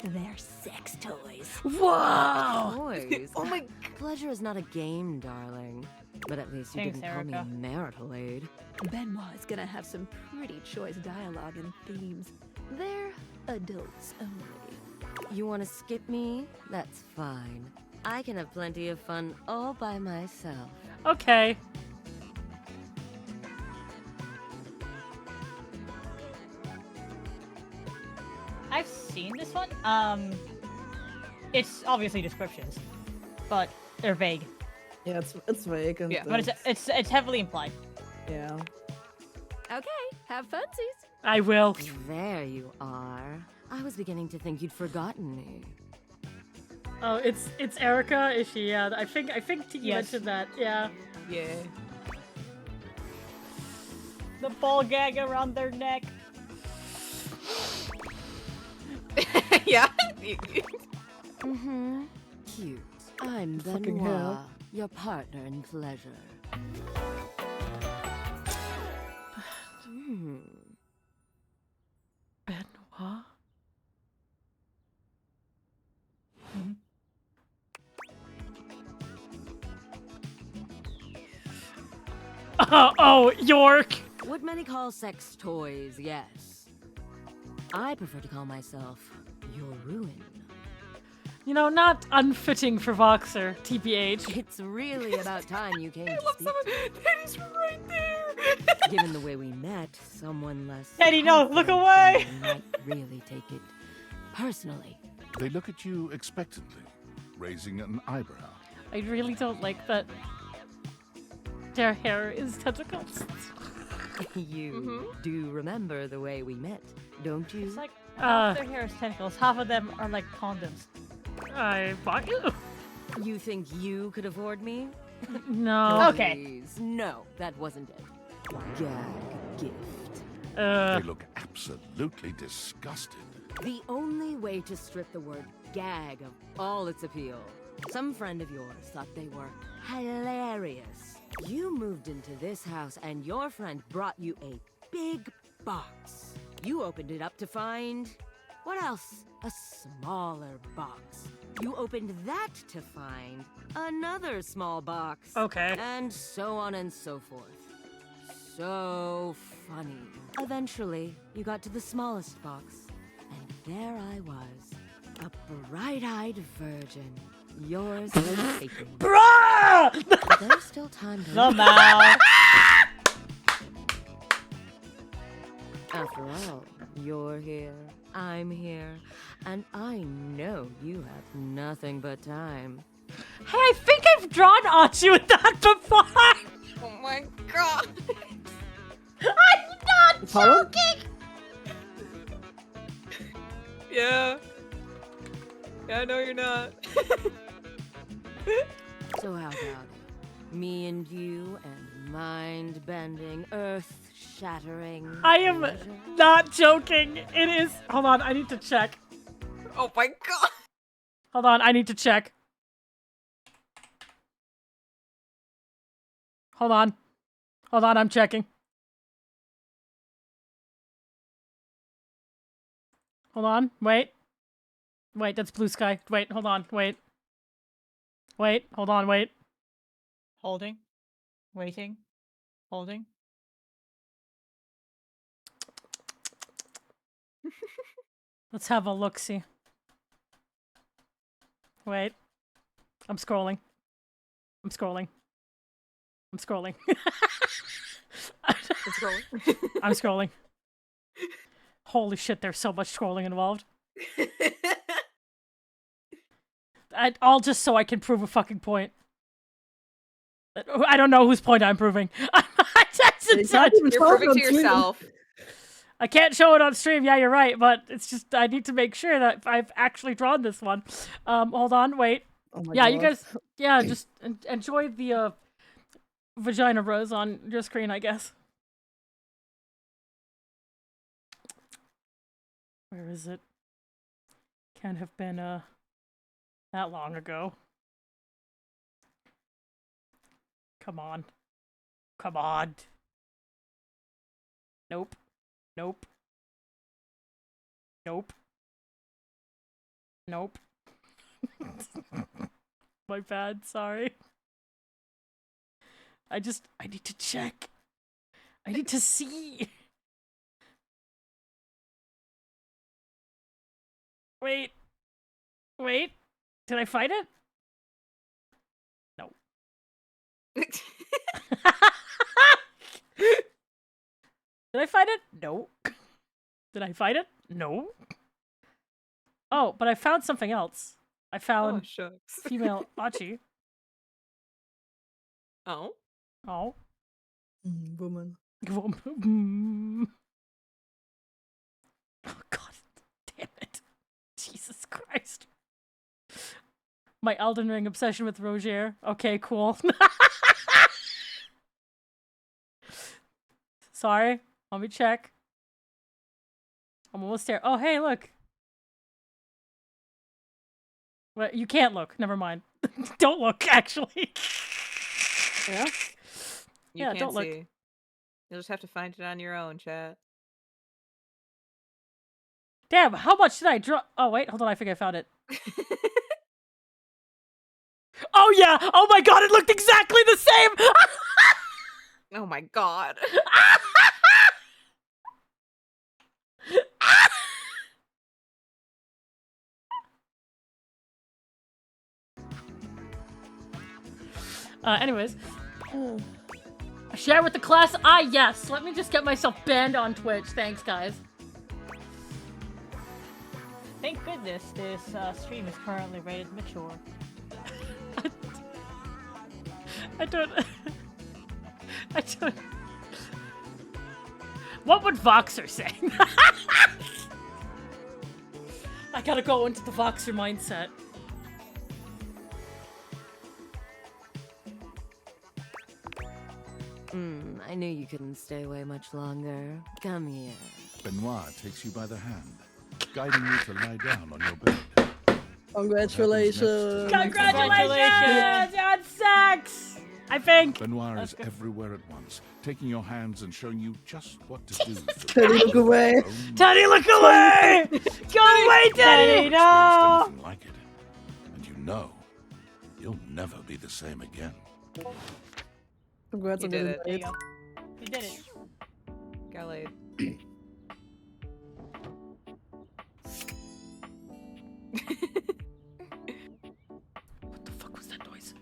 Speaker 14: They're sex toys.
Speaker 1: Whoa!
Speaker 12: Toys? Oh my... Pleasure is not a game, darling. But at least you
Speaker 14: Thanks,
Speaker 12: didn't call me
Speaker 14: Erica.
Speaker 12: marital aid.
Speaker 14: Benoit is gonna have some pretty choice dialogue and themes. They're adults only.
Speaker 12: You want to skip me? That's fine. I can have plenty of fun all by myself.
Speaker 1: Okay.
Speaker 17: I've seen this one. It's obviously descriptions, but they're vague.
Speaker 4: Yeah, it's vague. And
Speaker 17: But it's heavily implied.
Speaker 4: Yeah.
Speaker 14: Okay, have funsies.
Speaker 1: I will.
Speaker 12: There you are. I was beginning to think you'd forgotten me.
Speaker 1: Oh, it's Erica. Is she? Yeah, I think Tiki
Speaker 17: Yes.
Speaker 1: mentioned that. Yeah.
Speaker 2: Yeah.
Speaker 17: The ball gag around their neck.
Speaker 2: Yeah.
Speaker 12: Mm-hmm. Cute. I'm
Speaker 4: Fucking
Speaker 12: Benoit,
Speaker 4: hell.
Speaker 12: your partner in pleasure.
Speaker 1: Benoit. Oh, York.
Speaker 12: What many call sex toys, yes. I prefer to call myself your ruin.
Speaker 1: You know, not unfitting for Voxer, TBH.
Speaker 12: It's really about time you came to speak.
Speaker 2: Teddy's right there.
Speaker 12: Given the way we met, someone less
Speaker 17: Teddy, no, look
Speaker 12: confident
Speaker 17: away.
Speaker 12: than me might really take it personally.
Speaker 6: They look at you expectantly, raising an eyebrow.
Speaker 1: I really don't like that their hair is tentacles.
Speaker 12: You do remember the way we met, don't you?
Speaker 17: It's like half their hair is tentacles. Half of them are like condoms.
Speaker 1: I bought you.
Speaker 12: You think you could afford me?
Speaker 1: No.
Speaker 17: Okay.
Speaker 12: Please, no, that wasn't it. Gag gift.
Speaker 6: They look absolutely disgusted.
Speaker 12: The only way to strip the word gag of all its appeal. Some friend of yours thought they were hilarious. You moved into this house and your friend brought you a big box. You opened it up to find... what else? A smaller box. You opened that to find another small box.
Speaker 1: Okay.
Speaker 12: And so on and so forth. So funny. Eventually, you got to the smallest box. And there I was. A bright-eyed virgin. Yours taken.
Speaker 1: Bruh!
Speaker 12: But there's still time to
Speaker 17: Somehow.
Speaker 12: After all, you're here, I'm here, and I know you have nothing but time.
Speaker 1: Hey, I think I've drawn Achu with that before.
Speaker 2: Oh my god.
Speaker 1: I'm not
Speaker 4: Pardon?
Speaker 1: joking.
Speaker 2: Yeah. Yeah, no, you're not.
Speaker 12: So how about it? Me and you and mind-bending, earth-shattering
Speaker 1: I am
Speaker 12: pleasure?
Speaker 1: not joking. It is. Hold on, I need to check.
Speaker 2: Oh my god.
Speaker 1: Hold on, I need to check. Hold on. Hold on, I'm checking. Hold on, wait. Wait, that's blue sky. Wait, hold on, wait. Wait, hold on, wait.
Speaker 17: Holding. Waiting. Holding.
Speaker 1: Let's have a look-see. Wait. I'm scrolling. I'm scrolling. I'm scrolling.
Speaker 2: It's scrolling.
Speaker 1: I'm scrolling. Holy shit, there's so much scrolling involved. All just so I can prove a fucking point. I don't know whose point I'm proving.
Speaker 2: You're proving to yourself.
Speaker 1: I can't show it on stream. Yeah, you're right, but it's just I need to make sure that I've actually drawn this one. Hold on, wait.
Speaker 4: Oh my
Speaker 1: Yeah,
Speaker 4: God.
Speaker 1: you guys. Yeah, just enjoy the vagina rose on your screen, I guess. Where is it? Can't have been, that long ago. Come on. Come on. Nope. Nope. Nope. Nope. My bad, sorry. I need to check. I need to see. Wait. Wait. Did I find it? No. Did I find it? No. Did I find it? No. Oh, but I found something else. I found female Achi.
Speaker 2: Oh.
Speaker 1: Oh.
Speaker 4: Woman.
Speaker 1: Woman. Oh god. Damn it. Jesus Christ. My Elden Ring obsession with Roger. Okay, cool. Sorry. Let me check. I'm almost there. Oh, hey, look. Well, you can't look. Never mind. Don't look, actually.
Speaker 4: Yeah?
Speaker 2: You
Speaker 1: Yeah,
Speaker 2: can't
Speaker 1: don't look.
Speaker 2: see. You'll just have to find it on your own, chat.
Speaker 1: Damn, how much did I draw? Oh, wait, hold on. I think I found it. Oh, yeah. Oh, my God. It looked exactly the same.
Speaker 2: Oh, my God.
Speaker 1: Anyways. Share with the class? Ah, yes. Let me just get myself banned on Twitch. Thanks, guys.
Speaker 17: Thank goodness this stream is currently rated mature.
Speaker 1: I don't... What would Voxer say? I gotta go into the Voxer mindset.
Speaker 12: I knew you couldn't stay away much longer. Come here.
Speaker 6: Benoit takes you by the hand, guiding you to lie down on your bed.
Speaker 4: Congratulations!
Speaker 1: Congratulations on sex! I think.
Speaker 6: Benoit is everywhere at once, taking your hands and showing you just what to do.
Speaker 4: Teddy, look away!
Speaker 1: Teddy, look away! Go away, Teddy! No!
Speaker 6: Anything like it, and you know you'll never be the same again.
Speaker 4: Congrats
Speaker 2: You
Speaker 4: on
Speaker 2: did
Speaker 4: getting
Speaker 2: it.
Speaker 17: There you
Speaker 4: laid.
Speaker 17: go. You did it.
Speaker 2: Got laid.
Speaker 1: What the fuck was that noise?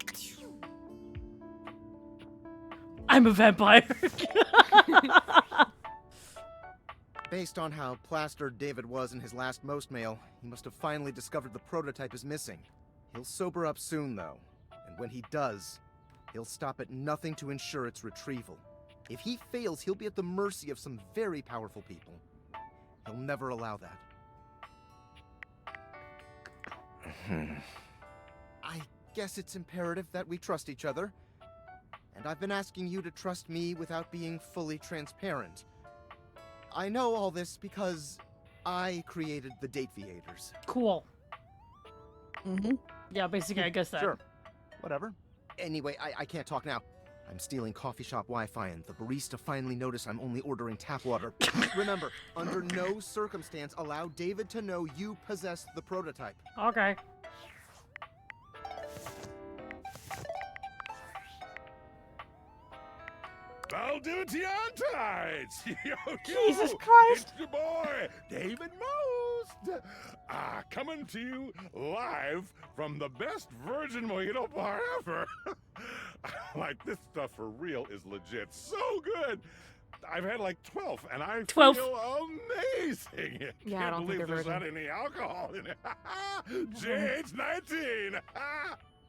Speaker 1: I'm a vampire.
Speaker 8: Based on how plastered David was in his last most mail, he must have finally discovered the prototype is missing. He'll sober up soon, though. And when he does, he'll stop at nothing to ensure its retrieval. If he fails, he'll be at the mercy of some very powerful people. He'll never allow that. I guess it's imperative that we trust each other. And I've been asking you to trust me without being fully transparent. I know all this because I created the Dateviators.
Speaker 1: Cool.
Speaker 4: Mm-hmm.
Speaker 1: Yeah, basically, I guess that.
Speaker 8: Sure. Whatever. Anyway, I can't talk now. I'm stealing coffee shop Wi-Fi, and the barista finally noticed I'm only ordering tap water. Remember, under no circumstance allow David to know you possess the prototype.
Speaker 1: Okay.
Speaker 7: Valdivians!
Speaker 1: Jesus Christ!
Speaker 7: It's your boy, David Most! Coming to you live from the best virgin mojito bar ever. Like, this stuff for real is legit so good. I've had like 12, and I
Speaker 1: 12.
Speaker 7: feel amazing.
Speaker 5: Yeah, I
Speaker 7: Can't
Speaker 5: don't think
Speaker 7: believe
Speaker 5: they're
Speaker 7: there's not
Speaker 5: virgin.
Speaker 7: any alcohol in it. JH19!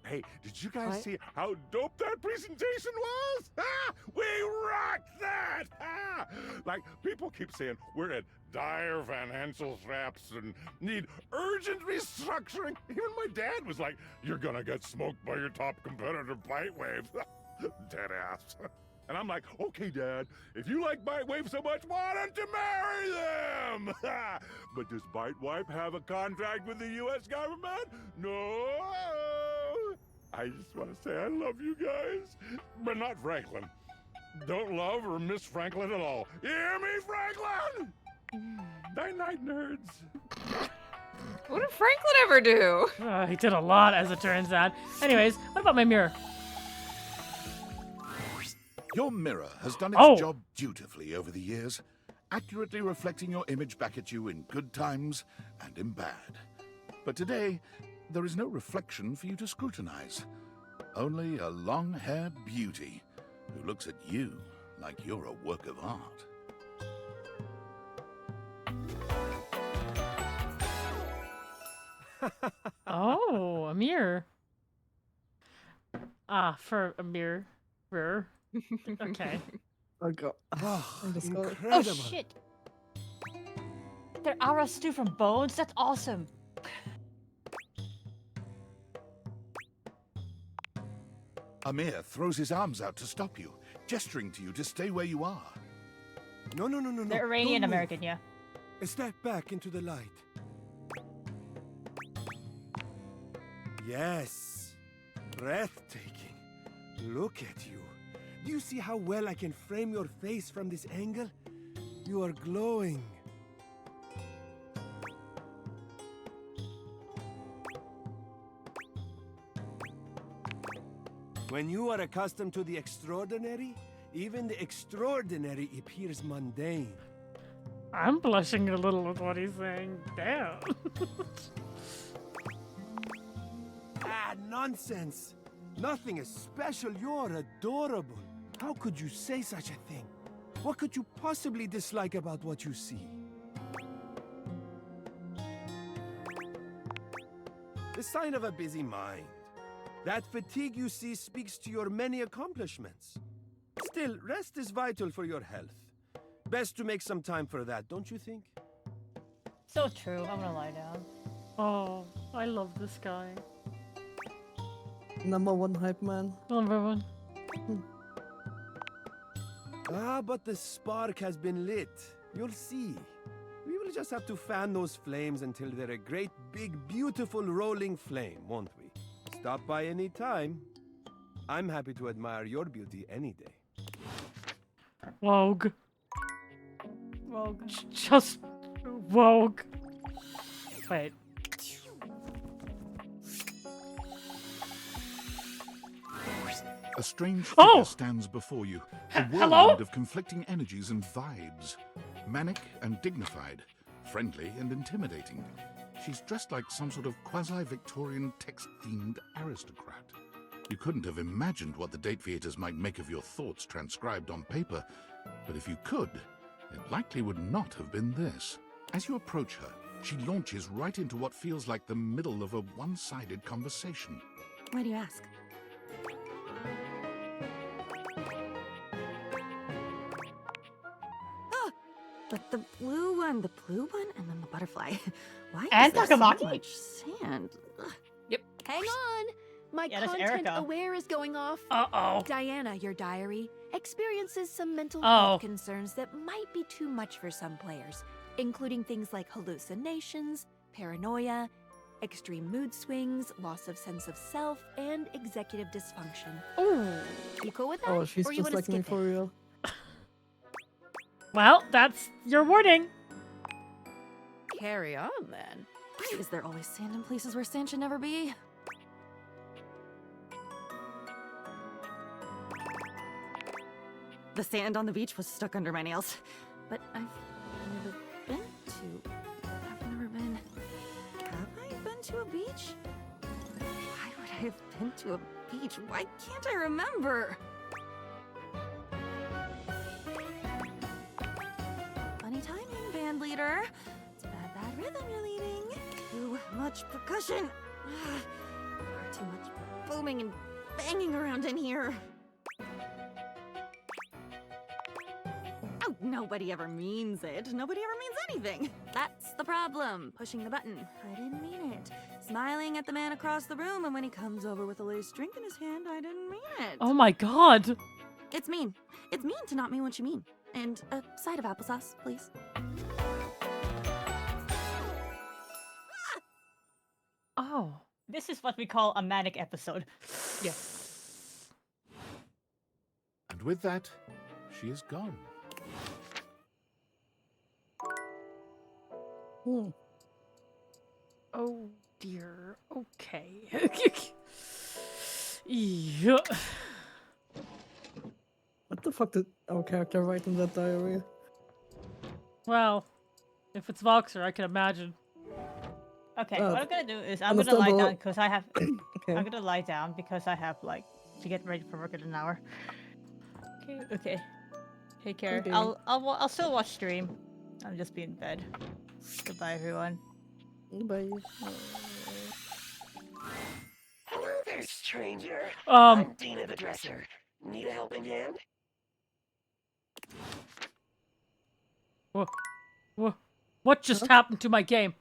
Speaker 7: Hey, did you guys
Speaker 5: What?
Speaker 7: see how dope that presentation was? We rocked that! Like, people keep saying we're at dire financial straps and need urgent restructuring. Even my dad was like, you're gonna get smoked by your top competitor, Bitewave. Dead ass. And I'm like, okay, Dad, if you like Bite Wipe so much, why don't you marry them? But does Bite Wipe have a contract with the U.S. government? No. I just want to say I love you guys, but not Franklin. Don't love or miss Franklin at all. You hear me, Franklin? Night-night, nerds.
Speaker 5: What did Franklin ever do?
Speaker 1: He did a lot, as it turns out. Anyways, what about my mirror?
Speaker 6: Your mirror has done its job dutifully over the years, accurately reflecting your image back at you in good times and in bad. But today, there is no reflection for you to scrutinize. Only a long-haired beauty who looks at you like you're a work of art.
Speaker 1: Oh, a mirror. For a mirror. Okay.
Speaker 4: Oh god.
Speaker 17: Oh shit! They're Ara stew from bones? That's awesome!
Speaker 6: Amir throws his arms out to stop you, gesturing to you to stay where you are.
Speaker 15: No.
Speaker 17: They're Iranian American, yeah.
Speaker 15: Step back into the light. Yes. Breathtaking. Look at you. Do you see how well I can frame your face from this angle? You are glowing. When you are accustomed to the extraordinary, even the extraordinary appears mundane.
Speaker 1: I'm blushing a little with what he's saying. Damn.
Speaker 15: Nonsense. Nothing is special. You're adorable. How could you say such a thing? What could you possibly dislike about what you see? The sign of a busy mind. That fatigue you see speaks to your many accomplishments. Still, rest is vital for your health. Best to make some time for that, don't you think?
Speaker 17: So true. I'm gonna lie down.
Speaker 1: Oh, I love this guy.
Speaker 4: Number one hype man.
Speaker 1: Number one.
Speaker 15: But the spark has been lit. You'll see. We will just have to fan those flames until they're a great, big, beautiful rolling flame, won't we? Stop by any time. I'm happy to admire your beauty any day.
Speaker 1: Vogue. Just Vogue. Wait.
Speaker 6: A strange figure stands before you, a
Speaker 1: Hello?
Speaker 6: whirlwind of conflicting energies and vibes. Manic and dignified, friendly and intimidating. She's dressed like some sort of quasi-Victorian text-themed aristocrat. You couldn't have imagined what the Dateviators might make of your thoughts transcribed on paper, but if you could, it likely would not have been this. As you approach her, she launches right into what feels like the middle of a one-sided conversation.
Speaker 10: Why do you ask? But the blue one, and then the butterfly. Why
Speaker 17: And
Speaker 10: is there
Speaker 17: Takamaki?
Speaker 10: so much sand? Ugh.
Speaker 5: Yep.
Speaker 14: Hang on. My
Speaker 17: Yeah, that's
Speaker 14: content
Speaker 17: Erica.
Speaker 14: aware is going off.
Speaker 1: Uh-oh.
Speaker 14: Diana, your diary, experiences some mental
Speaker 1: Oh.
Speaker 14: health concerns that might be too much for some players, including things like hallucinations, paranoia, extreme mood swings, loss of sense of self, and executive dysfunction.
Speaker 1: Ooh.
Speaker 14: You cool with that?
Speaker 4: Oh, she's
Speaker 14: or you
Speaker 4: just
Speaker 14: wanna
Speaker 4: like me
Speaker 14: skip
Speaker 4: for
Speaker 14: it?
Speaker 4: real.
Speaker 1: Well, that's your warning.
Speaker 10: Carry on then. Why is there always sand in places where sand should never be? The sand on the beach was stuck under my nails. But I've never been to... Have I been to a beach? Why would I have been to a beach? Why can't I remember? Funny timing, band leader. It's bad rhythm you're leading. Too much percussion. Far too much booming and banging around in here. Oh, Nobody ever means it. Nobody ever means anything. That's the problem. Pushing the button. I didn't mean it. Smiling at the man across the room, and when he comes over with a loose drink in his hand, I didn't mean it.
Speaker 1: Oh my god.
Speaker 10: It's mean. It's mean to not mean what you mean. And a side of applesauce, please.
Speaker 1: Oh.
Speaker 17: This is what we call a manic episode.
Speaker 1: Yes.
Speaker 6: And with that, she is gone.
Speaker 1: Oh dear. Okay. Yeah.
Speaker 4: What the fuck did our character write in that diary?
Speaker 1: Well, if it's Voxer, I can imagine.
Speaker 17: Okay, what I'm gonna do is I'm gonna lie down because I have.
Speaker 4: Okay.
Speaker 17: I'm gonna lie down because I have like to get ready for work in an hour. Okay. Okay. Take care.
Speaker 4: Okay.
Speaker 17: I'll still watch stream. I'm just be in bed. Goodbye, everyone.
Speaker 4: Bye.
Speaker 3: Hello there, stranger.
Speaker 1: Um.
Speaker 3: I'm Dina the Dresser. Need a helping hand?
Speaker 1: What just happened to my game?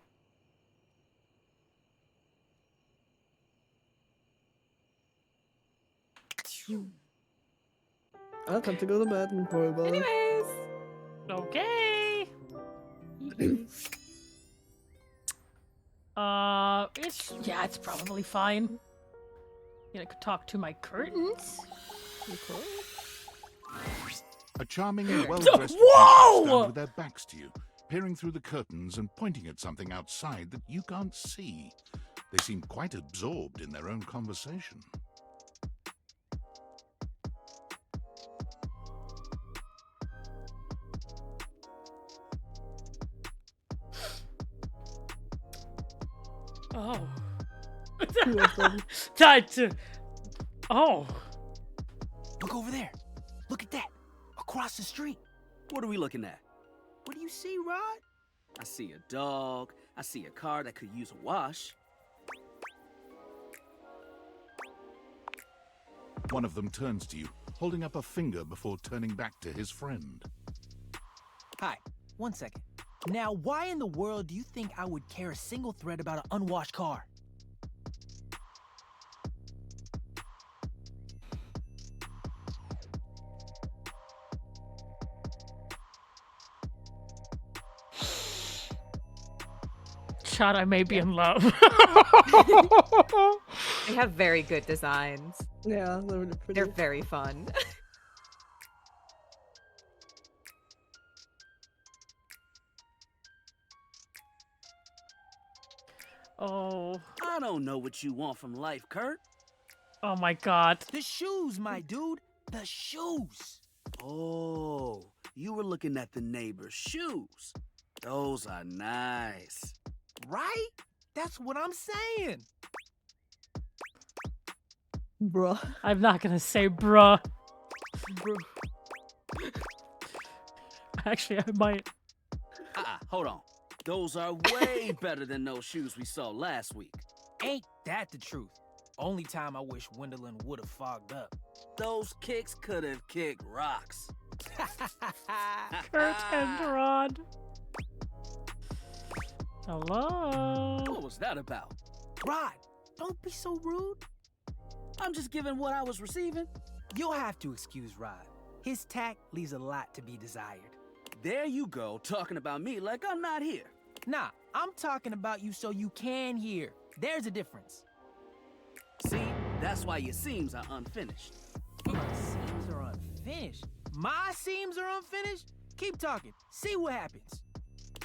Speaker 4: I'll have to go to bed and worry about it.
Speaker 1: Anyways. Okay. It's probably fine. I could talk to my curtains.
Speaker 6: A charming and well-dressed
Speaker 1: Whoa!
Speaker 6: couple stand with their backs to you, peering through the curtains and pointing at something outside that you can't see. They seem quite absorbed in their own conversation.
Speaker 1: Oh. Time to. Oh.
Speaker 20: Look over there. Look at that. Across the street.
Speaker 18: What are we looking at?
Speaker 20: What do you see, Rod?
Speaker 18: I see a dog. I see a car that could use a wash.
Speaker 6: One of them turns to you, holding up a finger before turning back to his friend.
Speaker 23: Hi, 1 second. Now, why in the world do you think I would care a single thread about an unwashed car?
Speaker 1: Chad, I may be in love.
Speaker 2: They have very good designs.
Speaker 4: Yeah, they're really pretty.
Speaker 2: They're very fun.
Speaker 1: Oh.
Speaker 18: I don't know what you want from life, Kurt.
Speaker 1: Oh my god.
Speaker 23: The shoes, my dude. The shoes.
Speaker 18: Oh, you were looking at the neighbor's shoes. Those are nice.
Speaker 23: Right? That's what I'm saying.
Speaker 4: Bruh.
Speaker 1: I'm not gonna say bruh. Actually, I might.
Speaker 18: Hold on. Those are way better than those shoes we saw last week.
Speaker 23: Ain't that the truth? Only time I wish Wendelin would have fogged up.
Speaker 18: Those kicks could have kicked rocks.
Speaker 1: Kurt and Rod. Hello?
Speaker 18: What was that about?
Speaker 23: Rod, don't be so rude.
Speaker 18: I'm just giving what I was receiving.
Speaker 23: You'll have to excuse Rod. His tact leaves a lot to be desired.
Speaker 18: There you go, talking about me like I'm not here.
Speaker 23: Nah, I'm talking about you so you can hear. There's a difference.
Speaker 18: See, that's why your seams are unfinished.
Speaker 23: My seams are unfinished? My seams are unfinished? Keep talking. See what happens.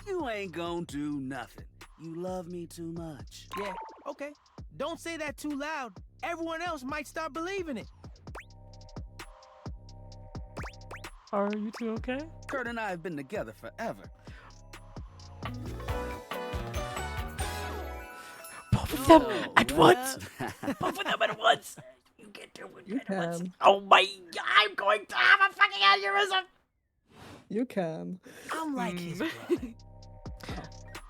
Speaker 18: You ain't gonna do nothing. You love me too much.
Speaker 23: Yeah, okay. Don't say that too loud. Everyone else might start believing it.
Speaker 1: Are you two okay?
Speaker 18: Kurt and I have been together forever.
Speaker 1: Both of them at once. Both of them at once. You get to it at once. Oh my! I'm going to have a fucking aneurysm.
Speaker 4: You can.
Speaker 23: I'm like his brother.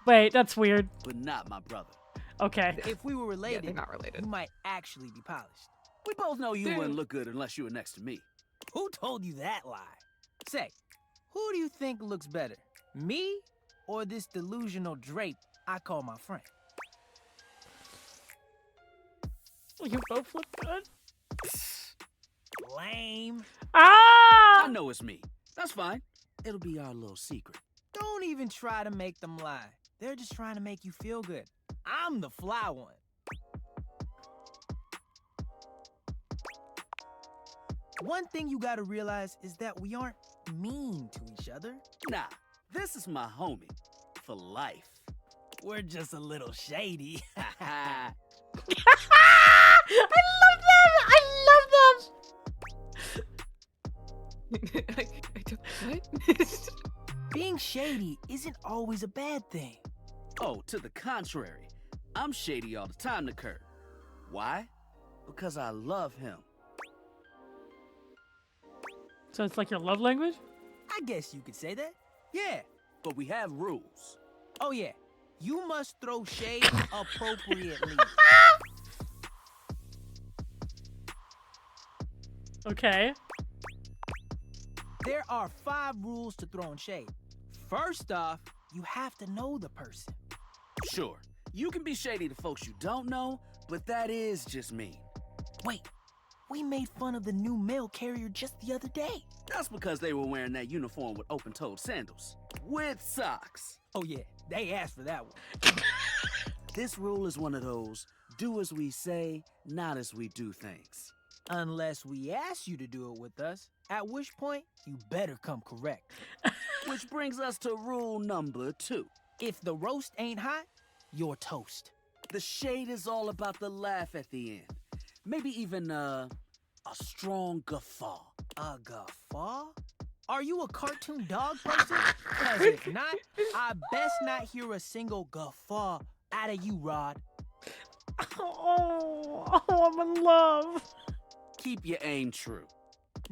Speaker 1: Wait, that's weird.
Speaker 18: But not my brother.
Speaker 1: Okay.
Speaker 23: If we were related,
Speaker 2: they're not related.
Speaker 23: you might actually be polished.
Speaker 18: We both know you wouldn't look good unless you were next to me.
Speaker 23: Who told you that lie? Say, Who do you think looks better? Me or this delusional drape I call my friend?
Speaker 1: You both look good.
Speaker 23: Lame.
Speaker 1: Ah!
Speaker 18: I know it's me. That's fine. It'll be our little secret.
Speaker 23: Don't even try to make them lie. They're just trying to make you feel good. I'm the fly one. One thing you gotta realize is that we aren't mean to each other.
Speaker 18: Nah, this is my homie. For life.
Speaker 23: We're just a little shady.
Speaker 1: I love them! I love them!
Speaker 2: What?
Speaker 23: Being shady isn't always a bad thing.
Speaker 18: Oh, to the contrary. I'm shady all the time to Kurt. Why? Because I love him.
Speaker 1: So it's like your love language?
Speaker 23: I guess you could say that. Yeah.
Speaker 18: But we have rules.
Speaker 23: Oh yeah. You must throw shade appropriately.
Speaker 1: Okay.
Speaker 23: There are 5 rules to throwing shade. First off, you have to know the person.
Speaker 18: Sure, you can be shady to folks you don't know, but that is just mean.
Speaker 23: Wait, we made fun of the new mail carrier just the other day.
Speaker 18: That's because they were wearing that uniform with open-toed sandals. With socks.
Speaker 23: Oh yeah, they asked for that one.
Speaker 18: This rule is one of those, do as we say, not as we do things.
Speaker 23: Unless we ask you to do it with us, at which point, you better come correct.
Speaker 18: Which brings us to rule number 2.
Speaker 23: If the roast ain't hot, you're toast.
Speaker 18: The shade is all about the laugh at the end. Maybe even a strong guffaw.
Speaker 23: A guffaw? Are you a cartoon dog person? Cause if not, I best not hear a single guffaw out of you, Rod.
Speaker 1: Oh, I'm in love.
Speaker 18: Keep your aim true.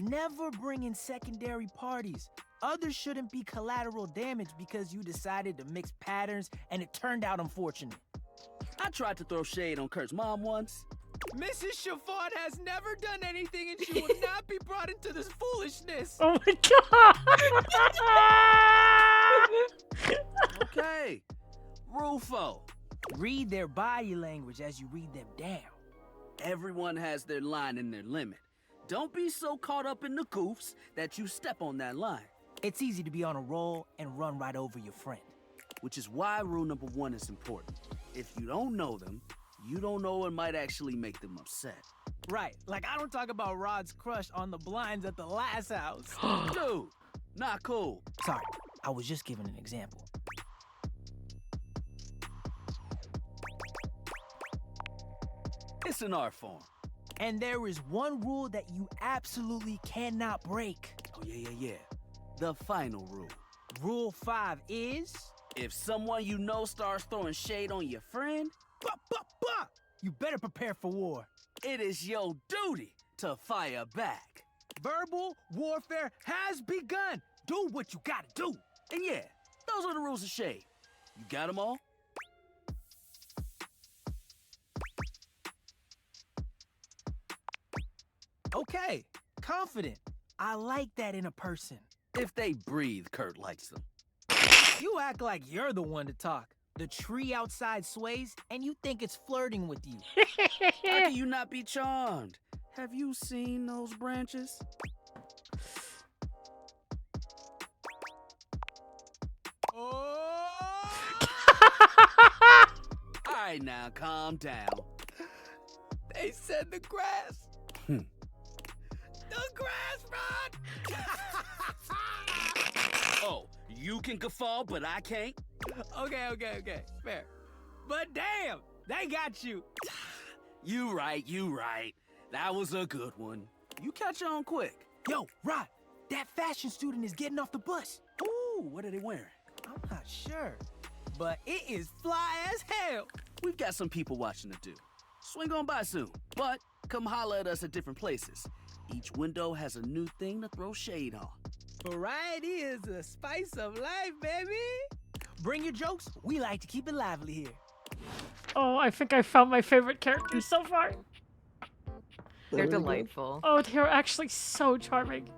Speaker 23: Never bring in secondary parties. Others shouldn't be collateral damage because you decided to mix patterns and it turned out unfortunate.
Speaker 18: I tried to throw shade on Kurt's mom once.
Speaker 23: Mrs. Chiffon has never done anything and she will not be brought into this foolishness.
Speaker 1: Oh my god!
Speaker 18: Okay. Rule 4.
Speaker 23: Read their body language as you read them down.
Speaker 18: Everyone has their line and their limit. Don't be so caught up in the goofs that you step on that line.
Speaker 23: It's easy to be on a roll and run right over your friend.
Speaker 18: Which is why rule number 1 is important. If you don't know them, you don't know what might actually make them upset.
Speaker 23: Right, like I don't talk about Rod's crush on the blinds at the last house.
Speaker 18: Dude, not cool.
Speaker 23: Sorry, I was just giving an example.
Speaker 18: It's an art form.
Speaker 23: And there is one rule that you absolutely cannot break.
Speaker 18: Oh, yeah. The final rule.
Speaker 23: Rule 5 is...
Speaker 18: If someone you know starts throwing shade on your friend...
Speaker 23: You better prepare for war.
Speaker 18: It is your duty to fire back.
Speaker 23: Verbal warfare has begun. Do what you gotta do.
Speaker 18: And yeah, those are the rules of shade. You got them all?
Speaker 23: Okay, confident. I like that in a person.
Speaker 18: If they breathe, Kurt likes them.
Speaker 23: You act like you're the one to talk. The tree outside sways, and you think it's flirting with you.
Speaker 18: How can you not be charmed? Have you seen those branches?
Speaker 23: Oh!
Speaker 18: All right, now, calm down.
Speaker 23: They said the grass. The grass, Rod!
Speaker 18: Oh, you can guffaw, but I can't?
Speaker 23: Okay. Fair. But damn, they got you.
Speaker 18: You right. That was a good one. You catch on quick.
Speaker 23: Yo, Rod, that fashion student is getting off the bus.
Speaker 18: Ooh, what are they wearing?
Speaker 23: I'm not sure, but it is fly as hell.
Speaker 18: We've got some people watching to do. Swing on by soon, but come holler at us at different places. Each window has a new thing to throw shade on.
Speaker 23: Variety is the spice of life, baby. Bring your jokes. We like to keep it lively here.
Speaker 1: Oh, I think I found my favorite characters so far.
Speaker 2: They're delightful.
Speaker 1: Oh, they're actually so charming.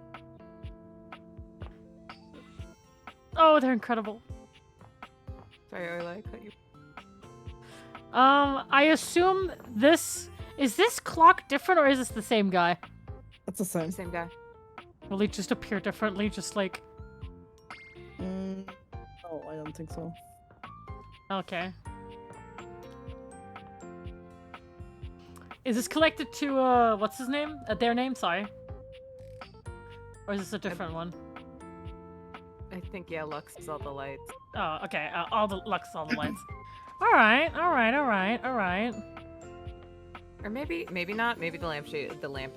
Speaker 1: Oh, they're incredible.
Speaker 5: Sorry, Orla, I cut you.
Speaker 1: I assume this... Is this clock different or is this the same guy?
Speaker 4: It's the same.
Speaker 5: Same guy.
Speaker 1: Will he just appear differently, just like...
Speaker 4: No, I don't think so.
Speaker 1: Okay. Is this connected to, what's his name? Their name, sorry. Or is this a different one?
Speaker 5: I think, yeah, Lux is all the lights.
Speaker 1: Oh, okay. All the Lux, all the lights. Alright.
Speaker 5: Or maybe not. Maybe the lamp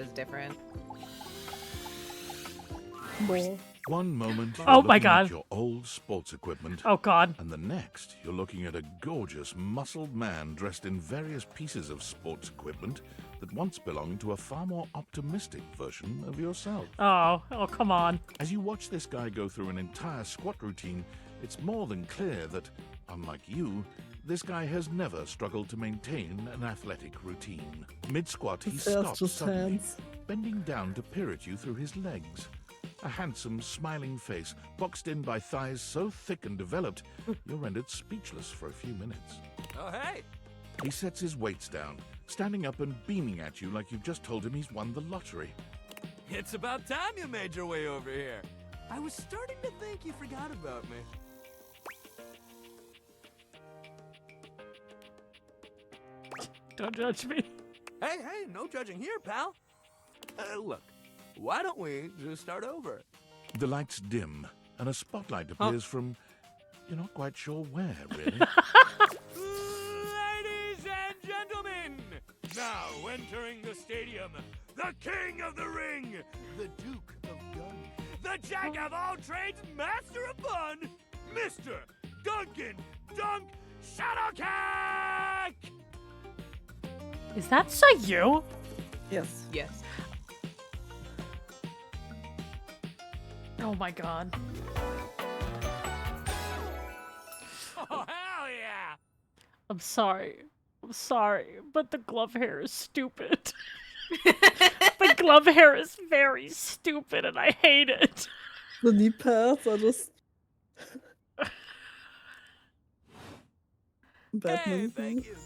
Speaker 5: is different.
Speaker 6: One moment you're
Speaker 1: Oh my
Speaker 6: looking
Speaker 1: God.
Speaker 6: at your old sports equipment.
Speaker 1: Oh God.
Speaker 6: And the next you're looking at a gorgeous, muscled man dressed in various pieces of sports equipment that once belonged to a far more optimistic version of yourself.
Speaker 1: Oh, come on.
Speaker 6: As you watch this guy go through an entire squat routine, it's more than clear that, unlike you, this guy has never struggled to maintain an athletic routine. Mid-squat, he
Speaker 4: His hair's
Speaker 6: stops
Speaker 4: just
Speaker 6: suddenly,
Speaker 4: hands.
Speaker 6: bending down to peer at you through his legs. A handsome, smiling face, boxed in by thighs so thick and developed, you're rendered speechless for a few minutes.
Speaker 20: Oh, hey!
Speaker 6: He sets his weights down, standing up and beaming at you like you've just told him he's won the lottery.
Speaker 20: It's about time you made your way over here. I was starting to think you forgot about me.
Speaker 1: Don't judge me.
Speaker 20: Hey, no judging here, pal. Look, why don't we just start over?
Speaker 6: The lights dim, and a spotlight appears from... You're not quite sure where, really.
Speaker 11: Ladies and gentlemen, now entering the stadium, the king of the ring, the duke of gun, the jack of all trades, master of fun, Mr. Duncan Dunk Shadowcack!
Speaker 1: Is that you?
Speaker 4: Yes.
Speaker 5: Yes.
Speaker 1: Oh my God.
Speaker 11: Oh, hell yeah!
Speaker 1: I'm sorry, but the glove hair is stupid. The glove hair is very stupid and I hate it.
Speaker 4: The knee pads are just... Batman.
Speaker 20: Thank you.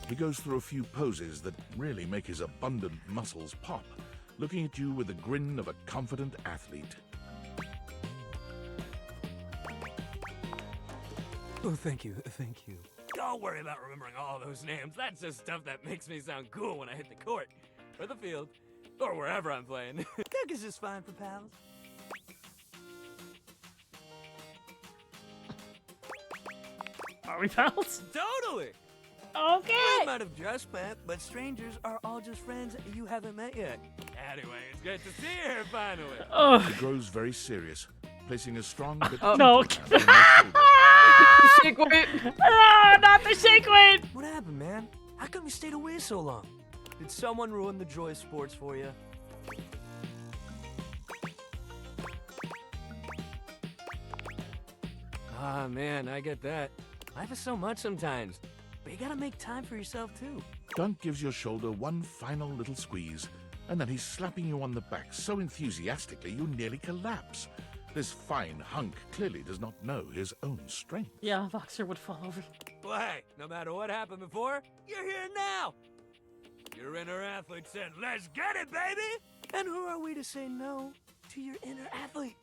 Speaker 6: He goes through a few poses that really make his abundant muscles pop, looking at you with the grin of a confident athlete.
Speaker 20: Oh, thank you.
Speaker 11: Don't worry about remembering all those names. That's just stuff that makes me sound cool when I hit the court, or the field, or wherever I'm playing.
Speaker 20: Doug is just fine for pals.
Speaker 1: Are we pals?
Speaker 20: Totally!
Speaker 1: Okay!
Speaker 20: We might have just met, but strangers are all just friends you haven't met yet.
Speaker 11: Anyway, it's good to see you here finally.
Speaker 6: He grows very serious, placing a strong but
Speaker 1: No.
Speaker 6: gentle hand on your shoulder.
Speaker 5: Shake weight.
Speaker 1: Ah, not the shake weight!
Speaker 20: What happened, man? How come you stayed away so long? Did someone ruin the joy of sports for you? Ah, man, I get that. Life is so much sometimes, but you gotta make time for yourself, too.
Speaker 6: Dunk gives your shoulder one final little squeeze, and then he's slapping you on the back so enthusiastically you nearly collapse. This fine hunk clearly does not know his own strength.
Speaker 1: Yeah, a boxer would fall over.
Speaker 20: Well, hey, no matter what happened before, you're here now. Your inner athlete said, "Let's get it, baby!" And who are we to say no to your inner athlete?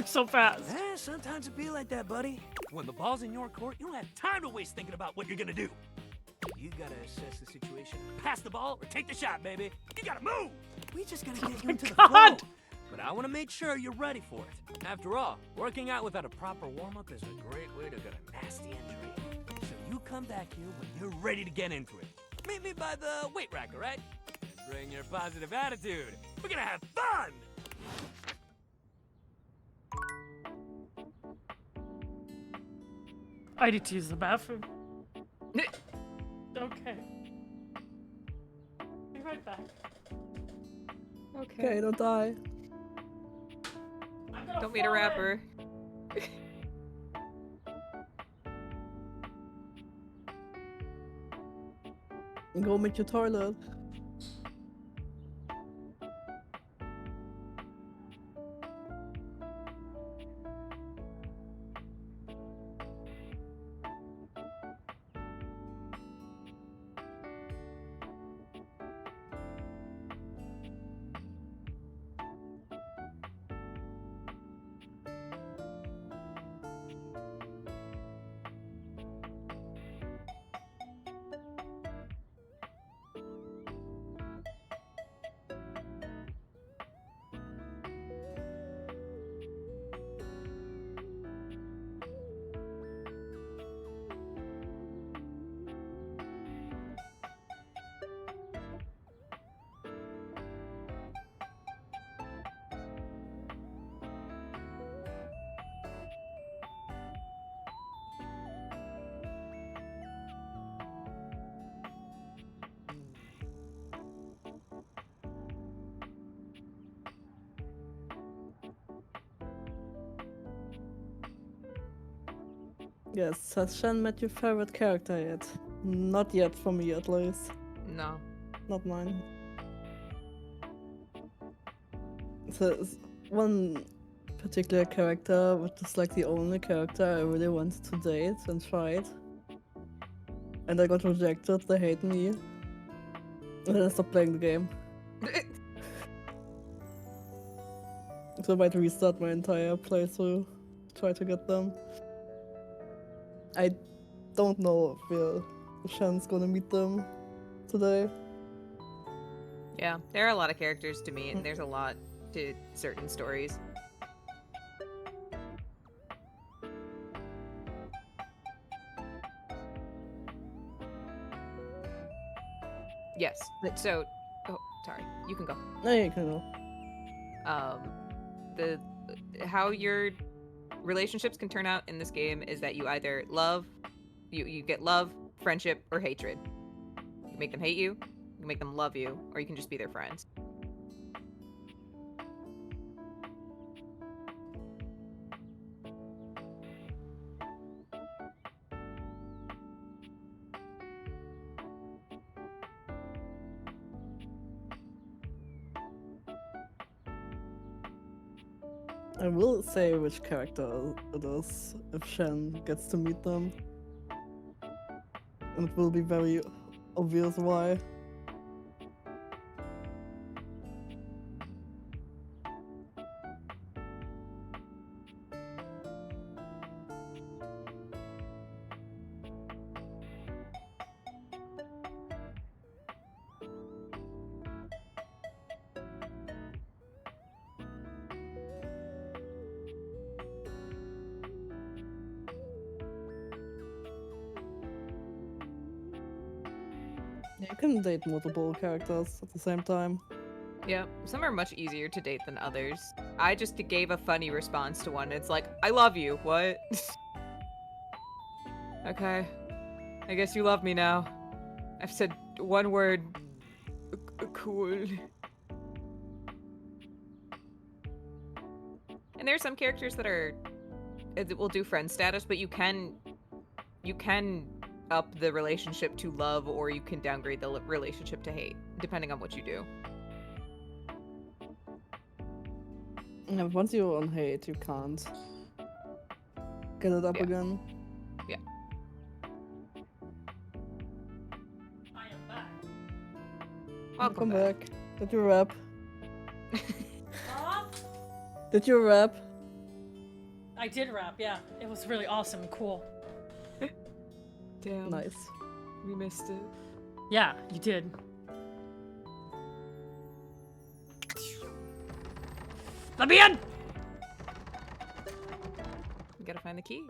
Speaker 1: So fast.
Speaker 20: Eh, sometimes it be like that, buddy. When the ball's in your court, you don't have time to waste thinking about what you're gonna do. You gotta assess the situation. Pass the ball or take the shot, baby. You gotta move! We just gotta get you into the flow. But I wanna make sure you're ready for it. After all, working out without a proper warm-up is a great way to get a nasty injury. So you come back here when you're ready to get into it. Meet me by the weight rack, alright? Bring your positive attitude. We're gonna have fun!
Speaker 1: I need to use the bathroom. Okay. Be right back.
Speaker 4: Okay, don't die.
Speaker 5: Don't meet a rapper.
Speaker 4: Go make your toilet. Yes, has Shen met your favorite character yet? Not yet, for me at least.
Speaker 5: No.
Speaker 4: Not mine. So, one particular character, which is like the only character I really wanted to date and tried. And I got rejected, they hate me. And then I stopped playing the game. So I might restart my entire playthrough, try to get them. I don't know if Shen's gonna meet them today.
Speaker 5: Yeah, there are a lot of characters to meet, and there's a lot to certain stories. Yes. So, oh, sorry. You can go.
Speaker 4: No, you can go.
Speaker 5: How your relationships can turn out in this game is that you either love, you get love, friendship, or hatred. You make them hate you, you make them love you, or you can just be their friends.
Speaker 4: I will say which character it is if Shen gets to meet them. And it will be very obvious why. You can date multiple characters at the same time.
Speaker 5: Yeah, some are much easier to date than others. I just gave a funny response to one. It's like, I love you. What? Okay. I guess you love me now. I've said one word. Cool. And there are some characters that will do friend status, but you can up the relationship to love, or you can downgrade the relationship to hate, depending on what you do.
Speaker 4: Yeah, once you're on hate, you can't get it up again.
Speaker 5: Yeah.
Speaker 1: I am back.
Speaker 5: Welcome
Speaker 4: back. Did you rap?
Speaker 1: Huh?
Speaker 4: Did you rap?
Speaker 1: I did rap, yeah. It was really awesome and cool.
Speaker 5: Damn.
Speaker 4: Nice.
Speaker 5: We missed it.
Speaker 1: Yeah, you did. Let me in!
Speaker 5: We gotta find the key.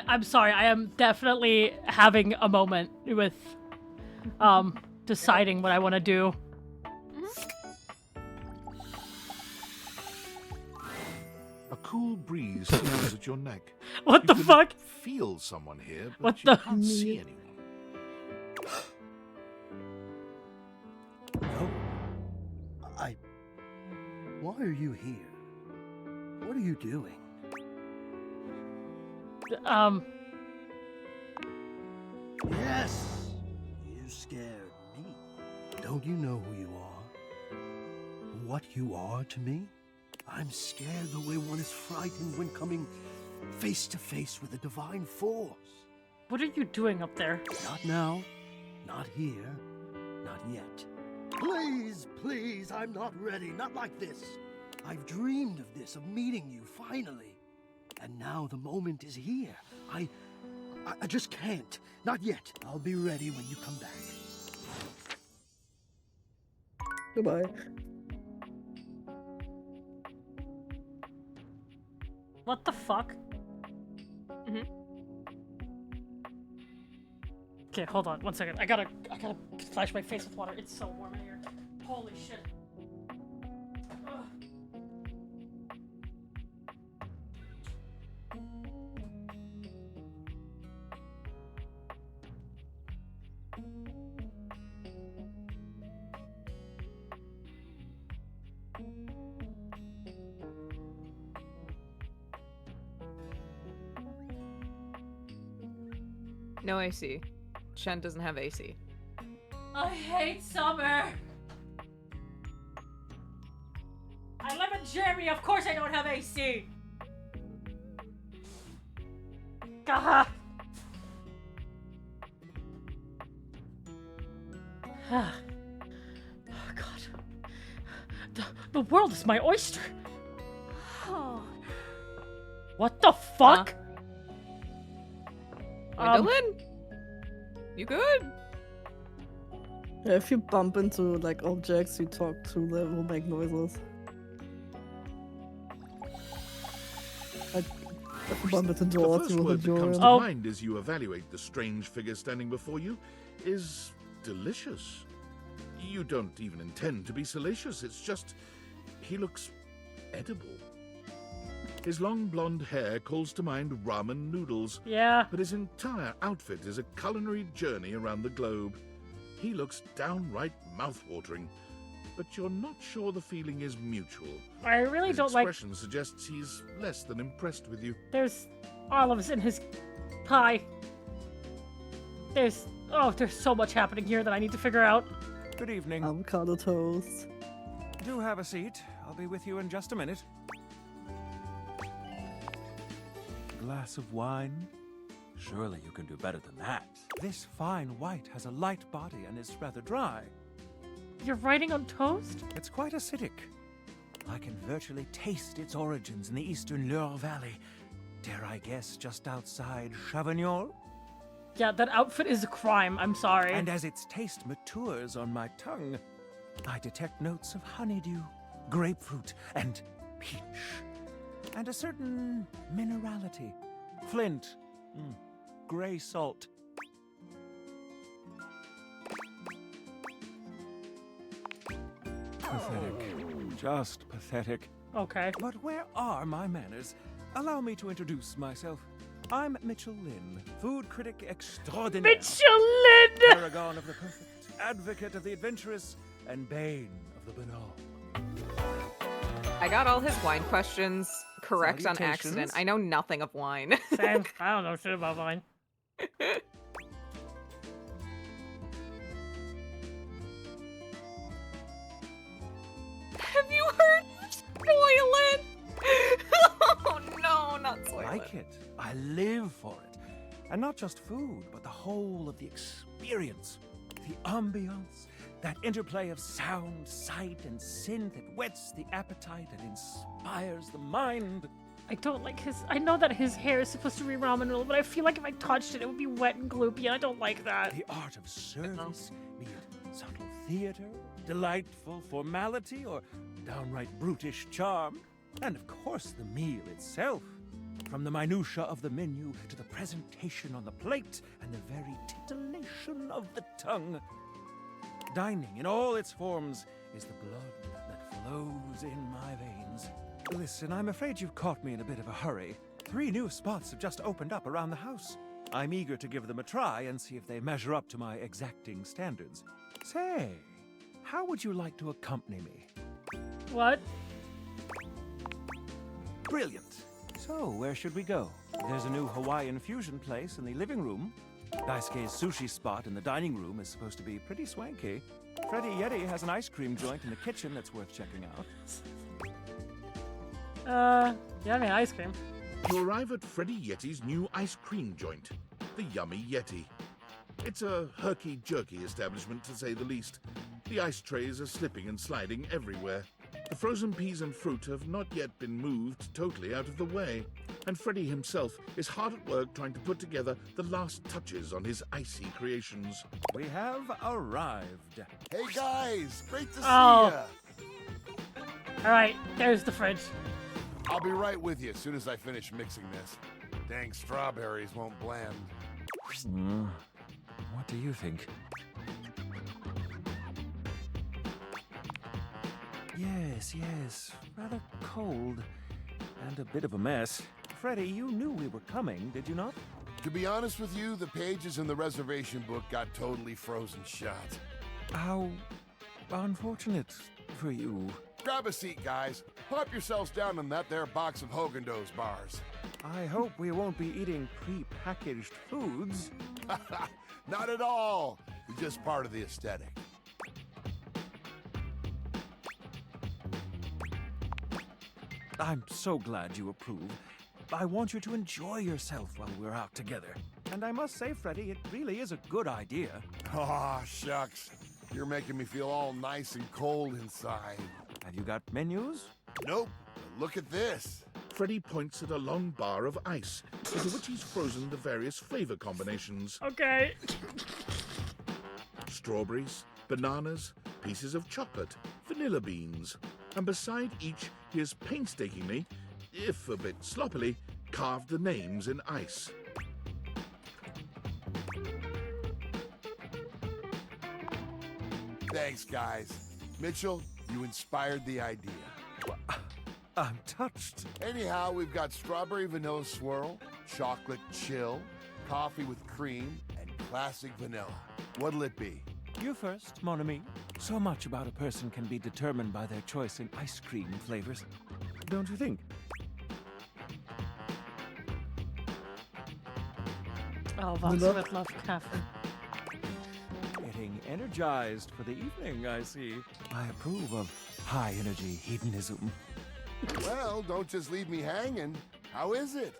Speaker 1: I'm sorry, I am definitely having a moment with deciding what I want to do.
Speaker 6: A cool breeze smells at your neck.
Speaker 1: What
Speaker 6: You
Speaker 1: the
Speaker 6: can
Speaker 1: fuck?
Speaker 6: Feel someone here, but
Speaker 1: What
Speaker 6: you
Speaker 1: the-
Speaker 6: can't see anyone.
Speaker 13: Why are you here? What are you doing? Yes! You scared me. Don't you know who you are? What you are to me? I'm scared the way one is frightened when coming face to face with a divine force.
Speaker 1: What are you doing up there?
Speaker 13: Not now, not here, not yet. Please, please, I'm not ready, not like this. I've dreamed of this, of meeting you, finally. And now the moment is here. I just can't. Not yet. I'll be ready when you come back.
Speaker 4: Goodbye.
Speaker 1: What the fuck? Okay, hold on, 1 second. I gotta splash my face with water. It's so warm in here. Holy shit. Ugh.
Speaker 2: No AC. Shen doesn't have AC.
Speaker 1: I hate summer. I live in Germany. Of course I don't have AC. Gah. Oh God. The world is my oyster.
Speaker 14: Oh.
Speaker 1: What the fuck?
Speaker 2: Gwendolyn? You good?
Speaker 4: Yeah, if you bump into like objects, you talk to them, will make noises. Like if you bump into
Speaker 6: The
Speaker 4: doors,
Speaker 6: first
Speaker 4: you will
Speaker 6: word that
Speaker 4: hear
Speaker 6: comes
Speaker 4: them.
Speaker 6: to mind as you evaluate the strange figure standing before you is delicious. You don't even intend to be salacious, it's just he looks edible. His long blonde hair calls to mind ramen noodles.
Speaker 1: Yeah.
Speaker 6: But his entire outfit is a culinary journey around the globe. He looks downright mouth-watering, but you're not sure the feeling is mutual.
Speaker 1: I really
Speaker 6: His
Speaker 1: don't like.
Speaker 6: expression suggests he's less than impressed with you.
Speaker 1: There's olives in his pie. There's so much happening here that I need to figure out.
Speaker 9: Good evening.
Speaker 4: Avocado toast.
Speaker 9: Do have a seat. I'll be with you in just a minute. Glass of wine? Surely you can do better than that. This fine white has a light body and is rather dry.
Speaker 1: You're writing on toast?
Speaker 9: It's quite acidic. I can virtually taste its origins in the eastern Loire Valley. Dare I guess just outside Chavignol?
Speaker 1: Yeah, that outfit is a crime. I'm sorry.
Speaker 9: And as its taste matures on my tongue, I detect notes of honeydew, grapefruit, and peach. And a certain minerality. Flint. Gray salt. Pathetic. Just pathetic.
Speaker 1: Okay.
Speaker 9: But where are my manners? Allow me to introduce myself. I'm Mitchell Lynn, food critic extraordinaire.
Speaker 1: Mitchell Lynn!
Speaker 9: Paragon of the perfect, advocate of the adventurous, and bane of the banal.
Speaker 2: I got all his wine questions correct on
Speaker 9: Salutations.
Speaker 2: accident. I know nothing of wine.
Speaker 1: Same. I don't know shit about wine.
Speaker 2: Have you heard Soylent? Oh no, not Soylent.
Speaker 9: Like it. I live for it. And not just food, but the whole of the experience. The ambiance. That interplay of sound, sight, and synth. It whets the appetite and inspires the mind.
Speaker 1: I don't like his. I know that his hair is supposed to be ramen noodle, but I feel like if I touched it, it would be wet and gloopy, and I don't like that.
Speaker 9: The art of service, be it subtle theater, delightful formality, or downright brutish charm. And of course, the meal itself. From the minutiae of the menu to the presentation on the plate and the very titillation of the tongue. Dining in all its forms is the blood that flows in my veins. Listen, I'm afraid you've caught me in a bit of a hurry. 3 new spots have just opened up around the house. I'm eager to give them a try and see if they measure up to my exacting standards. Say, how would you like to accompany me?
Speaker 1: What?
Speaker 9: Brilliant. So, where should we go? There's a new Hawaiian fusion place in the living room. Daisuke's sushi spot in the dining room is supposed to be pretty swanky. Freddy Yeti has an ice cream joint in the kitchen that's worth checking out.
Speaker 1: Yeah, I mean, ice cream.
Speaker 6: You arrive at Freddy Yeti's new ice cream joint, the Yummy Yeti. It's a herky-jerky establishment, to say the least. The ice trays are slipping and sliding everywhere. The frozen peas and fruit have not yet been moved totally out of the way, and Freddy himself is hard at work trying to put together the last touches on his icy creations.
Speaker 9: We have arrived.
Speaker 19: Hey guys, great to see
Speaker 1: Oh.
Speaker 19: ya.
Speaker 1: Alright, there's the fridge.
Speaker 19: I'll be right with you as soon as I finish mixing this. Dang strawberries won't blend.
Speaker 9: What do you think? Yes. Rather cold. And a bit of a mess. Freddy, you knew we were coming, did you not?
Speaker 19: To be honest with you, the pages in the reservation book got totally frozen shut.
Speaker 9: How unfortunate for you.
Speaker 19: Grab a seat, guys. Plop yourselves down in that there box of Haagen-Dazs bars.
Speaker 9: I hope we won't be eating pre-packaged foods.
Speaker 19: Not at all. It's just part of the aesthetic.
Speaker 9: I'm so glad you approve. I want you to enjoy yourself while we're out together. And I must say, Freddy, it really is a good idea.
Speaker 19: Aw, shucks. You're making me feel all nice and cold inside.
Speaker 9: Have you got menus?
Speaker 19: Nope. But look at this.
Speaker 6: Freddy points at a long bar of ice, into which he's frozen the various flavor combinations.
Speaker 1: Okay.
Speaker 6: Strawberries, bananas, pieces of chocolate, vanilla beans. And beside each, he has painstakingly, if a bit sloppily, carved the names in ice.
Speaker 19: Thanks, guys. Mitchell, you inspired the idea.
Speaker 9: I'm touched.
Speaker 19: Anyhow, we've got strawberry vanilla swirl, chocolate chill, coffee with cream, and classic vanilla. What'll it be?
Speaker 9: You first, mon ami. So much about a person can be determined by their choice in ice cream flavors. Don't you think?
Speaker 1: Oh, Voxer would love coffee.
Speaker 9: Getting energized for the evening, I see. I approve of high-energy hedonism.
Speaker 19: Well, don't just leave me hanging. How is it?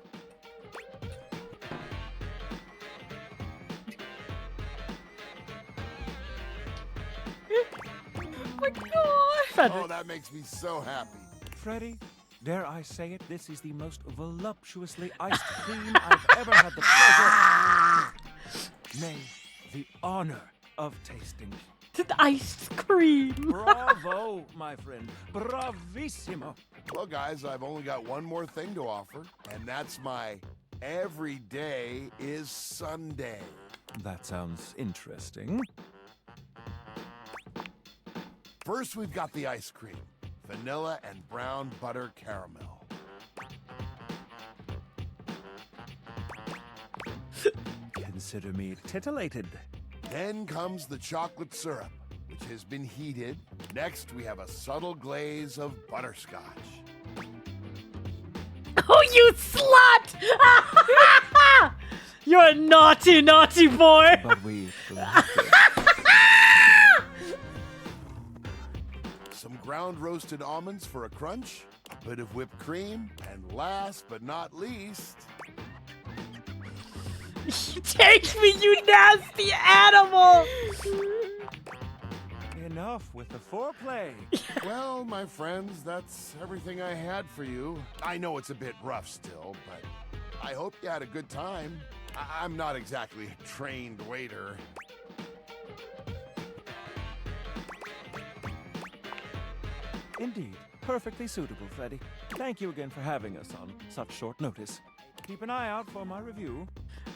Speaker 2: Oh my god!
Speaker 19: Oh, that makes me so happy.
Speaker 9: Freddy, dare I say it, this is the most voluptuously iced cream I've ever had the pleasure. Nay, the honor of tasting.
Speaker 1: The iced cream.
Speaker 9: Bravo, my friend. Bravissimo.
Speaker 19: Well, guys, I've only got one more thing to offer, and that's my every day is Sunday.
Speaker 9: That sounds interesting.
Speaker 19: First, we've got the ice cream. Vanilla and brown butter caramel.
Speaker 9: Consider me titillated.
Speaker 19: Then comes the chocolate syrup, which has been heated. Next, we have a subtle glaze of butterscotch.
Speaker 1: Oh, you slut! You're a naughty, naughty boy.
Speaker 9: But we
Speaker 19: Some ground roasted almonds for a crunch, a bit of whipped cream, and last but not least...
Speaker 1: Take me, you nasty animal!
Speaker 9: Enough with the foreplay.
Speaker 19: Well, my friends, that's everything I had for you. I know it's a bit rough still, but I hope you had a good time. I'm not exactly a trained waiter.
Speaker 9: Indeed. Perfectly suitable, Freddy. Thank you again for having us on such short notice. Keep an eye out for my review.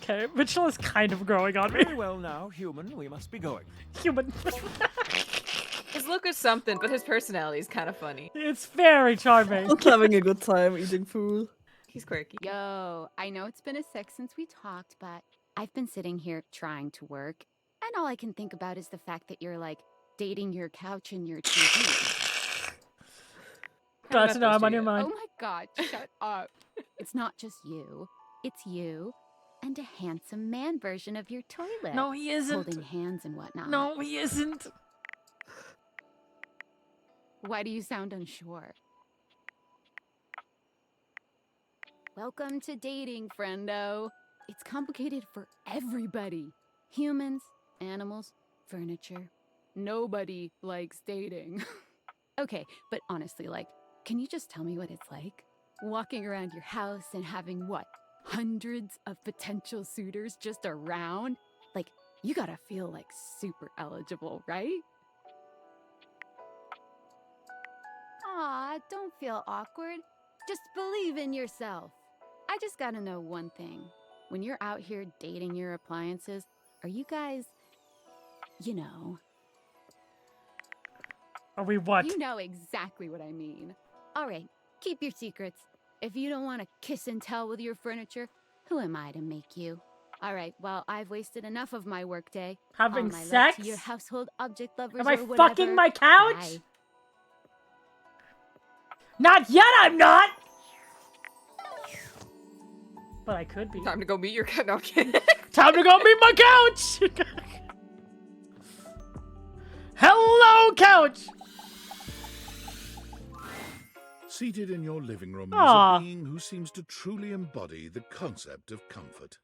Speaker 1: Okay, Mitchell is kind of growing on me.
Speaker 9: Very well now, human, we must be going.
Speaker 1: Human.
Speaker 2: His look is something, but his personality is kind of funny.
Speaker 1: It's very charming.
Speaker 4: Not having a good time eating food.
Speaker 2: He's quirky.
Speaker 16: Yo, I know it's been a sec since we talked, but I've been sitting here trying to work, and all I can think about is the fact that you're like dating your couch and your TV.
Speaker 1: Glad to know I'm on your mind.
Speaker 16: Oh my god, shut up. It's not just you. It's you and a handsome man version of your toilet.
Speaker 1: No, he isn't.
Speaker 16: Holding hands and whatnot.
Speaker 1: No, he isn't.
Speaker 16: Why do you sound unsure? Welcome to dating, friendo. It's complicated for everybody. Humans, animals, furniture. Nobody likes dating. Okay, but honestly, like, can you just tell me what it's like? Walking around your house and having what? Hundreds of potential suitors just around? Like, you gotta feel like super eligible, right? Aw, don't feel awkward. Just believe in yourself. I just gotta know one thing. When you're out here dating your appliances, are you guys, you know...
Speaker 1: Are we what?
Speaker 16: You know exactly what I mean. All right, keep your secrets. If you don't want to kiss and tell with your furniture, who am I to make you? All right, well, I've wasted enough of my workday.
Speaker 1: Having
Speaker 16: All my love
Speaker 1: sex?
Speaker 16: to your household object lovers
Speaker 1: Am I
Speaker 16: or whatever.
Speaker 1: fucking my couch?
Speaker 16: Bye.
Speaker 1: Not yet, I'm not! But I could be.
Speaker 2: Time to go meet your cat. No, I'm kidding.
Speaker 1: Time to go meet my couch! Hello, couch!
Speaker 6: Seated in your living room
Speaker 1: Aw.
Speaker 6: is a being who seems to truly embody the concept of comfort.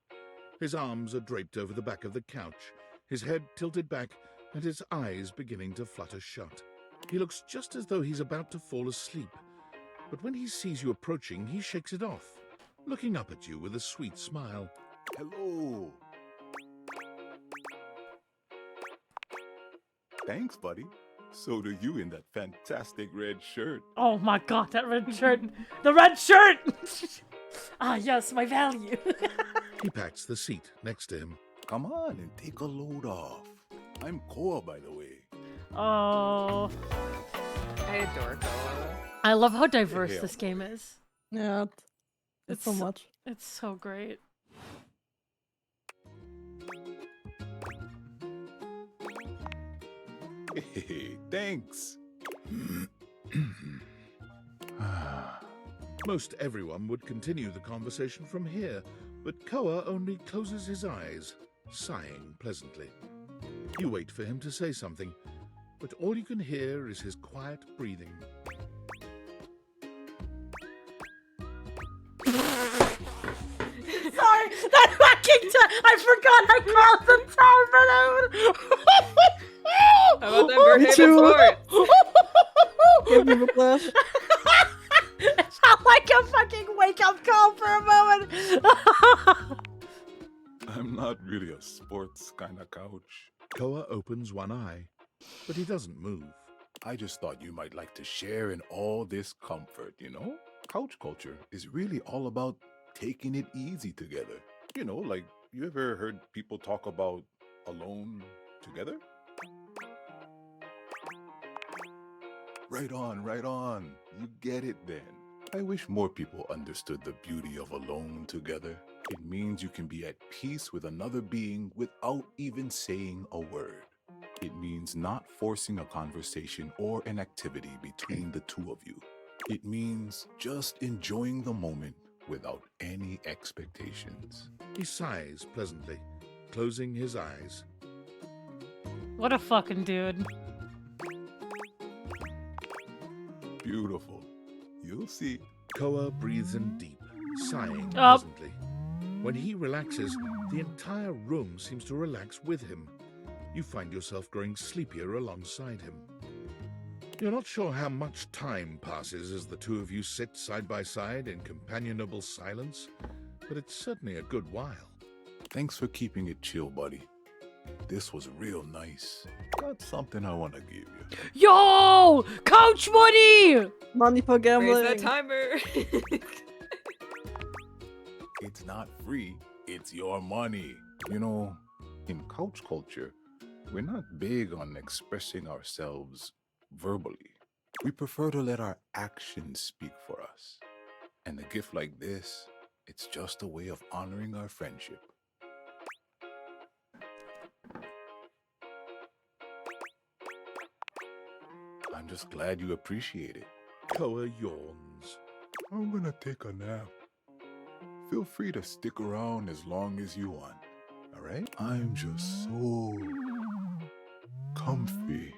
Speaker 6: His arms are draped over the back of the couch, his head tilted back, and his eyes beginning to flutter shut. He looks just as though he's about to fall asleep, but when he sees you approaching, he shakes it off, looking up at you with a sweet smile.
Speaker 12: Hello. Thanks, buddy. So do you in that fantastic red shirt.
Speaker 1: Oh my god, that red shirt. The red shirt! Ah, yes, my value.
Speaker 6: He pats the seat next to him.
Speaker 12: Come on and take a load off. I'm Koa, by the way.
Speaker 1: Oh.
Speaker 2: I adore Koa.
Speaker 1: I love how diverse
Speaker 12: Yeah.
Speaker 1: this game is.
Speaker 4: Yeah, it's so much.
Speaker 1: It's so great.
Speaker 12: Hey, thanks.
Speaker 6: Most everyone would continue the conversation from here, but Koa only closes his eyes, sighing pleasantly. You wait for him to say something, but all you can hear is his quiet breathing.
Speaker 1: Sorry, that fucking I forgot I called the time for
Speaker 2: How about that birthday before?
Speaker 4: Give me the flash.
Speaker 1: It felt like a fucking wake-up call for a moment.
Speaker 12: I'm not really a sports kind of couch.
Speaker 6: Koa opens one eye, but he doesn't move.
Speaker 12: I just thought you might like to share in all this comfort, you know? Couch culture is really all about taking it easy together. You know, like, you ever heard people talk about alone together? Right on, right on. You get it then. I wish more people understood the beauty of alone together. It means you can be at peace with another being without even saying a word. It means not forcing a conversation or an activity between the two of you. It means just enjoying the moment without any expectations.
Speaker 6: He sighs pleasantly, closing his eyes.
Speaker 1: What a fucking dude.
Speaker 12: Beautiful. You'll see.
Speaker 6: Koa breathes in deep, sighing
Speaker 1: Up.
Speaker 6: pleasantly. When he relaxes, the entire room seems to relax with him. You find yourself growing sleepier alongside him. You're not sure how much time passes as the two of you sit side by side in companionable silence, but it's certainly a good while.
Speaker 12: Thanks for keeping it chill, buddy. This was real nice. Got something I want to give you.
Speaker 1: Yo! Couch money!
Speaker 4: Money for gambling.
Speaker 2: Raise that timer.
Speaker 12: It's not free, it's your money. You know, in couch culture, we're not big on expressing ourselves verbally. We prefer to let our actions speak for us. And a gift like this, it's just a way of honoring our friendship. I'm just glad you appreciate it.
Speaker 6: Koa yawns.
Speaker 12: I'm gonna take a nap. Feel free to stick around as long as you want, alright? I'm just so comfy.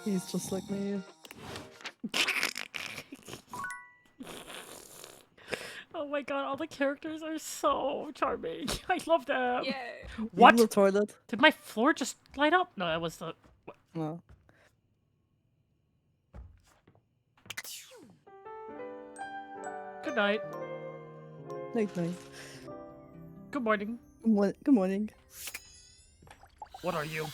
Speaker 4: He's just like me.
Speaker 1: Oh my god, all the characters are so charming. I love them.
Speaker 2: Yeah.
Speaker 1: What?
Speaker 4: In the toilet.
Speaker 1: Did my floor just light up? No, that was the...
Speaker 4: No.
Speaker 1: Good night.
Speaker 4: Night night.
Speaker 1: Good morning.
Speaker 4: Good morning.
Speaker 1: What are you?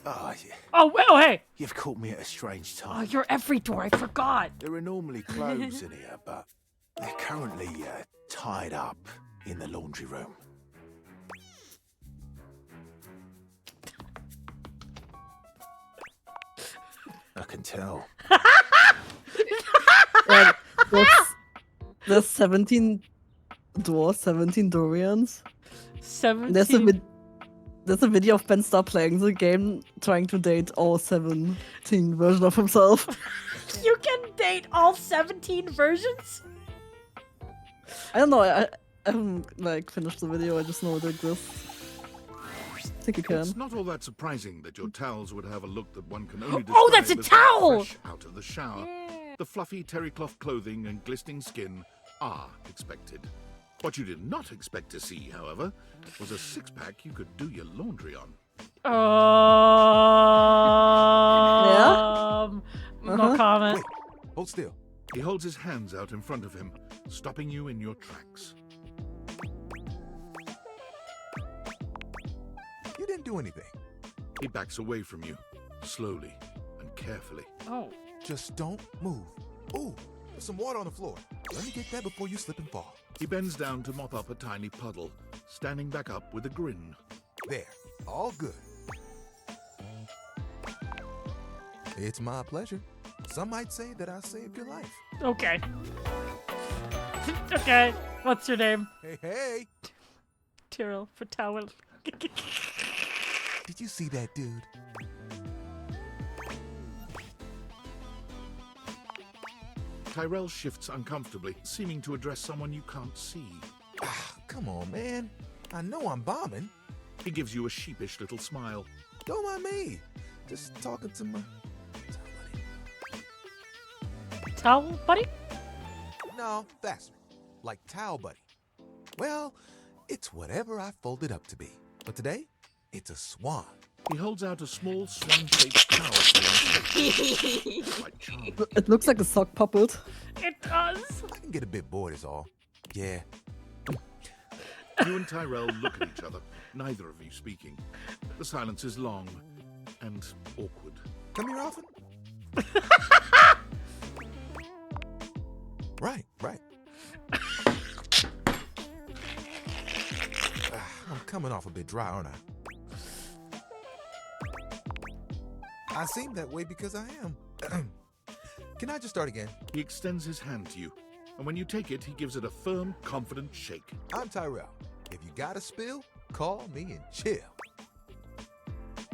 Speaker 21: Ah, yeah.
Speaker 1: Oh, oh, hey!
Speaker 21: You've caught me at a strange
Speaker 1: Oh,
Speaker 21: time.
Speaker 1: you're every door. I forgot.
Speaker 21: There are normally clothes in here, but they're currently tied up in the laundry room. I can tell.
Speaker 4: Like, there's 17 dwarves, 17 Dorians.
Speaker 1: 17.
Speaker 4: There's a video of Ben Starr playing the game, trying to date all 17 versions of himself.
Speaker 1: You can date all 17 versions?
Speaker 4: I don't know. I haven't like finished the video. I just know it exists. I think you can.
Speaker 6: It's not all that surprising that your towels would have a look that one can only describe
Speaker 1: Oh, that's a
Speaker 6: as
Speaker 1: towel!
Speaker 6: fresh out of the shower. The fluffy terry cloth clothing and glistening skin are expected. What you did not expect to see, however, was a six-pack you could do your laundry on.
Speaker 1: No comment.
Speaker 21: Wait, hold still.
Speaker 6: He holds his hands out in front of him, stopping you in your tracks.
Speaker 21: You didn't do anything.
Speaker 6: He backs away from you, slowly and carefully.
Speaker 1: Oh.
Speaker 21: Just don't move. Ooh, there's some water on the floor. Let me get that before you slip and fall.
Speaker 6: He bends down to mop up a tiny puddle, standing back up with a grin.
Speaker 21: There, all good. It's my pleasure. Some might say that I saved your life.
Speaker 1: Okay. Okay. What's your name?
Speaker 21: Hey.
Speaker 1: Tyrell for towel.
Speaker 21: Did you see that dude?
Speaker 6: Tyrell shifts uncomfortably, seeming to address someone you can't see.
Speaker 21: Come on, man. I know I'm bombing.
Speaker 6: He gives you a sheepish little smile.
Speaker 21: Don't mind me. Just talking to my...
Speaker 1: Towel buddy?
Speaker 21: No, faster. Like towel buddy. Well, it's whatever I fold it up to be. But today, it's a swan.
Speaker 6: He holds out a small swan-shaped towel.
Speaker 4: It looks like a sock puppet.
Speaker 1: It does.
Speaker 21: I can get a bit bored is all. Yeah.
Speaker 6: You and Tyrell look at each other, neither of you speaking. The silence is long and awkward.
Speaker 21: Come here often? Right. I'm coming off a bit dry, aren't I? I seem that way because I am. Can I just start again?
Speaker 6: He extends his hand to you, and when you take it, he gives it a firm, confident shake.
Speaker 21: I'm Tyrell. If you got a spill, call me and chill.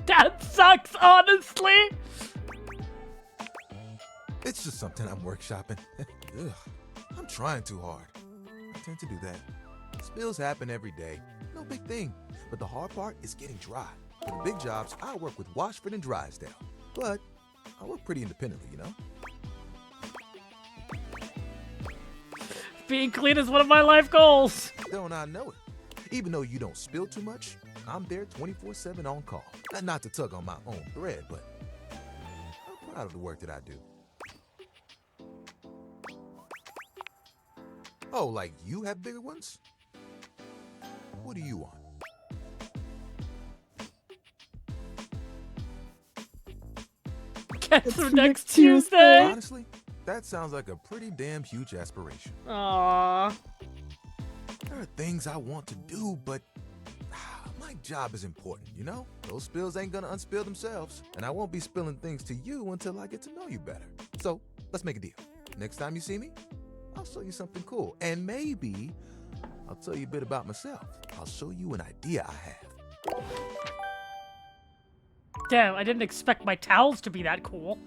Speaker 1: That sucks, honestly.
Speaker 21: It's just something I'm workshopping. Ugh, I'm trying too hard. I tend to do that. Spills happen every day. No big thing. But the hard part is getting dry. For the big jobs, I work with Washford and Drysdale. But I work pretty independently, you know?
Speaker 1: Being clean is one of my life goals.
Speaker 21: Don't I know it? Even though you don't spill too much, I'm there 24/7 on call. Not to tug on my own thread, but I'm proud of the work that I do. Oh, like you have bigger ones? What do you want?
Speaker 1: Catch you next Tuesday.
Speaker 21: Honestly, that sounds like a pretty damn huge aspiration.
Speaker 1: Aww.
Speaker 21: There are things I want to do, but my job is important, you know? Those spills ain't gonna unspill themselves, and I won't be spilling things to you until I get to know you better. So, let's make a deal. Next time you see me, I'll show you something cool, and maybe I'll tell you a bit about myself. I'll show you an idea I have.
Speaker 1: Damn, I didn't expect my towels to be that cool.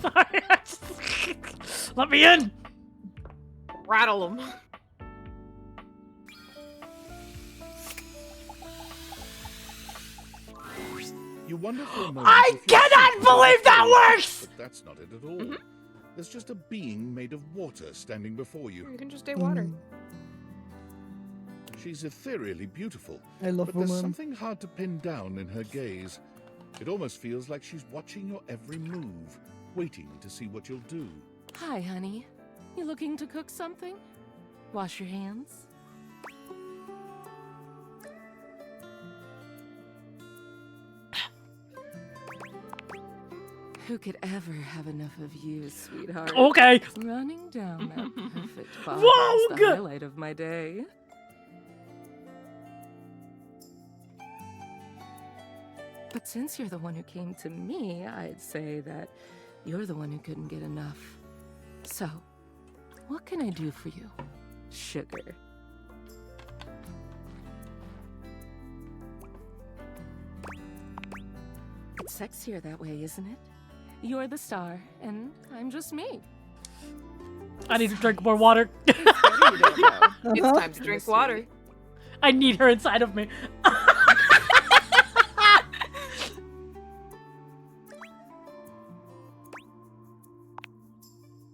Speaker 1: Sorry, let me in!
Speaker 2: Rattle them.
Speaker 6: You wonder for a moment.
Speaker 1: I cannot believe that works!
Speaker 6: But that's not it at all. There's just a being made of water standing before you.
Speaker 2: You can just date water.
Speaker 6: She's ethereally beautiful.
Speaker 4: I love
Speaker 6: but there's
Speaker 4: women.
Speaker 6: something hard to pin down in her gaze. It almost feels like she's watching your every move, waiting to see what you'll do.
Speaker 7: Hi, honey. You looking to cook something? Wash your hands. Who could ever have enough of you, sweetheart?
Speaker 1: Okay.
Speaker 7: Running down that perfect bar
Speaker 1: Whoa,
Speaker 7: is the
Speaker 1: good.
Speaker 7: highlight of my day. But since you're the one who came to me, I'd say that you're the one who couldn't get enough. So, what can I do for you, sugar? It's sexier that way, isn't it? You're the star, and I'm just me.
Speaker 1: I need to drink more water.
Speaker 5: It's time to drink water.
Speaker 1: I need her inside of me.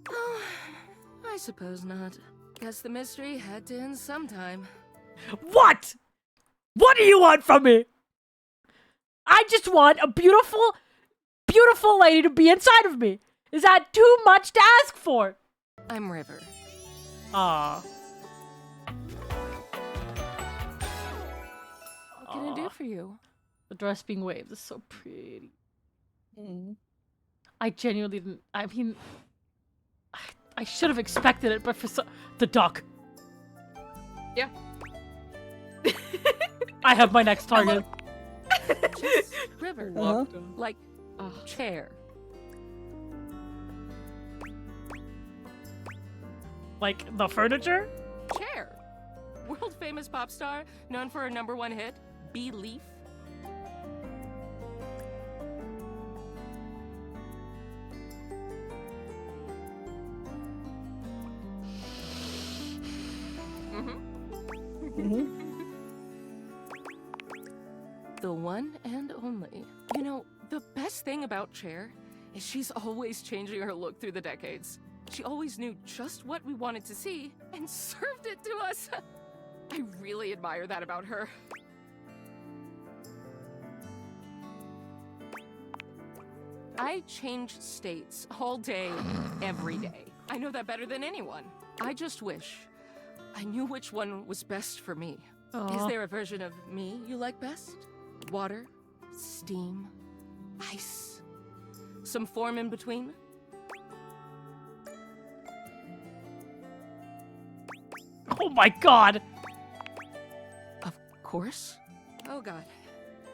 Speaker 7: Oh, I suppose not. Guess the mystery had to end sometime.
Speaker 1: What? What do you want from me? I just want a beautiful, beautiful lady to be inside of me. Is that too much to ask for?
Speaker 7: I'm River.
Speaker 1: Aw.
Speaker 7: What can I do for you?
Speaker 1: The dress being waved is so pretty. I genuinely didn't. I mean, I should have expected it, but for the duck.
Speaker 5: Yeah.
Speaker 1: I have my next target.
Speaker 7: Just River. Like chair.
Speaker 1: Like the furniture?
Speaker 7: Chair. World famous pop star, known for her #1 hit, Belief. The one and only. You know, the best thing about Chair is she's always changing her look through the decades. She always knew just what we wanted to see and served it to us. I really admire that about her. I change states all day, every day. I know that better than anyone. I just wish I knew which one was best for me. Is there a version of me you like best? Water, steam, ice, some form in between?
Speaker 1: Oh my god!
Speaker 7: Of course. Oh god.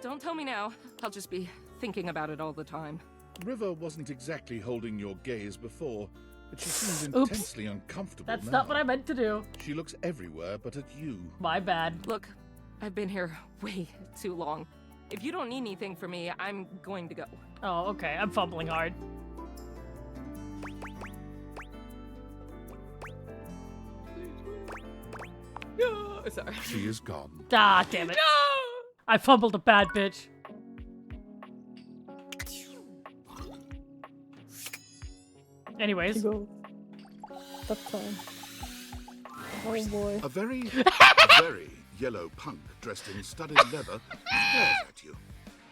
Speaker 7: Don't tell me now. I'll just be thinking about it all the time.
Speaker 6: River wasn't exactly holding your gaze before, but she seems
Speaker 1: Oops.
Speaker 6: intensely uncomfortable
Speaker 1: That's
Speaker 6: now.
Speaker 1: not what I meant to do.
Speaker 6: She looks everywhere but at you.
Speaker 1: My bad.
Speaker 7: Look, I've been here way too long. If you don't need anything from me, I'm going to go.
Speaker 1: Oh, okay. I'm fumbling hard.
Speaker 5: Sorry.
Speaker 6: She is gone.
Speaker 1: Ah, damn it. No! I fumbled a bad bitch. Anyways.
Speaker 4: That time. Oh boy.
Speaker 6: A very yellow punk dressed in studded leather stares at you.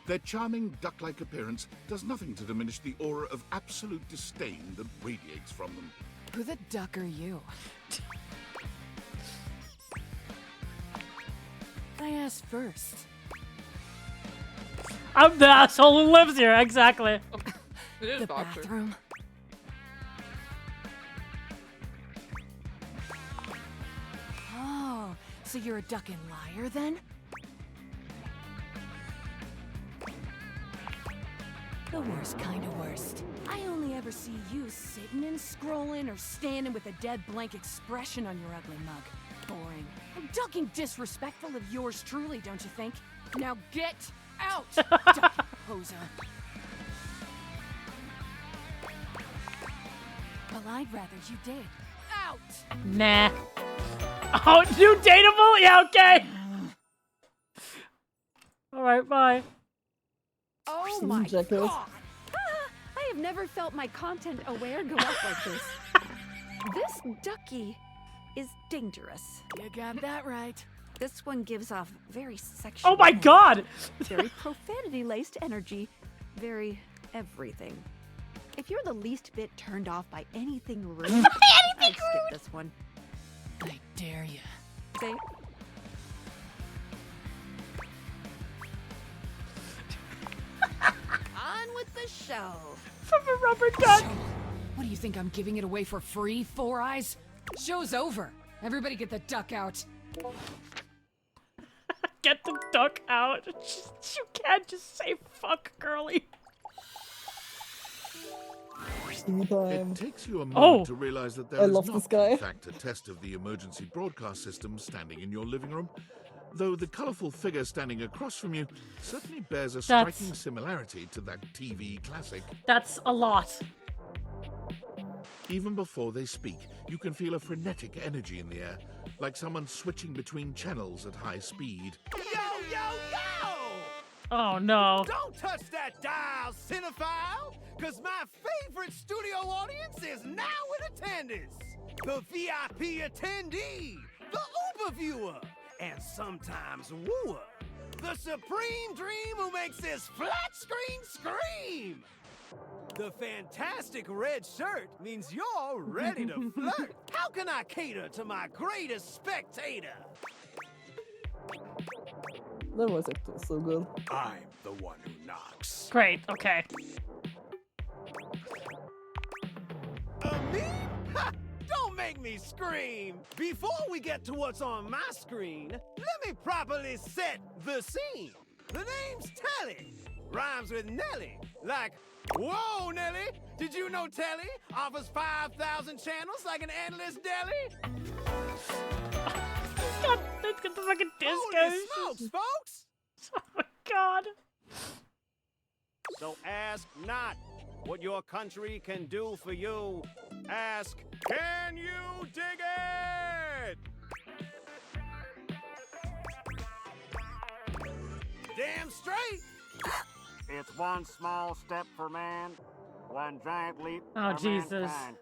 Speaker 6: Their charming duck-like appearance does nothing to diminish the aura of absolute disdain that radiates from them.
Speaker 10: Who the duck are you? I asked first.
Speaker 1: I'm the asshole who lives here, exactly.
Speaker 5: It is
Speaker 10: The
Speaker 5: boxer.
Speaker 10: bathroom. Oh, so you're a duck and liar then? The worst kind of worst. I only ever see you sitting and scrolling or standing with a dead blank expression on your ugly mug. Boring. I'm ducking disrespectful of yours truly, don't you think? Now get out, duck poser. Well, I'd rather you did. Out!
Speaker 1: Nah. Oh, new dateable? Yeah, okay. Alright, bye.
Speaker 16: Oh my god! I have never felt my content aware go up like this. This ducky is dangerous.
Speaker 10: You got that right.
Speaker 16: This one gives off very sexual.
Speaker 1: Oh my god!
Speaker 16: Very profanity-laced energy. Very everything. If you're the least bit turned off by anything rude, I'd skip this one.
Speaker 10: I dare you.
Speaker 16: Say.
Speaker 10: On with the show.
Speaker 1: From a rubber duck.
Speaker 7: What do you think, I'm giving it away for free, Four Eyes? Show's over. Everybody get the duck out.
Speaker 1: Get the duck out. You can't just say fuck, girly.
Speaker 6: It takes you a moment to realize that there is
Speaker 4: love
Speaker 6: not,
Speaker 4: this guy.
Speaker 6: in fact, a test of the emergency broadcast system standing in your living room, though the colourful figure standing across from you certainly bears a striking similarity to that TV classic.
Speaker 1: That's a lot.
Speaker 6: Even before they speak, you can feel a frenetic energy in the air, like someone switching between channels at high speed.
Speaker 9: Yo, yo, yo!
Speaker 1: Oh no.
Speaker 9: Don't touch that dial, cinephile, because my favorite studio audience is now in attendance. The VIP attendee, the Uber viewer, and sometimes wooer. The supreme dream who makes this flat screen scream. The fantastic red shirt means you're ready to flirt. How can I cater to my greatest spectator?
Speaker 4: That voice actor is so good.
Speaker 11: I'm the one who knocks.
Speaker 1: Great, okay.
Speaker 9: Me? Ha! Don't make me scream! Before we get to what's on my screen, let me properly set the scene. The name's Telly. Rhymes with Nelly. Like, whoa, Nelly! Did you know Telly offers 5,000 channels like an endless deli?
Speaker 1: Let's get the fucking disco.
Speaker 9: Holy smokes, folks!
Speaker 1: Oh my god.
Speaker 9: So ask not what your country can do for you. Ask, can you dig it? Damn straight!
Speaker 8: It's one small step for man, one giant leap
Speaker 1: Oh,
Speaker 8: for
Speaker 1: Jesus.
Speaker 8: mankind.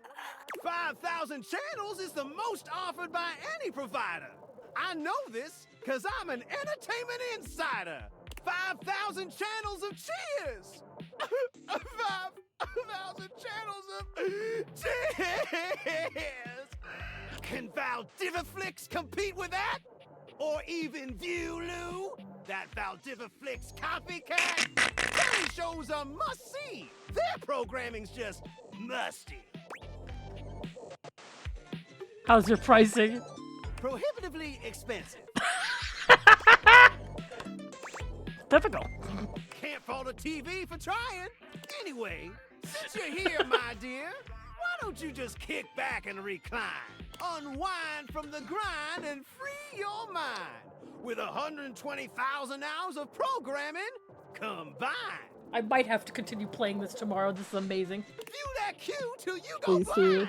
Speaker 9: 5,000 channels is the most offered by any provider. I know this because I'm an entertainment insider. 5,000 channels of cheers. 5,000 channels of cheers. Can Valdiviflix compete with that? Or even Viewloo? That Valdiviflix copycat? Telly shows are must-see. Their programming's just musty.
Speaker 1: How's your pricing?
Speaker 9: Prohibitively expensive.
Speaker 1: Typical.
Speaker 9: Can't fault a TV for trying. Anyway, since you're here, my dear, why don't you just kick back and recline? Unwind from the grind and free your mind. With 120,000 hours of programming combined.
Speaker 1: I might have to continue playing this tomorrow. This is amazing.
Speaker 9: View that cue till you go
Speaker 4: Please do.
Speaker 9: blind.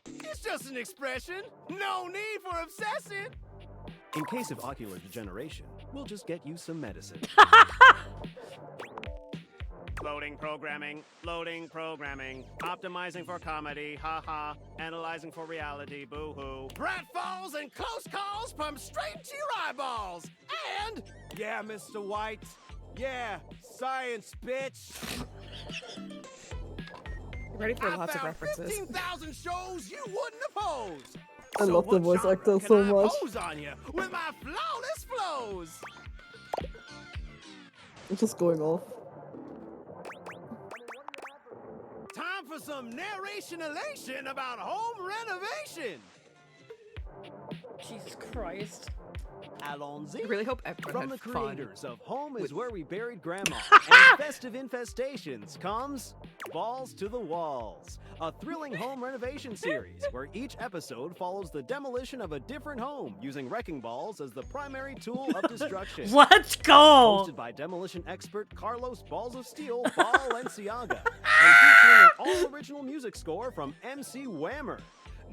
Speaker 9: It's just an expression. No need for obsessing.
Speaker 15: In case of ocular degeneration, we'll just get you some medicine.
Speaker 9: Loading programming, optimizing for comedy, haha, analyzing for reality, boo-hoo. Pratfalls and close calls from straight to your eyeballs. And, yeah, Mr. White, yeah, science, bitch.
Speaker 2: Ready for
Speaker 9: I
Speaker 2: lots of
Speaker 9: found
Speaker 2: references.
Speaker 9: 15,000 shows you wouldn't oppose.
Speaker 4: I love the voice actor so much.
Speaker 9: Pose on you with my flawless flows.
Speaker 4: It's just going off.
Speaker 9: Time for some narration elation about home renovation.
Speaker 1: Jesus Christ.
Speaker 15: Allons-y.
Speaker 2: I really hope everyone
Speaker 15: From
Speaker 2: had
Speaker 15: the
Speaker 2: fun
Speaker 15: creators of Home is
Speaker 2: with-
Speaker 15: Where We Buried Grandma and Festive Infestations comes Balls to the Walls, a thrilling home renovation series where each episode follows the demolition of a different home using wrecking balls as the primary tool of destruction.
Speaker 1: Let's go!
Speaker 15: Hosted by demolition expert Carlos Balls of Steel Balenciaga and featuring an all-original music score from MC Whammer.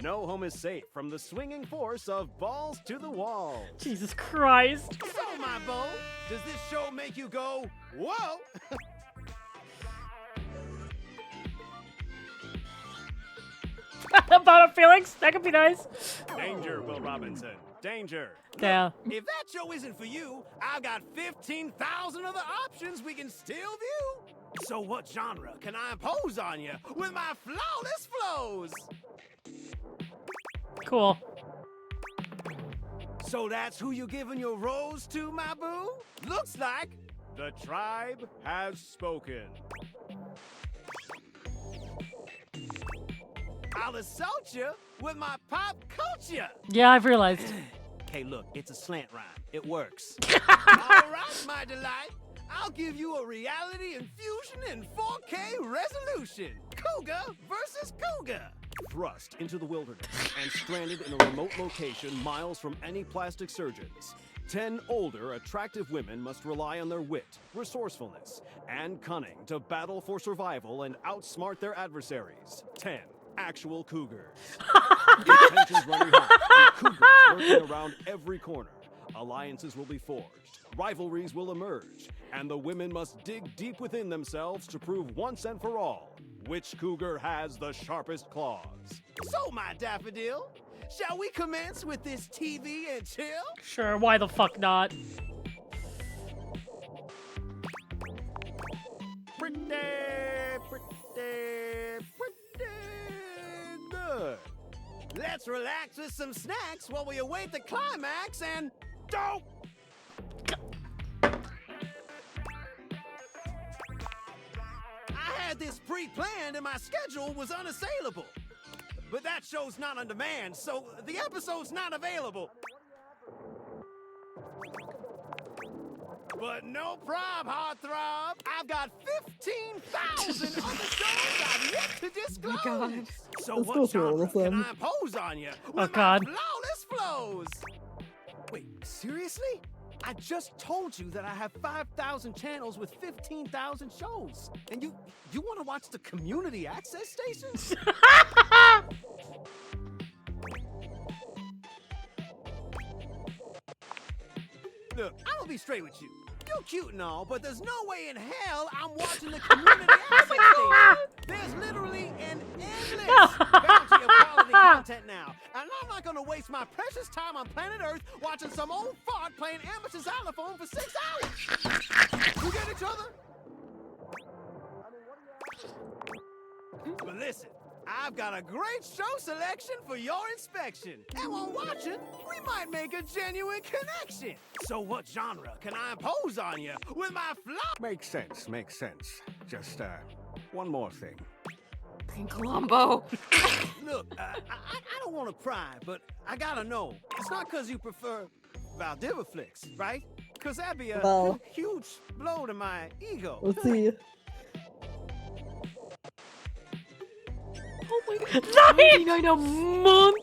Speaker 15: No home is safe from the swinging force of Balls to the Walls.
Speaker 1: Jesus Christ.
Speaker 9: So, my beau, does this show make you go, whoa?
Speaker 1: About feelings? That could be nice.
Speaker 9: Danger, Will Robinson. Danger.
Speaker 1: Yeah.
Speaker 9: Look, if that show isn't for you, I've got 15,000 other options we can still view. So what genre can I impose on you with my flawless flows?
Speaker 1: Cool.
Speaker 9: So that's who you giving your rose to, my boo? Looks like
Speaker 15: The tribe has spoken. I'll assault you with my pop culture.
Speaker 1: Yeah, I've realized.
Speaker 15: Hey, look, it's a slant rhyme. It works. All right, my delight. I'll give you a reality infusion in 4K resolution. Cougar versus Cougar. Thrust into the wilderness and stranded in a remote location miles from any plastic surgeons. 10 older, attractive women must rely on their wit, resourcefulness, and cunning to battle for survival and outsmart their adversaries. 10 actual cougars. The tension's running hot, and cougars lurking around every corner. Alliances will be forged, rivalries will emerge, and the women must dig deep within themselves to prove once and for all which cougar has the sharpest claws. So, my daffodil, shall we commence with this TV and chill?
Speaker 1: Sure, why the fuck not?
Speaker 15: Pretty good. Let's relax with some snacks while we await the climax and don't. I had this pre-planned and my schedule was unassailable. But that show's not on demand, so the episode's not available. But no prob, heartthrob. I've got 15,000 other shows I've yet to disclose.
Speaker 4: Oh my God.
Speaker 15: So
Speaker 4: Let's
Speaker 15: what
Speaker 4: go through all
Speaker 15: genre
Speaker 4: of
Speaker 15: can
Speaker 4: them.
Speaker 15: I impose on you with
Speaker 1: Oh, God.
Speaker 15: my flawless flows? Wait, seriously? I just told you that I have 5,000 channels with 15,000 shows. And you want to watch the community access stations? Look, I'm gonna be straight with you. You're cute and all, but there's no way in hell I'm watching the community access station. There's literally an endless bounty of quality content now. And I'm not gonna waste my precious time on planet Earth watching some old fart playing amateur xylophone for 6 hours. You get each other? But listen, I've got a great show selection for your inspection. And while watching, we might make a genuine connection. So what genre can I impose on you with my flaw?
Speaker 9: Makes sense, makes sense. Just, one more thing.
Speaker 5: Columbo.
Speaker 15: Look, I don't want to pry, but I gotta know. It's not because you prefer Valdivian flicks, right? Because that'd be a
Speaker 4: Well.
Speaker 15: huge blow to my ego.
Speaker 4: Let's see.
Speaker 5: Oh my God. 99 a month.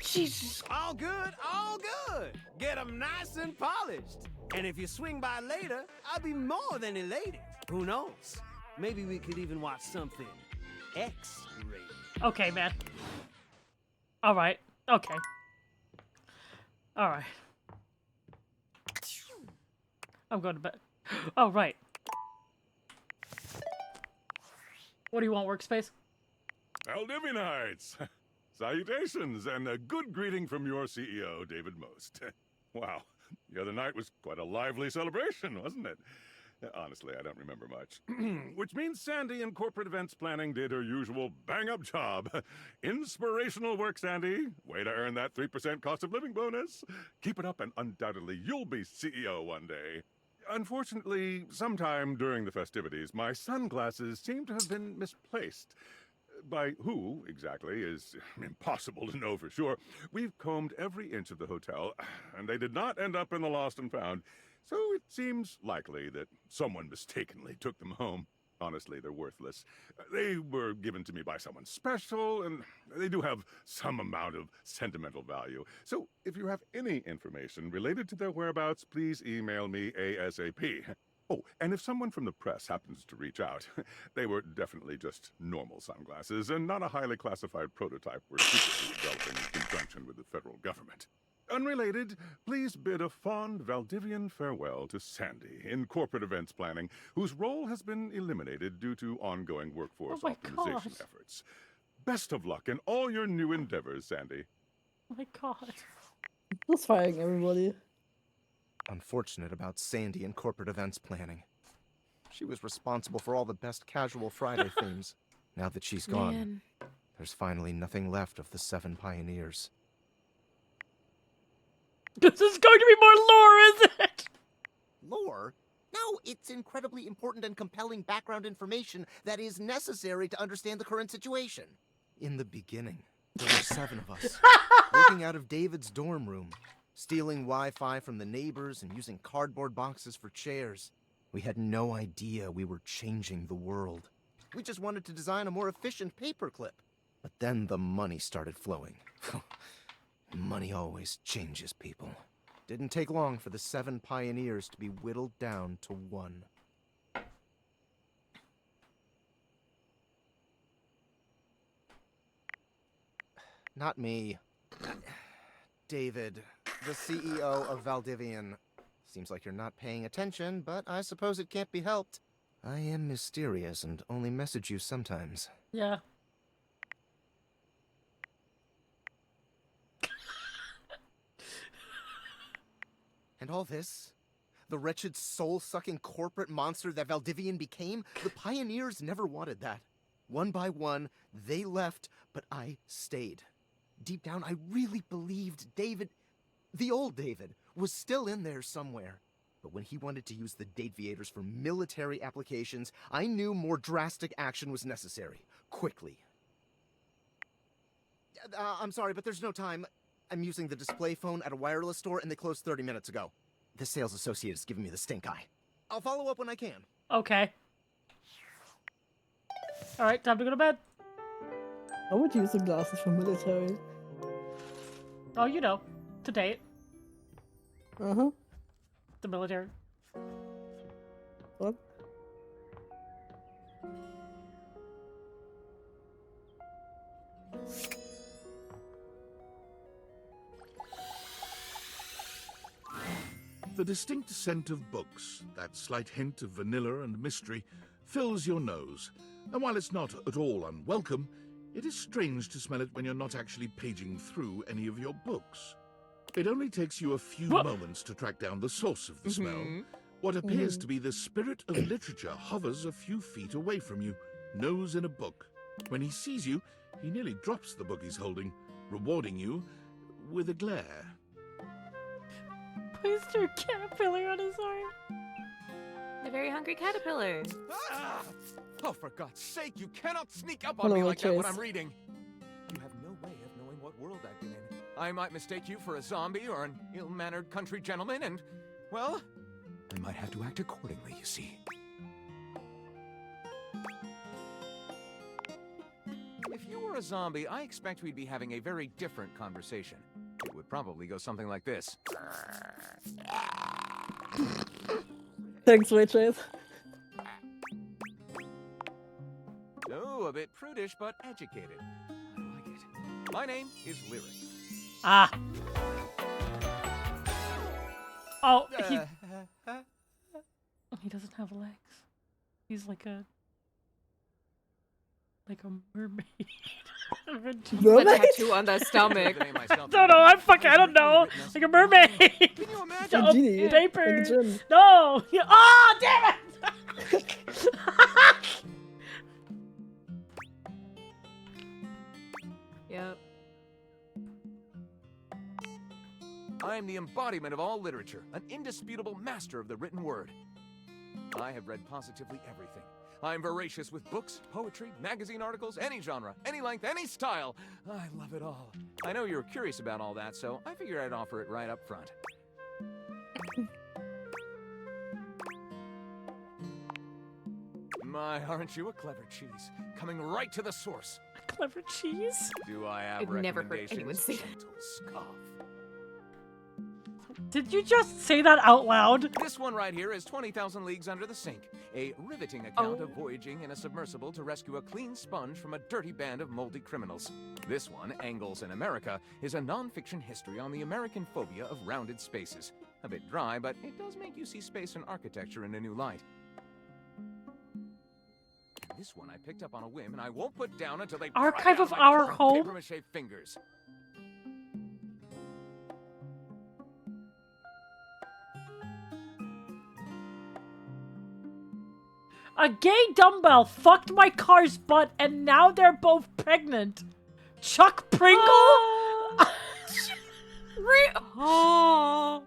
Speaker 5: Jesus.
Speaker 15: All good, all good. Get them nice and polished. And if you swing by later, I'll be more than elated. Who knows? Maybe we could even watch something X-rated.
Speaker 1: Okay, man. All right. Okay. All right. I'm going to bed. Oh, right. What do you want, workspace?
Speaker 6: Valdivianites! Salutations, and a good greeting from your CEO, David Most. Wow, the other night was quite a lively celebration, wasn't it? Honestly, I don't remember much. Which means Sandy in corporate events planning did her usual bang-up job. Inspirational work, Sandy. Way to earn that 3% cost of living bonus. Keep it up and undoubtedly you'll be CEO one day. Unfortunately, sometime during the festivities, my sunglasses seem to have been misplaced. By who, exactly, is impossible to know for sure. We've combed every inch of the hotel, and they did not end up in the lost and found. So it seems likely that someone mistakenly took them home. Honestly, they're worthless. They were given to me by someone special, and they do have some amount of sentimental value. So if you have any information related to their whereabouts, please email me ASAP. Oh, and if someone from the press happens to reach out, they were definitely just normal sunglasses and not a highly classified prototype we're secretly developing in conjunction with the federal government. Unrelated, please bid a fond Valdivian farewell to Sandy in corporate events planning, whose role has been eliminated due to ongoing workforce optimization efforts. Best of luck in all your new endeavors, Sandy.
Speaker 1: Oh my God.
Speaker 4: Just firing everybody.
Speaker 3: Unfortunate about Sandy and corporate events planning. She was responsible for all the best casual Friday themes. Now that she's gone,
Speaker 5: Man.
Speaker 3: there's finally nothing left of the 7 pioneers.
Speaker 1: This is going to be more lore, isn't it?
Speaker 3: Lore? No, it's incredibly important and compelling background information that is necessary to understand the current situation. In the beginning, there were 7 of us, working out of David's dorm room, stealing Wi-Fi from the neighbors and using cardboard boxes for chairs. We had no idea we were changing the world. We just wanted to design a more efficient paperclip. But then the money started flowing. Money always changes people. Didn't take long for the 7 pioneers to be whittled down to 1. Not me. David, the CEO of Valdivian. Seems like you're not paying attention, but I suppose it can't be helped. I am mysterious and only message you sometimes.
Speaker 1: Yeah.
Speaker 3: And all this? The wretched soul-sucking corporate monster that Valdivian became? The pioneers never wanted that. One by one, they left, but I stayed. Deep down, I really believed David, the old David, was still in there somewhere. But when he wanted to use the Dateviators for military applications, I knew more drastic action was necessary. Quickly. I'm sorry, but there's no time. I'm using the display phone at a wireless store, and they closed 30 minutes ago. The sales associate is giving me the stink eye. I'll follow up when I can.
Speaker 1: Okay. Alright, time to go to bed.
Speaker 4: I would use the glasses for military.
Speaker 1: Oh, you know. To date.
Speaker 4: Uh-huh.
Speaker 1: The military.
Speaker 4: What?
Speaker 6: The distinct scent of books, that slight hint of vanilla and mystery, fills your nose. And while it's not at all unwelcome, it is strange to smell it when you're not actually paging through any of your books. It only takes you a few moments to track down the source of the smell. What appears to be the spirit of literature hovers a few feet away from you, nose in a book. When he sees you, he nearly drops the book he's holding, rewarding you with a glare.
Speaker 1: Please do a caterpillar on his arm.
Speaker 5: The very hungry caterpillar.
Speaker 17: Ah! Oh, for God's sake, you cannot sneak up on me like that when I'm reading. You have no way of knowing what world I've been in. I might mistake you for a zombie or an ill-mannered country gentleman, and, well, I might have to act accordingly, you see. If you were a zombie, I expect we'd be having a very different conversation. It would probably go something like this.
Speaker 4: Thanks, Witches.
Speaker 17: Oh, a bit prudish, but educated. I like it. My name is Lyric.
Speaker 1: Ah. Oh, he doesn't have legs. He's like a mermaid.
Speaker 5: A tattoo on the stomach.
Speaker 1: Don't know. I don't know. Like a mermaid.
Speaker 17: Can you imagine?
Speaker 1: Oh,
Speaker 4: Genie,
Speaker 1: paper.
Speaker 4: like a gin.
Speaker 1: No. Oh, damn it.
Speaker 5: Yep.
Speaker 17: I am the embodiment of all literature, an indisputable master of the written word. I have read positively everything. I am voracious with books, poetry, magazine articles, any genre, any length, any style. I love it all. I know you're curious about all that, so I figured I'd offer it right up front. My, aren't you a clever cheese? Coming right to the source.
Speaker 1: A clever cheese?
Speaker 17: Do I have
Speaker 5: I've never heard
Speaker 17: recommendations?
Speaker 5: anyone say
Speaker 17: Gentle scoff.
Speaker 1: Did you just say that out loud?
Speaker 17: This one right here is 20,000 Leagues Under the Sink, a riveting account of voyaging in a submersible to rescue a clean sponge from a dirty band of moldy criminals. This one, Angles in America, is a non-fiction history on the American phobia of rounded spaces. A bit dry, but it does make you see space and architecture in a new light. And this one I picked up on a whim, and I won't put down until they
Speaker 1: Archive
Speaker 17: pry
Speaker 1: of
Speaker 17: out my
Speaker 1: Our
Speaker 17: poor
Speaker 1: Home?
Speaker 17: papier-mâché fingers.
Speaker 1: A gay dumbbell fucked my car's butt, and now they're both pregnant. Chuck Pringle?
Speaker 5: Oh.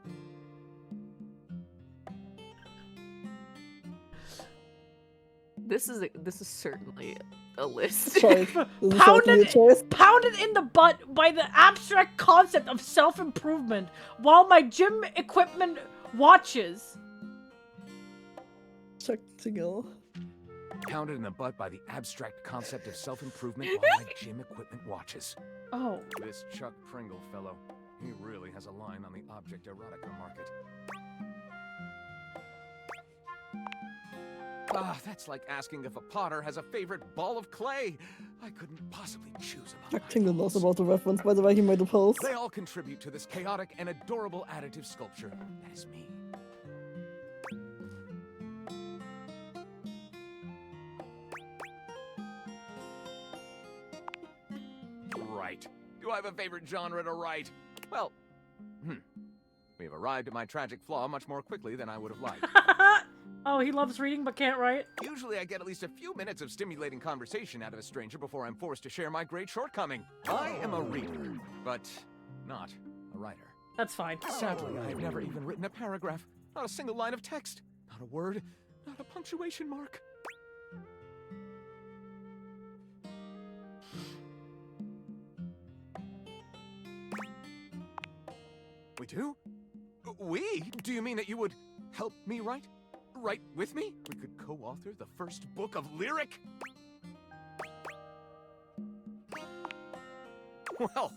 Speaker 2: This is certainly a list.
Speaker 1: Pounded in the butt by the abstract concept of self-improvement while my gym equipment watches.
Speaker 4: Chuck Tingle.
Speaker 17: Pounded in the butt by the abstract concept of self-improvement while my gym equipment watches.
Speaker 1: Oh.
Speaker 17: This Chuck Pringle fellow, he really has a line on the object erotica market. Ah, that's like asking if a potter has a favorite ball of clay. I couldn't possibly choose among
Speaker 4: Chuck Tingle knows about the reference, by the way, he made a post.
Speaker 17: They all contribute to this chaotic and adorable additive sculpture. That is me. Right. Do I have a favorite genre to write? Well, we have arrived at my tragic flaw much more quickly than I would have liked.
Speaker 1: Oh, he loves reading but can't write?
Speaker 17: Usually I get at least a few minutes of stimulating conversation out of a stranger before I'm forced to share my great shortcoming. I am a reader, but not a writer.
Speaker 1: That's fine.
Speaker 17: Sadly, I have never even written a paragraph. Not a single line of text. Not a word. Not a punctuation mark. We do? We? Do you mean that you would help me write? Write with me? We could co-author the first book of lyric? Well,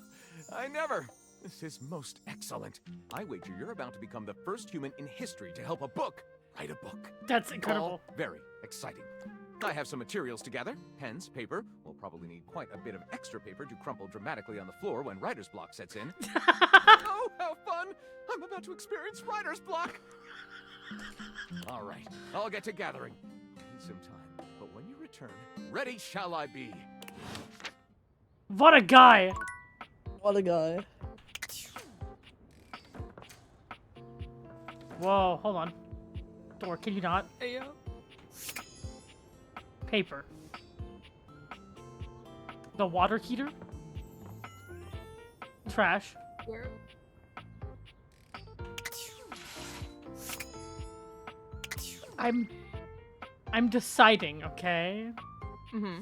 Speaker 17: I never. This is most excellent. I wager you're about to become the first human in history to help a book write a book.
Speaker 1: That's incredible.
Speaker 17: All very exciting. I have some materials to gather. Pens, paper. We'll probably need quite a bit of extra paper to crumple dramatically on the floor when writer's block sets in. Oh, how fun! I'm about to experience writer's block! All right, I'll get to gathering. Need some time, but when you return, ready shall I be.
Speaker 1: What a guy!
Speaker 4: What a guy.
Speaker 1: Whoa, hold on. Door, can you not?
Speaker 2: Yeah.
Speaker 1: Paper. The water heater? Trash.
Speaker 2: Where?
Speaker 1: I'm deciding, okay?
Speaker 2: Mm-hmm.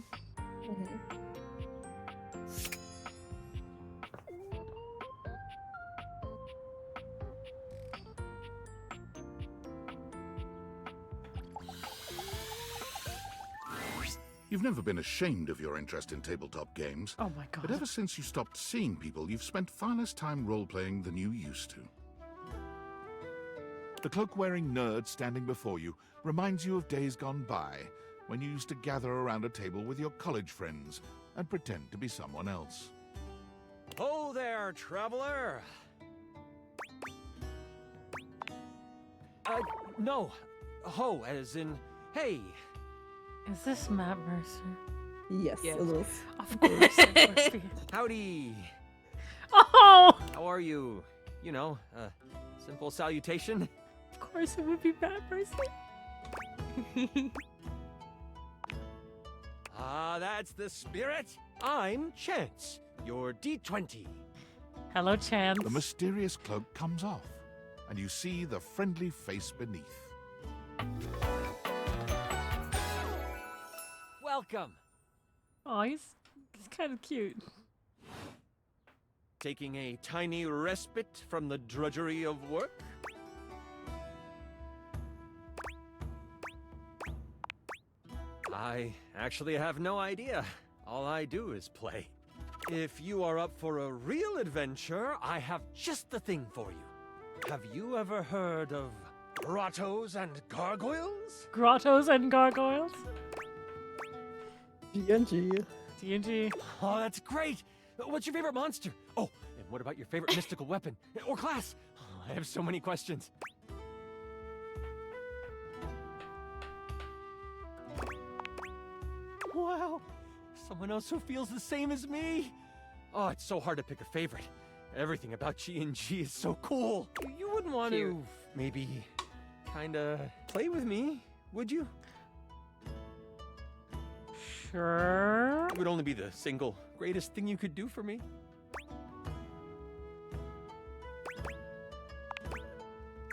Speaker 6: You've never been ashamed of your interest in tabletop games.
Speaker 1: Oh my god.
Speaker 6: But ever since you stopped seeing people, you've spent far less time role-playing than you used to. The cloak-wearing nerd standing before you reminds you of days gone by, when you used to gather around a table with your college friends and pretend to be someone else.
Speaker 18: Oh there, traveler! No. Ho, as in, hey.
Speaker 1: Is this Matt Mercer?
Speaker 4: Yes, it is.
Speaker 1: Of course it must be.
Speaker 18: Howdy.
Speaker 1: Oh!
Speaker 18: How are you? You know, simple salutation.
Speaker 1: Of course it would be Matt Mercer.
Speaker 18: Ah, that's the spirit. I'm Chance, your D20.
Speaker 1: Hello, Chance.
Speaker 6: The mysterious cloak comes off, and you see the friendly face beneath.
Speaker 18: Welcome.
Speaker 1: Oh, he's kind of cute.
Speaker 18: Taking a tiny respite from the drudgery of work? I actually have no idea. All I do is play. If you are up for a real adventure, I have just the thing for you. Have you ever heard of grottos and gargoyles?
Speaker 1: Grottos and gargoyles?
Speaker 4: D&G.
Speaker 1: D&G.
Speaker 18: Oh, that's great. What's your favorite monster? Oh, and what about your favorite mystical weapon? Or class? Oh, I have so many questions. Wow, someone else who feels the same as me. Oh, it's so hard to pick a favorite. Everything about G&G is so cool. You wouldn't want to maybe kinda play with me, would you?
Speaker 1: Sure.
Speaker 18: It would only be the single greatest thing you could do for me.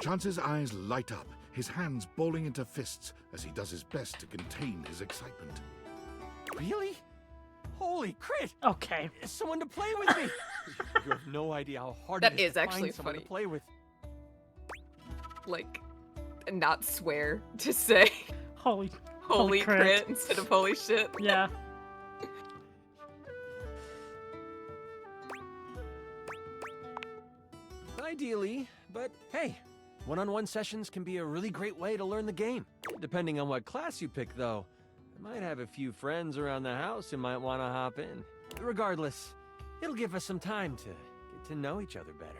Speaker 6: Chance's eyes light up his hands balling into fists as he does his best to contain his excitement.
Speaker 18: Really? Holy crit!
Speaker 1: Okay.
Speaker 18: Someone to play with me! You have no idea how hard
Speaker 2: That
Speaker 18: it is
Speaker 2: is
Speaker 18: to
Speaker 2: actually
Speaker 18: find someone
Speaker 2: funny.
Speaker 18: to play with.
Speaker 2: Like, not swear to say
Speaker 1: Holy
Speaker 2: crit instead of holy shit.
Speaker 1: Yeah.
Speaker 18: Ideally, but hey, one-on-one sessions can be a really great way to learn the game. Depending on what class you pick, though. I might have a few friends around the house who might want to hop in. Regardless, it'll give us some time to get to know each other better.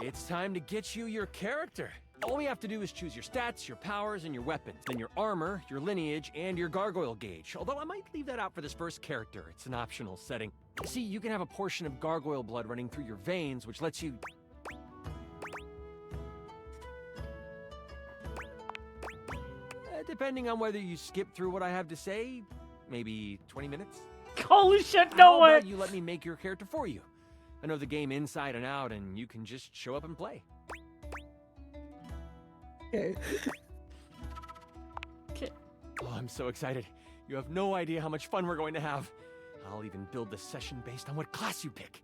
Speaker 18: It's time to get you your character. All we have to do is choose your stats, your powers, and your weapons. Then your armor, your lineage, and your gargoyle gauge. Although I might leave that out for this first character. It's an optional setting. See, you can have a portion of gargoyle blood running through your veins, which lets you... depending on whether you skip through what I have to say, maybe 20 minutes?
Speaker 1: Holy shit, no
Speaker 18: How
Speaker 1: way!
Speaker 18: about you let me make your character for you? I know the game inside and out, and you can just show up and play.
Speaker 4: Okay.
Speaker 18: Oh, I'm so excited. You have no idea how much fun we're going to have. I'll even build the session based on what class you pick.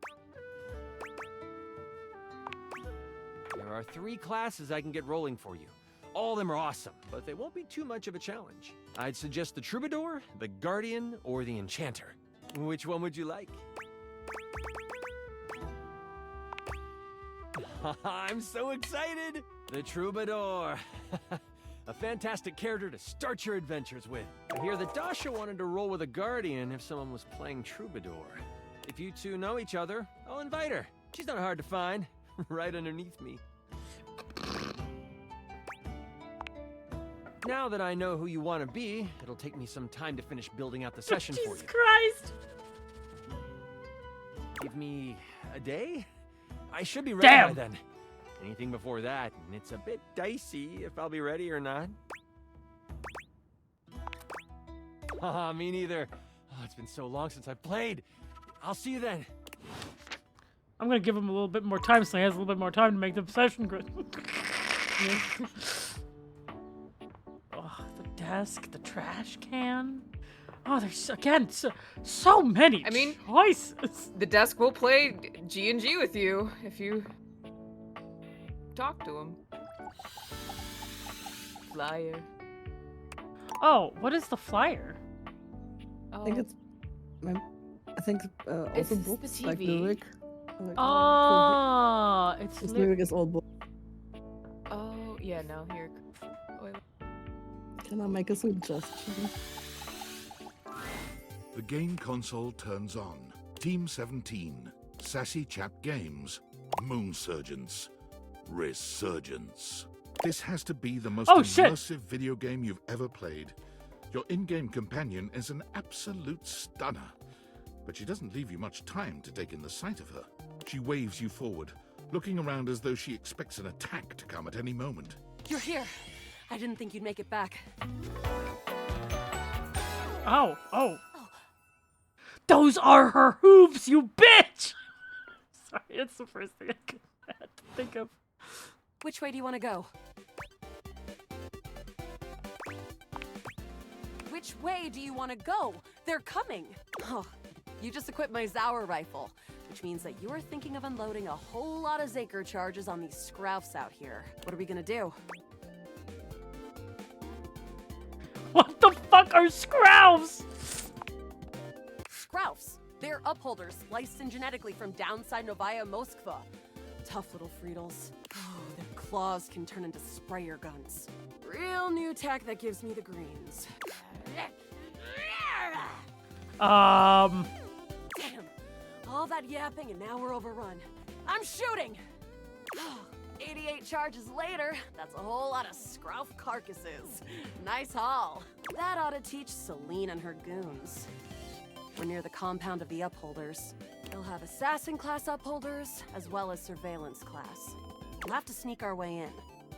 Speaker 18: There are 3 classes I can get rolling for you. All of them are awesome, but they won't be too much of a challenge. I'd suggest the Troubadour, the Guardian, or the Enchanter. Which one would you like? I'm so excited! The Troubadour! A fantastic character to start your adventures with. I hear that Dasha wanted to roll with a Guardian if someone was playing Troubadour. If you two know each other, I'll invite her. She's not hard to find, right underneath me. Now that I know who you want to be, it'll take me some time to finish building out the session for you.
Speaker 1: Jesus Christ!
Speaker 18: Give me a day? I should be ready by
Speaker 1: Damn.
Speaker 18: then. Anything before that, and it's a bit dicey if I'll be ready or not. Haha, me neither. Oh, it's been so long since I've played. I'll see you then.
Speaker 1: I'm gonna give him a little bit more time so he has a little bit more time to make the session good. Oh, the desk, the trash can. Oh, there's again so many choices.
Speaker 2: The desk will play G&G with you if you talk to him. Flyer.
Speaker 1: Oh, what is the flyer?
Speaker 4: I think it's. I think
Speaker 2: It's
Speaker 4: also
Speaker 2: the
Speaker 4: books
Speaker 2: TV.
Speaker 4: like lyric. Like,
Speaker 1: Oh, it's
Speaker 4: this lyric is all books.
Speaker 2: Oh, yeah, no, here.
Speaker 4: Can I make a suggestion?
Speaker 6: The game console turns on. Team 17, Sassy Chap Games, Moon Surgeons, Resurgence. This has to be the most immersive video game you've ever played. Your in-game companion is an absolute stunner, but she doesn't leave you much time to take in the sight of her. She waves you forward, looking around as though she expects an attack to come at any moment.
Speaker 20: You're here. I didn't think you'd make it back.
Speaker 1: Oh. Those are her hooves, you bitch! Sorry, it's the first thing I had to think of.
Speaker 20: Which way do you want to go? Which way do you want to go? They're coming! Oh, you just equipped my Zauer rifle, which means that you're thinking of unloading a whole lot of Zaker charges on these scroufs out here. What are we gonna do?
Speaker 1: What the fuck are scroufs?
Speaker 20: Scroufs. They're upholders sliced in genetically from downside Novaya Moskva. Tough little Friedels. Oh, their claws can turn into sprayer guns. Real new tech that gives me the greens.
Speaker 1: Damn.
Speaker 20: All that yapping and now we're overrun. I'm shooting! 88 charges later, that's a whole lot of scrouf carcasses. Nice haul. That ought to teach Celine and her goons. We're near the compound of the upholders. They'll have assassin class upholders, as well as surveillance class. We'll have to sneak our way in,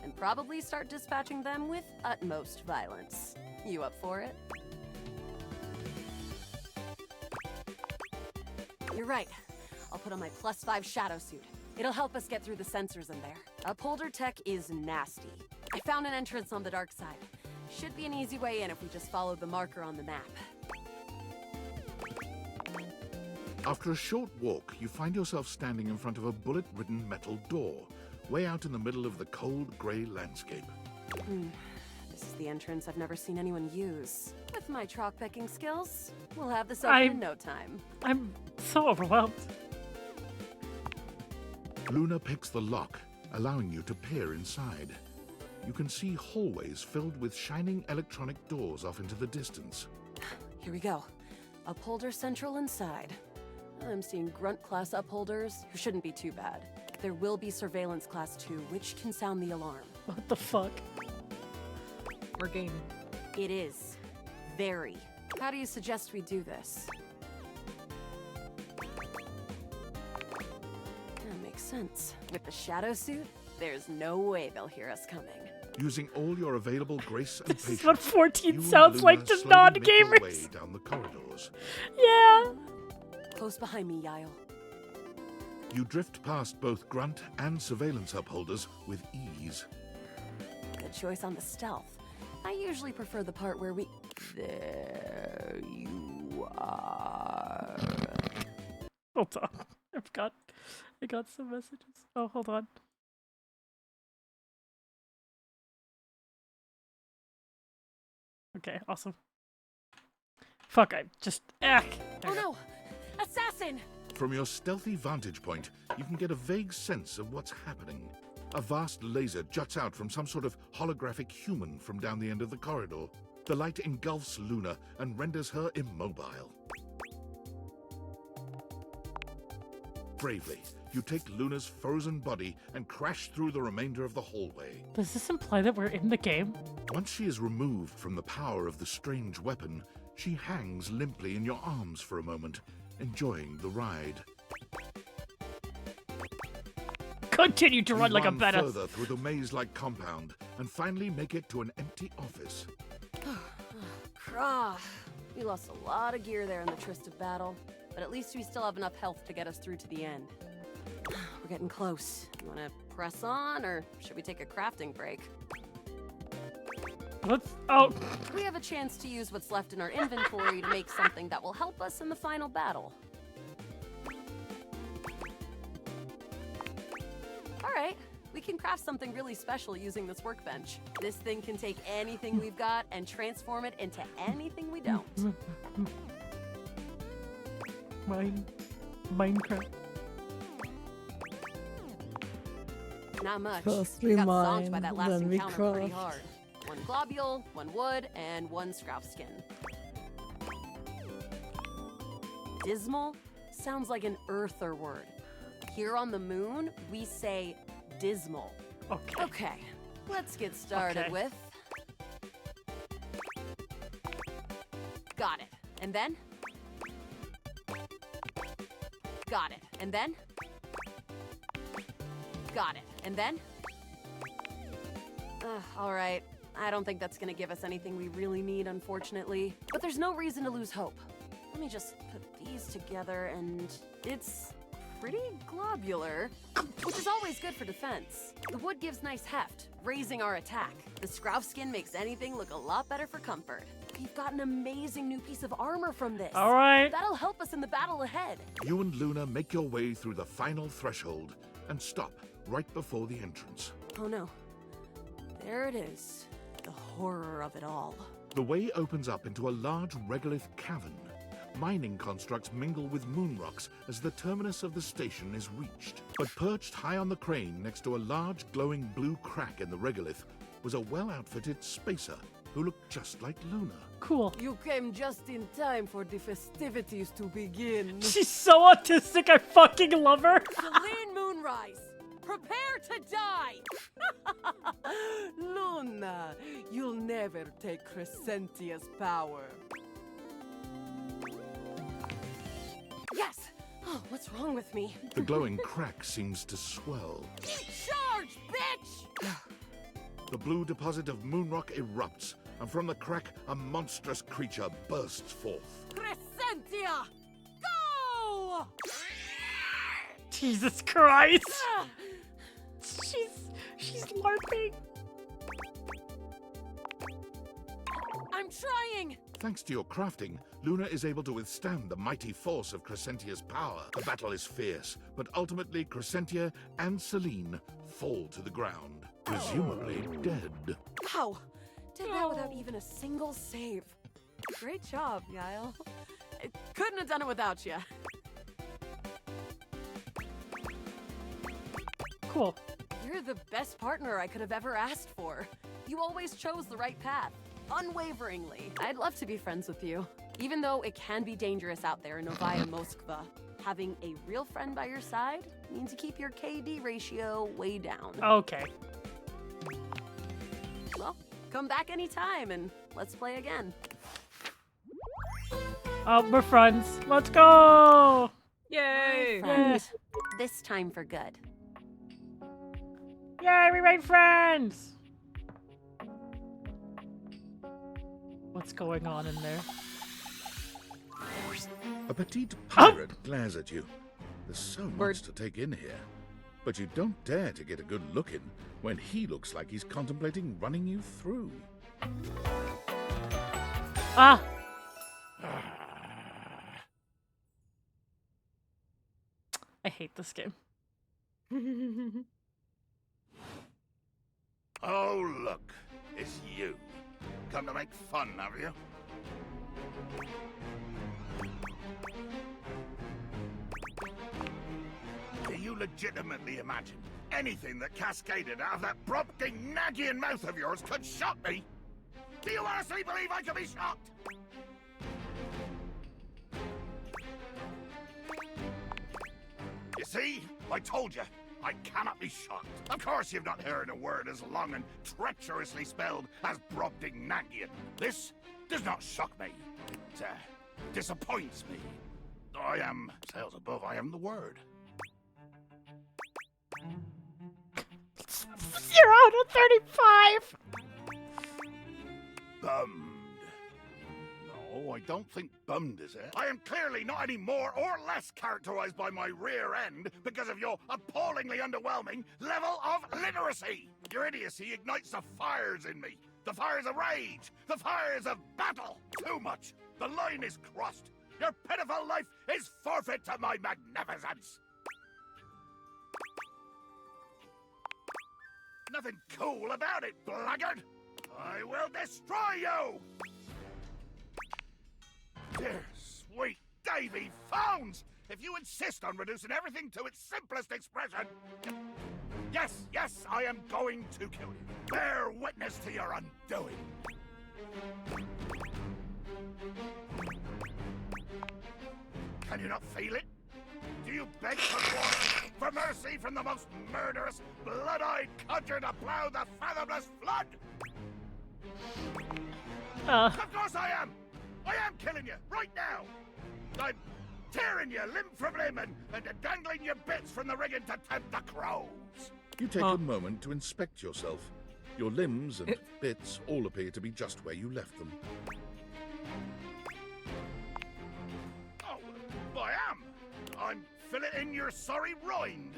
Speaker 20: and probably start dispatching them with utmost violence. You up for it? You're right. I'll put on my +5 shadow suit. It'll help us get through the sensors in there. Upholder tech is nasty. I found an entrance on the dark side. Should be an easy way in if we just follow the marker on the map.
Speaker 6: After a short walk, you find yourself standing in front of a bullet-ridden metal door, way out in the middle of the cold, grey landscape.
Speaker 20: This is the entrance I've never seen anyone use. With my chalk-picking skills, we'll have this open in no time.
Speaker 1: I'm so overwhelmed.
Speaker 6: Luna picks the lock, allowing you to peer inside. You can see hallways filled with shining electronic doors off into the distance.
Speaker 20: Here we go. Upholder central inside. I'm seeing grunt class upholders, who shouldn't be too bad. There will be surveillance class 2, which can sound the alarm.
Speaker 1: What the fuck?
Speaker 2: We're gaming.
Speaker 20: It is. Very. How do you suggest we do this? That makes sense. With the shadow suit, there's no way they'll hear us coming.
Speaker 6: Using all your available grace and patience,
Speaker 1: This is what 14
Speaker 6: you and
Speaker 1: sounds like
Speaker 6: Luna
Speaker 1: to
Speaker 6: slowly make your
Speaker 1: non-gamers.
Speaker 6: way down the corridors.
Speaker 1: Yeah.
Speaker 20: Close behind me, Yael.
Speaker 6: You drift past both grunt and surveillance upholders with ease.
Speaker 20: Good choice on the stealth. I usually prefer the part where we... There you are.
Speaker 1: Hold on. I got some messages. Oh, hold on. Okay, awesome. Fuck, I just...
Speaker 20: Oh no! Assassin!
Speaker 6: From your stealthy vantage point, you can get a vague sense of what's happening. A vast laser juts out from some sort of holographic human from down the end of the corridor. The light engulfs Luna and renders her immobile. Bravely, you take Luna's frozen body and crash through the remainder of the hallway.
Speaker 1: Does this imply that we're in the game?
Speaker 6: Once she is removed from the power of the strange weapon, she hangs limply in your arms for a moment, enjoying the ride.
Speaker 1: Continue to run
Speaker 6: You
Speaker 1: like a
Speaker 6: run
Speaker 1: badass.
Speaker 6: further through the maze-like compound and finally make it to an empty office.
Speaker 20: Krah. We lost a lot of gear there in the tryst of battle, but at least we still have enough health to get us through to the end. We're getting close. You want to press on, or should we take a crafting break? We have a chance to use what's left in our inventory to make something that will help us in the final battle. All right, we can craft something really special using this workbench. This thing can take anything we've got and transform it into anything we don't.
Speaker 1: Minecraft.
Speaker 20: Not much.
Speaker 4: First
Speaker 20: We
Speaker 4: we
Speaker 20: got zonked by
Speaker 4: mine,
Speaker 20: that last
Speaker 4: then we
Speaker 20: encounter pretty
Speaker 4: craft.
Speaker 20: hard. 1 globule, 1 wood, and 1 scrap skin. Dismal sounds like an earther word. Here on the moon, we say dismal. Okay, let's get started
Speaker 1: Okay.
Speaker 20: with... Got it. And then? Got it. And then? Got it. And then? All right. I don't think that's gonna give us anything we really need, unfortunately. But there's no reason to lose hope. Let me just put these together, and it's pretty globular, which is always good for defense. The wood gives nice heft, raising our attack. The scrouf skin makes anything look a lot better for comfort. We've got an amazing new piece of armor from this.
Speaker 1: All right.
Speaker 20: That'll help us in the battle ahead.
Speaker 6: You and Luna make your way through the final threshold and stop right before the entrance.
Speaker 20: Oh no. There it is. The horror of it all.
Speaker 6: The way opens up into a large regolith cavern. Mining constructs mingle with moon rocks as the terminus of the station is reached. But perched high on the crane next to a large glowing blue crack in the regolith was a well-outfitted spacer who looked just like Luna.
Speaker 1: Cool.
Speaker 20: You came just in time for the festivities to begin.
Speaker 1: She's so autistic, I fucking love her.
Speaker 20: Celine Moonrise, prepare to die! Luna, you'll never take Crescentia's power. Yes! Oh, what's wrong with me?
Speaker 6: The glowing crack seems to swell.
Speaker 20: Charge, bitch!
Speaker 6: The blue deposit of moonrock erupts, and from the crack, a monstrous creature bursts forth.
Speaker 20: Crescentia! Go!
Speaker 1: Jesus Christ! She's LARPing.
Speaker 20: I'm trying!
Speaker 6: Thanks to your crafting, Luna is able to withstand the mighty force of Crescentia's power. The battle is fierce, but ultimately Crescentia and Celine fall to the ground, presumably dead.
Speaker 20: Wow! Did that without even a single save. Great job, Yael. I couldn't have done it without you.
Speaker 1: Cool.
Speaker 20: You're the best partner I could have ever asked for. You always chose the right path, unwaveringly. I'd love to be friends with you. Even though it can be dangerous out there in Novaya Moskva, having a real friend by your side means you keep your KD ratio way down.
Speaker 1: Okay.
Speaker 20: Well, come back anytime and let's play again.
Speaker 1: Oh, we're friends. Let's go!
Speaker 5: Yay!
Speaker 20: Friends. This time for good.
Speaker 1: Yay, we made friends! What's going on in there?
Speaker 6: A petite pirate glares at you. There's so much to take in here. But you don't dare to get a good look in when he looks like he's contemplating running you through.
Speaker 1: Ah! I hate this game.
Speaker 19: Oh, look. It's you. Come to make fun, have you? Do you legitimately imagine anything that cascaded out of that Brobdingnagian mouth of yours could shock me? Do you honestly believe I could be shocked? You see? I told you. I cannot be shocked. Of course you've not heard a word as long and treacherously spelled as Brobdingnagian. This does not shock me. It disappoints me. I am, sales above, I am the word.
Speaker 1: 0 out of 35!
Speaker 19: Bummed. No, I don't think bummed is it. I am clearly not any more or less characterized by my rear end because of your appallingly underwhelming level of literacy. Your idiocy ignites the fires in me. The fires of rage. The fires of battle. Too much. The line is crossed. Your pitiful life is forfeit to my magnificence. Nothing cool about it, blackguard. I will destroy you! Dear sweet Davy Phones! If you insist on reducing everything to its simplest expression... Yes, yes, I am going to kill you. Bear witness to your undoing. Can you not feel it? Do you beg for mercy from the most murderous, blood-eyed conjure to plow the fathomless flood? Of course I am! I am killing you, right now! I'm tearing you limb from limb and dangling your bits from the rigging to tempt the crows!
Speaker 6: You take a moment to inspect yourself. Your limbs and bits all appear to be just where you left them.
Speaker 19: Oh, I am! I'm filleting your sorry rind.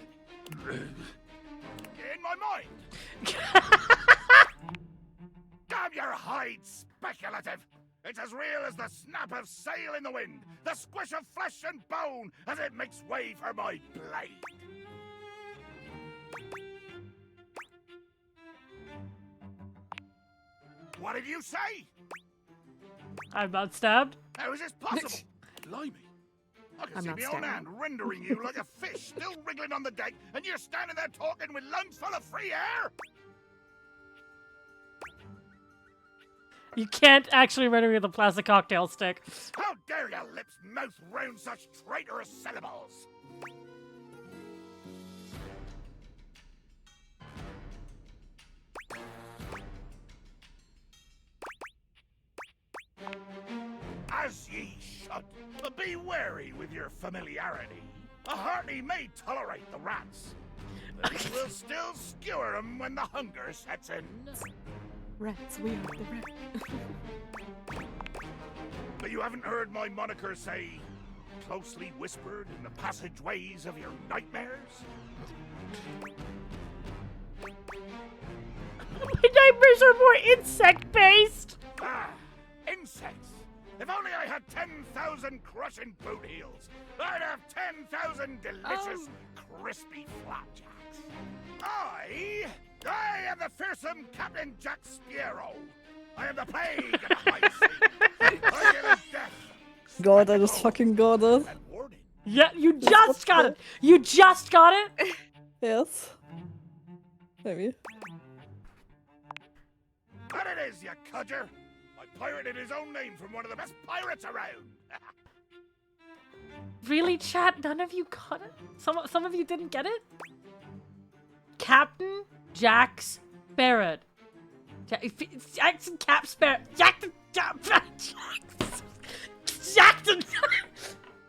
Speaker 19: In my mind. Damn your hide, speculative! It's as real as the snap of sail in the wind, the squish of flesh and bone as it makes way for my blade. What did you say?
Speaker 1: I'm not stabbed.
Speaker 19: How is this possible? Blimey. I can
Speaker 1: I'm
Speaker 19: see
Speaker 1: not
Speaker 19: my own
Speaker 1: stabbed.
Speaker 19: hand rendering you like a fish still wriggling on the deck, and you're standing there talking with lungs full of free air?
Speaker 1: You can't actually render me with a plastic cocktail stick.
Speaker 19: How dare your lips mouth round such traitorous syllables? As ye should, but be wary with your familiarity. A hearty may tolerate the rats, but he will still skewer them when the hunger sets in.
Speaker 16: Rats, we are the rats.
Speaker 19: But you haven't heard my moniker say, closely whispered in the passageways of your nightmares?
Speaker 1: My nightmares are more insect-based.
Speaker 19: Ah, insects! If only I had 10,000 crushing boot heels, I'd have 10,000 delicious, crispy flapjacks. I am the fearsome Captain Jack Sparrow. I am the plague of the high sea. I am death.
Speaker 4: God, I just fucking got it.
Speaker 1: Yeah, you just got it. You just got it.
Speaker 4: Yes. Maybe.
Speaker 19: That it is, you cudger. I pirated his own name from one of the best pirates around.
Speaker 1: Really, chat? None of you got it? Some of you didn't get it? Captain Jack Sparrow. Jackson Cap Sparrow. Jackson.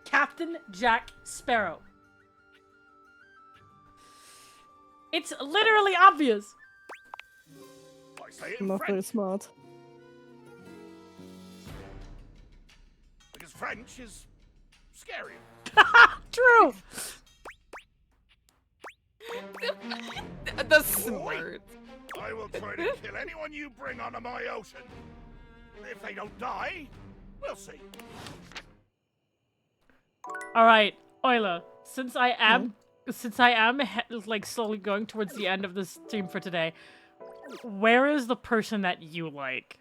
Speaker 1: Captain Jack Sparrow. It's literally obvious.
Speaker 19: I say it
Speaker 4: I'm
Speaker 19: in
Speaker 4: not very
Speaker 19: French,
Speaker 4: smart.
Speaker 19: because French is scary.
Speaker 1: True.
Speaker 2: The smart.
Speaker 19: I will try to kill anyone you bring onto my ocean. If they don't die, we'll see.
Speaker 1: All right, Euler. Since I am like slowly going towards the end of this stream for today, where is the person that you like?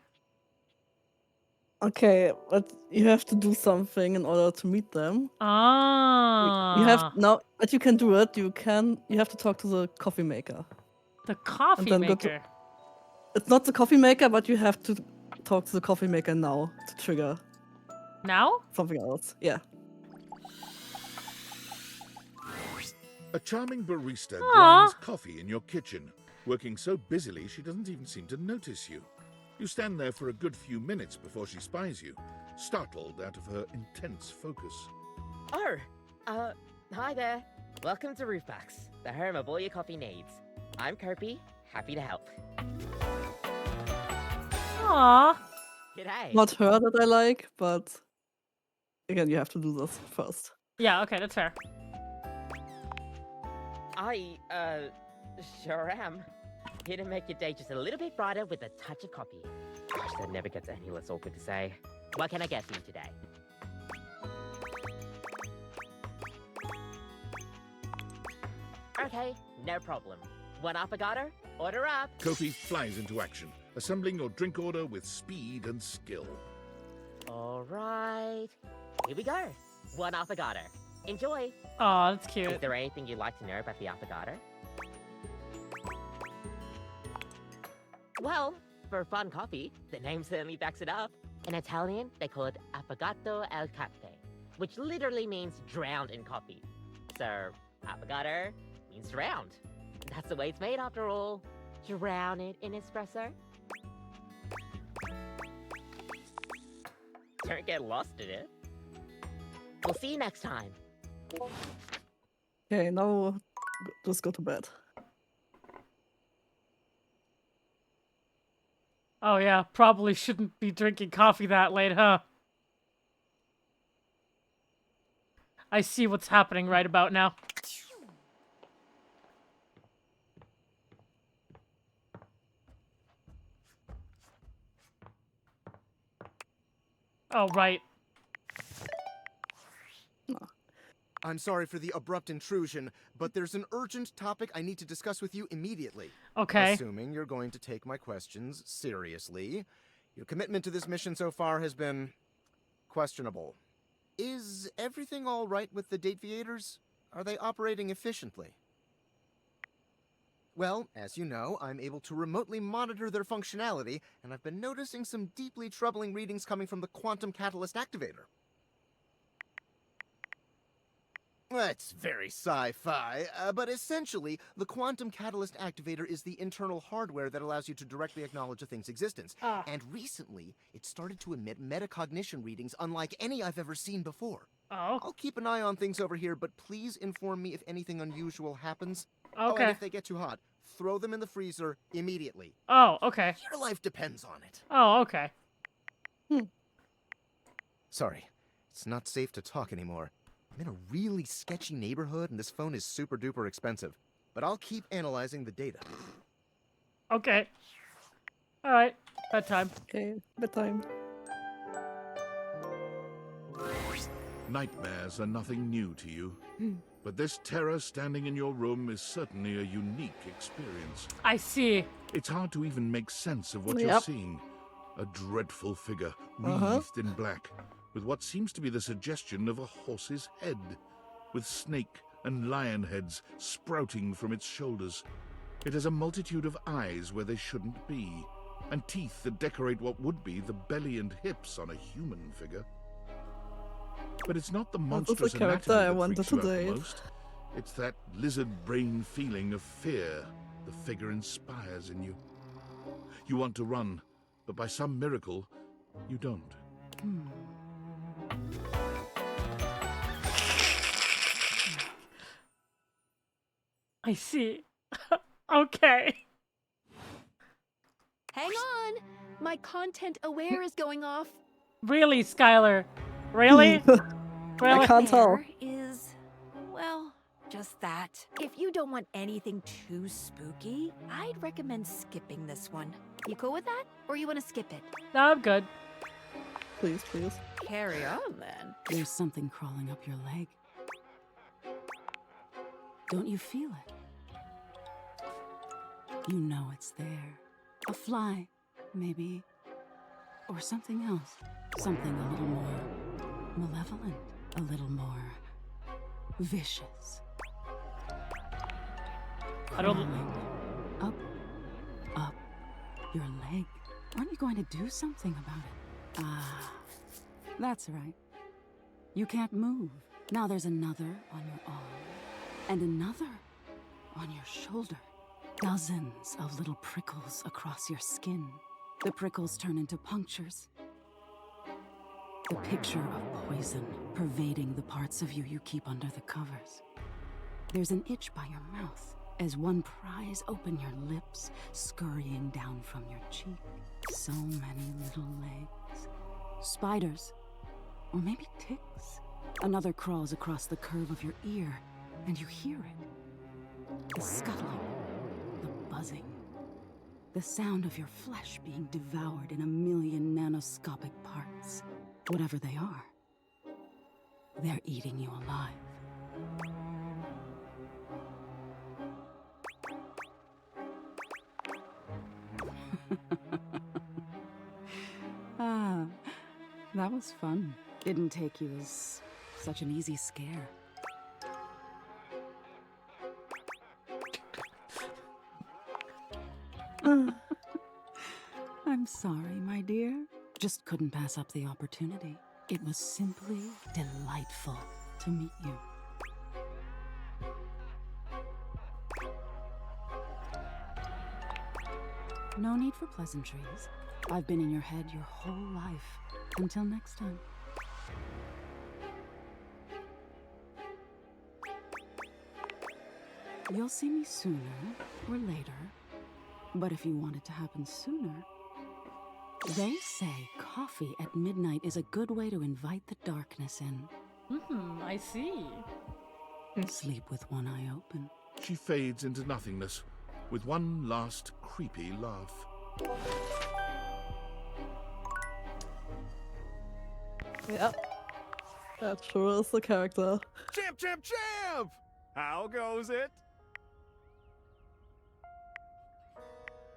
Speaker 4: Okay, but you have to do something in order to meet them.
Speaker 1: Ah.
Speaker 4: You have no, but you can do it. You have to talk to the coffee maker.
Speaker 1: The coffee
Speaker 4: then go
Speaker 1: maker.
Speaker 4: It's not the coffee maker, but you have to talk to the coffee maker now to trigger
Speaker 1: Now?
Speaker 4: something else. Yeah.
Speaker 6: A charming barista
Speaker 1: Aw.
Speaker 6: grinds coffee in your kitchen, working so busily she doesn't even seem to notice you. You stand there for a good few minutes before she spies you, startled out of her intense focus.
Speaker 13: Oh, hi there. Welcome to Roofbacks, the home of all your coffee needs. I'm Kirby, happy to help.
Speaker 1: Aww.
Speaker 13: G'day.
Speaker 4: Not her that I like, but again, you have to do this first.
Speaker 1: Yeah, okay, that's fair.
Speaker 13: I, sure am. Here to make your day just a little bit brighter with a touch of coffee. Gosh, that never gets any less awkward to say. What can I get for you today? Okay, no problem. One affogato? Order up.
Speaker 6: Kofi flies into action, assembling your drink order with speed and skill.
Speaker 13: All right. Here we go. One affogato. Enjoy.
Speaker 1: Aw, that's cute.
Speaker 13: Is there anything you'd like to know about the affogato? Well, for fun coffee, the name certainly backs it up. In Italian, they call it affogato al caffè, which literally means drowned in coffee. So, affogato means drowned. That's the way it's made after all. Drown it in espresso. Don't get lost in it. We'll see you next time.
Speaker 4: Okay, now just go to bed.
Speaker 1: Oh yeah, probably shouldn't be drinking coffee that late, huh? I see what's happening right about now. Oh, right.
Speaker 3: I'm sorry for the abrupt intrusion, but there's an urgent topic I need to discuss with you immediately.
Speaker 1: Okay.
Speaker 3: Assuming you're going to take my questions seriously. Your commitment to this mission so far has been questionable. Is everything all right with the Dateviators? Are they operating efficiently? Well, as you know, I'm able to remotely monitor their functionality, and I've been noticing some deeply troubling readings coming from the Quantum Catalyst Activator. That's very sci-fi, but essentially, the Quantum Catalyst Activator is the internal hardware that allows you to directly acknowledge a thing's existence. And recently, it started to emit metacognition readings unlike any I've ever seen before.
Speaker 1: Oh.
Speaker 3: I'll keep an eye on things over here, but please inform me if anything unusual happens.
Speaker 1: Okay.
Speaker 3: Oh, and if they get too hot, throw them in the freezer immediately.
Speaker 1: Oh, okay.
Speaker 3: Your life depends on it.
Speaker 1: Oh, okay.
Speaker 3: Sorry, it's not safe to talk anymore. I'm in a really sketchy neighborhood, and this phone is super duper expensive. But I'll keep analyzing the data.
Speaker 1: Okay. All right. Bedtime.
Speaker 4: Okay, bedtime.
Speaker 6: Nightmares are nothing new to you, but this terror standing in your room is certainly a unique experience.
Speaker 1: I see.
Speaker 6: It's hard to even make sense of what
Speaker 4: Yep.
Speaker 6: you're seeing. A dreadful figure, wreathed in black, with what seems to be the suggestion of a horse's head, with snake and lion heads sprouting from its shoulders. It has a multitude of eyes where they shouldn't be, and teeth that decorate what would be the belly and hips on a human figure. But it's not the monstrous
Speaker 4: character
Speaker 6: anatomy
Speaker 4: I
Speaker 6: that
Speaker 4: wanted
Speaker 6: freaks you
Speaker 4: to
Speaker 6: out the
Speaker 4: date.
Speaker 6: most. It's that lizard brain feeling of fear the figure inspires in you. You want to run, but by some miracle, you don't.
Speaker 1: I see. Okay.
Speaker 14: Hang on. My content aware is going off.
Speaker 1: Really, Skylar? Really? Really?
Speaker 4: I can't tell.
Speaker 14: There is, well, just that. If you don't want anything too spooky, I'd recommend skipping this one. You cool with that? Or you want to skip it?
Speaker 1: No, I'm good.
Speaker 4: Please, please.
Speaker 14: Carry on then.
Speaker 22: There's something crawling up your leg. Don't you feel it? You know it's there. A fly, maybe. Or something else. Something a little more malevolent. A little more vicious.
Speaker 1: I don't...
Speaker 22: Crawling up your leg. Aren't you going to do something about it? Ah, that's right. You can't move. Now there's another on your arm. And another on your shoulder. Dozens of little prickles across your skin. The prickles turn into punctures. The picture of poison pervading the parts of you you keep under the covers. There's an itch by your mouth as one pries open your lips, scurrying down from your cheek. So many little legs. Spiders. Or maybe ticks. Another crawls across the curve of your ear, and you hear it. The scuttling. The buzzing. The sound of your flesh being devoured in a million nanoscopic parts. Whatever they are, they're eating you alive. Ah, that was fun. Didn't take you as such an easy scare. I'm sorry, my dear. Just couldn't pass up the opportunity. It was simply delightful to meet you. No need for pleasantries. I've been in your head your whole life. Until next time. You'll see me sooner or later. But if you want it to happen sooner, they say coffee at midnight is a good way to invite the darkness in.
Speaker 1: I see.
Speaker 22: Sleep with one eye open.
Speaker 6: She fades into nothingness with one last creepy laugh.
Speaker 4: Yep. That sure is the character.
Speaker 17: Champ, champ, champ! How goes it?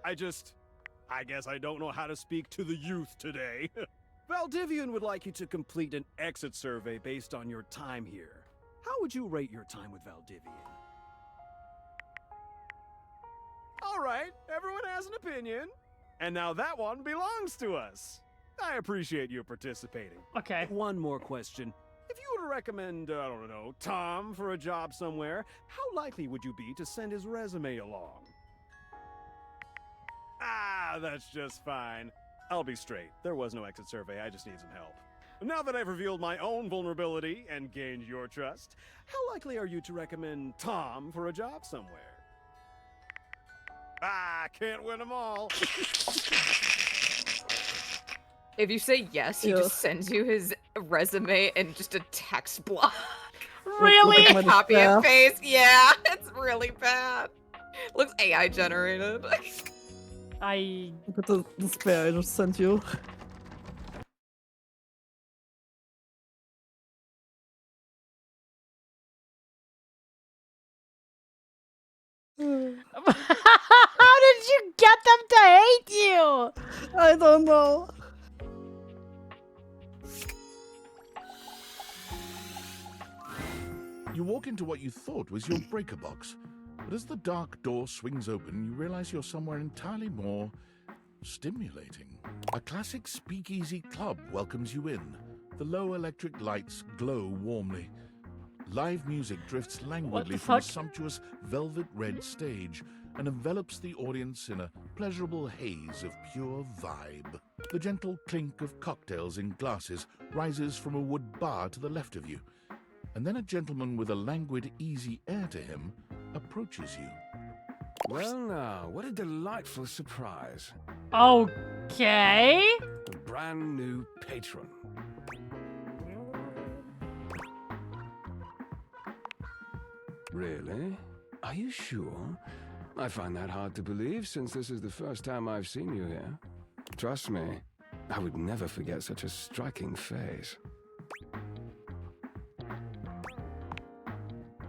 Speaker 17: I guess I don't know how to speak to the youth today. Valdivian would like you to complete an exit survey based on your time here. How would you rate your time with Valdivian? All right, everyone has an opinion. And now that one belongs to us. I appreciate you participating.
Speaker 1: Okay.
Speaker 17: One more question. If you were to recommend, I don't know, Tom for a job somewhere, how likely would you be to send his resume along? Ah, that's just fine. I'll be straight. There was no exit survey. I just need some help. Now that I've revealed my own vulnerability and gained your trust, how likely are you to recommend Tom for a job somewhere? Ah, can't win them all.
Speaker 2: If you say yes, he just sends you his resume and just a text block.
Speaker 1: Really?
Speaker 2: Copy and paste. Yeah, it's really bad. Looks AI generated.
Speaker 4: Look at the despair I just sent you.
Speaker 1: How did you get them to hate you?
Speaker 4: I don't know.
Speaker 6: You walk into what you thought was your breaker box, but as the dark door swings open, you realize you're somewhere entirely more stimulating. A classic speakeasy club welcomes you in. The low electric lights glow warmly. Live music drifts languidly from a sumptuous velvet red stage and envelops the audience in a pleasurable haze of pure vibe. The gentle clink of cocktails in glasses rises from a wood bar to the left of you, and then a gentleman with a languid, easy air to him approaches you.
Speaker 17: Well now, what a delightful surprise.
Speaker 1: Okay.
Speaker 17: A brand new patron. Really? Are you sure? I find that hard to believe since this is the first time I've seen you here. Trust me, I would never forget such a striking face.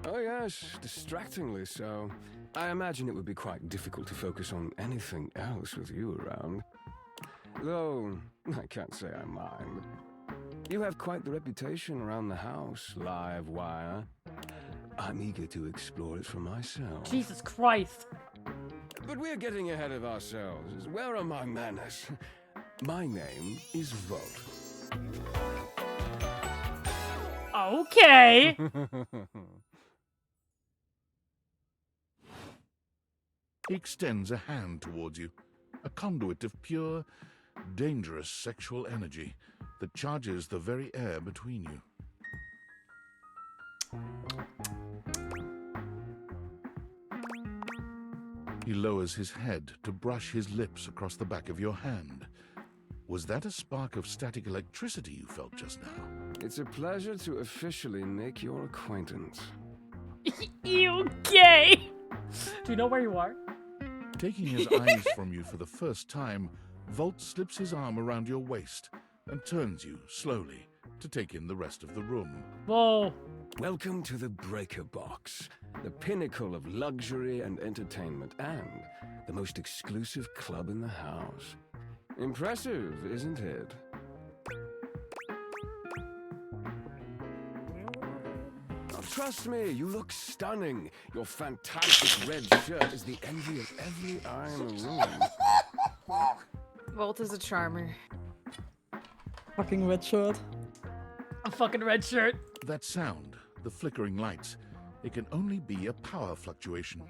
Speaker 17: Oh yes, distractingly so. I imagine it would be quite difficult to focus on anything else with you around. Though, I can't say I mind. You have quite the reputation around the house, live wire. I'm eager to explore it for myself.
Speaker 1: Jesus Christ.
Speaker 17: But we're getting ahead of ourselves. Where are my manners? My name is Volt.
Speaker 1: Okay.
Speaker 6: He extends a hand towards you, a conduit of pure, dangerous sexual energy that charges the very air between you. He lowers his head to brush his lips across the back of your hand. Was that a spark of static electricity you felt just now?
Speaker 17: It's a pleasure to officially make your acquaintance.
Speaker 1: You gay. Do you know where you are?
Speaker 6: Taking his eyes from you for the first time, Volt slips his arm around your waist and turns you slowly to take in the rest of the room.
Speaker 1: Whoa.
Speaker 17: Welcome to the Breaker Box, the pinnacle of luxury and entertainment, and the most exclusive club in the house. Impressive, isn't it? Oh, trust me, you look stunning. Your fantastic red shirt is the envy of every eye in the room.
Speaker 2: Volt is a charmer.
Speaker 4: Fucking red shirt.
Speaker 1: A fucking red shirt.
Speaker 6: That sound, the flickering lights, it can only be a power fluctuation.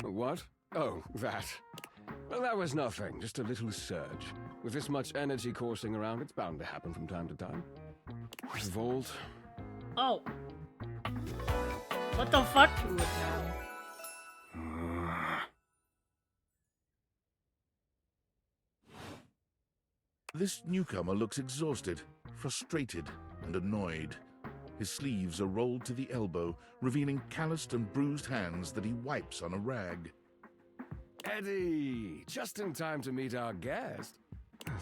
Speaker 17: What? Oh, that. Well, that was nothing, just a little surge. With this much energy coursing around, it's bound to happen from time to time. Volt.
Speaker 1: Oh. What the fuck?
Speaker 6: This newcomer looks exhausted, frustrated, and annoyed. His sleeves are rolled to the elbow, revealing calloused and bruised hands that he wipes on a rag.
Speaker 17: Eddie! Just in time to meet our guest.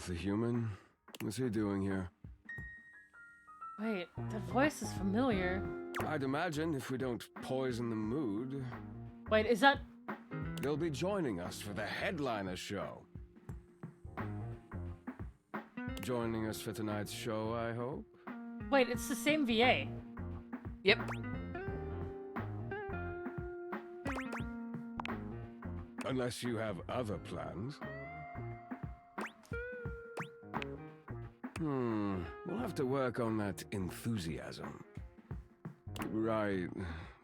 Speaker 17: The human? What's he doing here?
Speaker 1: Wait, that voice is familiar.
Speaker 17: I'd imagine if we don't poison the mood.
Speaker 1: Wait, is that...
Speaker 17: They'll be joining us for the headliner show. Joining us for tonight's show, I hope?
Speaker 1: Wait, it's the same VA.
Speaker 2: Yep.
Speaker 17: Unless you have other plans. We'll have to work on that enthusiasm. Right.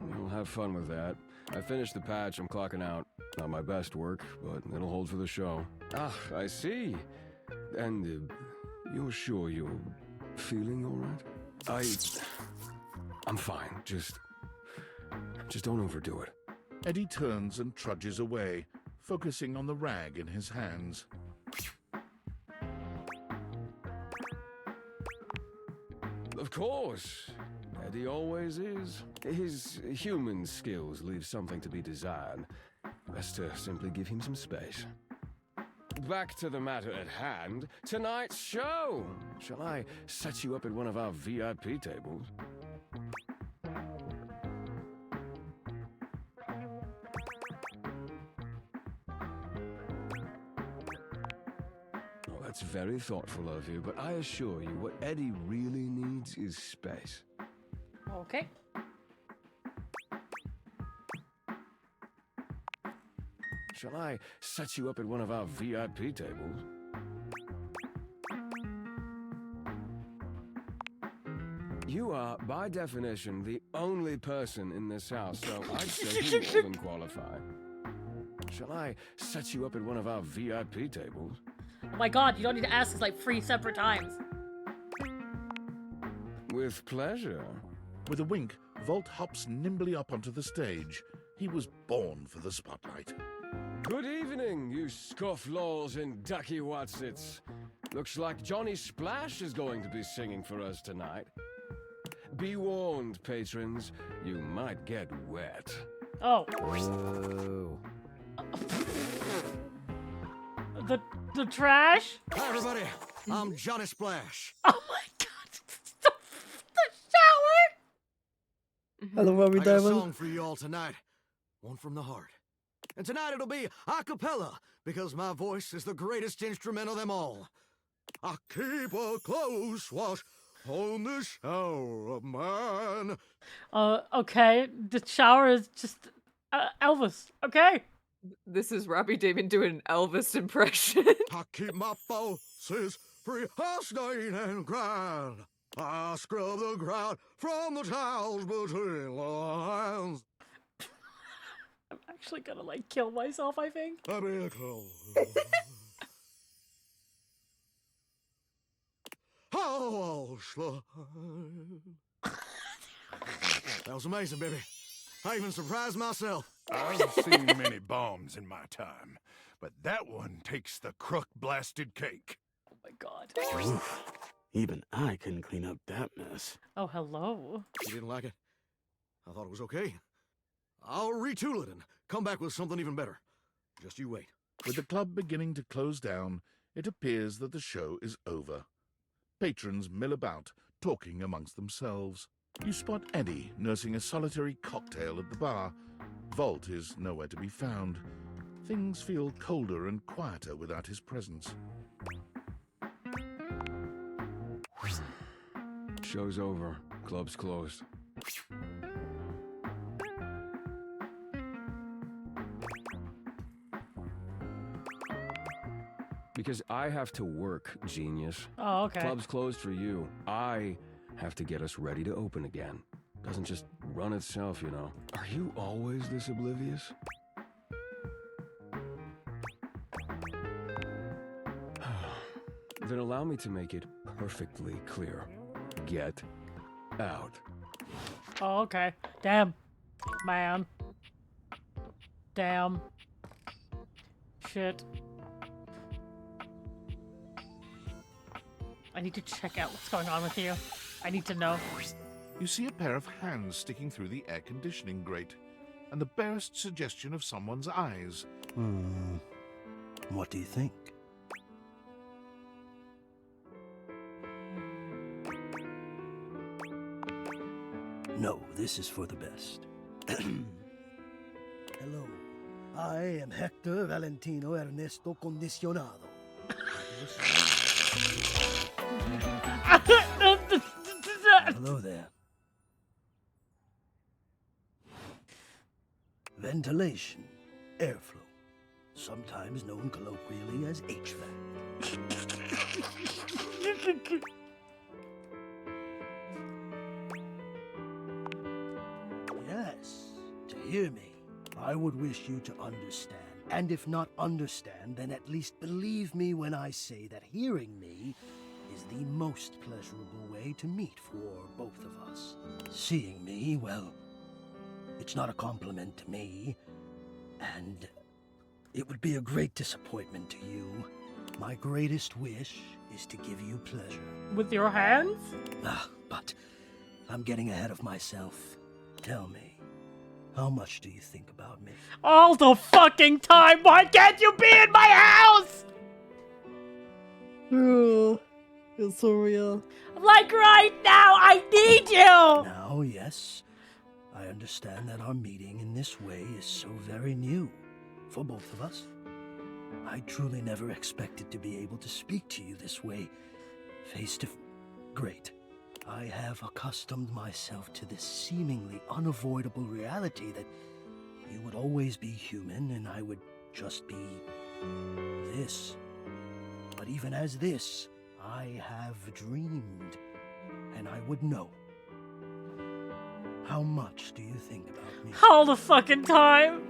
Speaker 17: We'll have fun with that. I finished the patch, I'm clocking out. Not my best work, but it'll hold for the show. Ah, I see. And you're sure you're feeling all right? I'm fine. Just don't overdo it.
Speaker 6: Eddie turns and trudges away, focusing on the rag in his hands.
Speaker 12: Of course. Eddie always is. His human skills leave something to be desired. Best to simply give him some space. Back to the matter at hand. Tonight's show! Shall I set you up at one of our VIP tables? Oh, that's very thoughtful of you, but I assure you, what Eddie really needs is space.
Speaker 1: Okay.
Speaker 12: Shall I set you up at one of our VIP tables? You are, by definition, the only person in this house, so I'd say you more than qualify. Shall I set you up at one of our VIP tables?
Speaker 1: Oh my god, you don't need to ask us like 3 separate times.
Speaker 12: With pleasure.
Speaker 6: With a wink, Volt hops nimbly up onto the stage. He was born for the spotlight.
Speaker 12: Good evening, you scofflaws and ducky watsits. Looks like Johnny Splash is going to be singing for us tonight. Be warned, patrons, you might get wet.
Speaker 1: Oh.
Speaker 12: Whoa.
Speaker 1: The trash?
Speaker 15: Hi, everybody. I'm Johnny Splash.
Speaker 1: Oh my god. The shower?
Speaker 4: Hello, Robbie
Speaker 15: I got a
Speaker 4: Diamond.
Speaker 15: song for you all tonight. One from the heart. And tonight it'll be a cappella, because my voice is the greatest instrument of them all. I keep a close watch on the shower of mine.
Speaker 1: Okay. The shower is just Elvis. Okay.
Speaker 2: This is Robbie Damon doing an Elvis impression.
Speaker 15: I keep my pulses free of stain and grind. I scrub the ground from the towels between the lines.
Speaker 1: I'm actually gonna like kill myself, I think.
Speaker 15: I be close. Oh, slide. That was amazing, baby. I even surprised myself.
Speaker 19: I've seen many bombs in my time, but that one takes the crook-blasted cake.
Speaker 1: Oh my god.
Speaker 21: Oof. Even I couldn't clean up that mess.
Speaker 1: Oh, hello.
Speaker 15: You didn't like it? I thought it was okay. I'll retool it and come back with something even better. Just you wait.
Speaker 6: With the club beginning to close down, it appears that the show is over. Patrons mill about, talking amongst themselves. You spot Eddie nursing a solitary cocktail at the bar. Volt is nowhere to be found. Things feel colder and quieter without his presence.
Speaker 12: Show's over. Club's closed. Because I have to work, genius.
Speaker 1: Oh, okay.
Speaker 12: Club's closed for you. I have to get us ready to open again. Doesn't just run itself, you know. Are you always this oblivious? Then allow me to make it perfectly clear. Get out.
Speaker 1: Oh, okay. Damn. Man. Damn. Shit. I need to check out what's going on with you. I need to know.
Speaker 6: You see a pair of hands sticking through the air conditioning grate, and the barest suggestion of someone's eyes.
Speaker 21: What do you think? No, this is for the best. Hello, I am Hector Valentino Ernesto Condicionado. Hello there. Ventilation, airflow, sometimes known colloquially as HVAC. Yes, to hear me, I would wish you to understand. And if not understand, then at least believe me when I say that hearing me is the most pleasurable way to meet for both of us. Seeing me, well, it's not a compliment to me, and it would be a great disappointment to you. My greatest wish is to give you pleasure.
Speaker 1: With your hands?
Speaker 21: But I'm getting ahead of myself. Tell me, how much do you think about me?
Speaker 1: All the fucking time! Why can't you be in my house?
Speaker 4: It's so real.
Speaker 1: Like right now, I need you!
Speaker 21: Now, yes, I understand that our meeting in this way is so very new for both of us. I truly never expected to be able to speak to you this way, face to face. Great. I have accustomed myself to this seemingly unavoidable reality that you would always be human and I would just be this. But even as this, I have dreamed, and I would know. How much do you think about me?
Speaker 1: All the fucking time!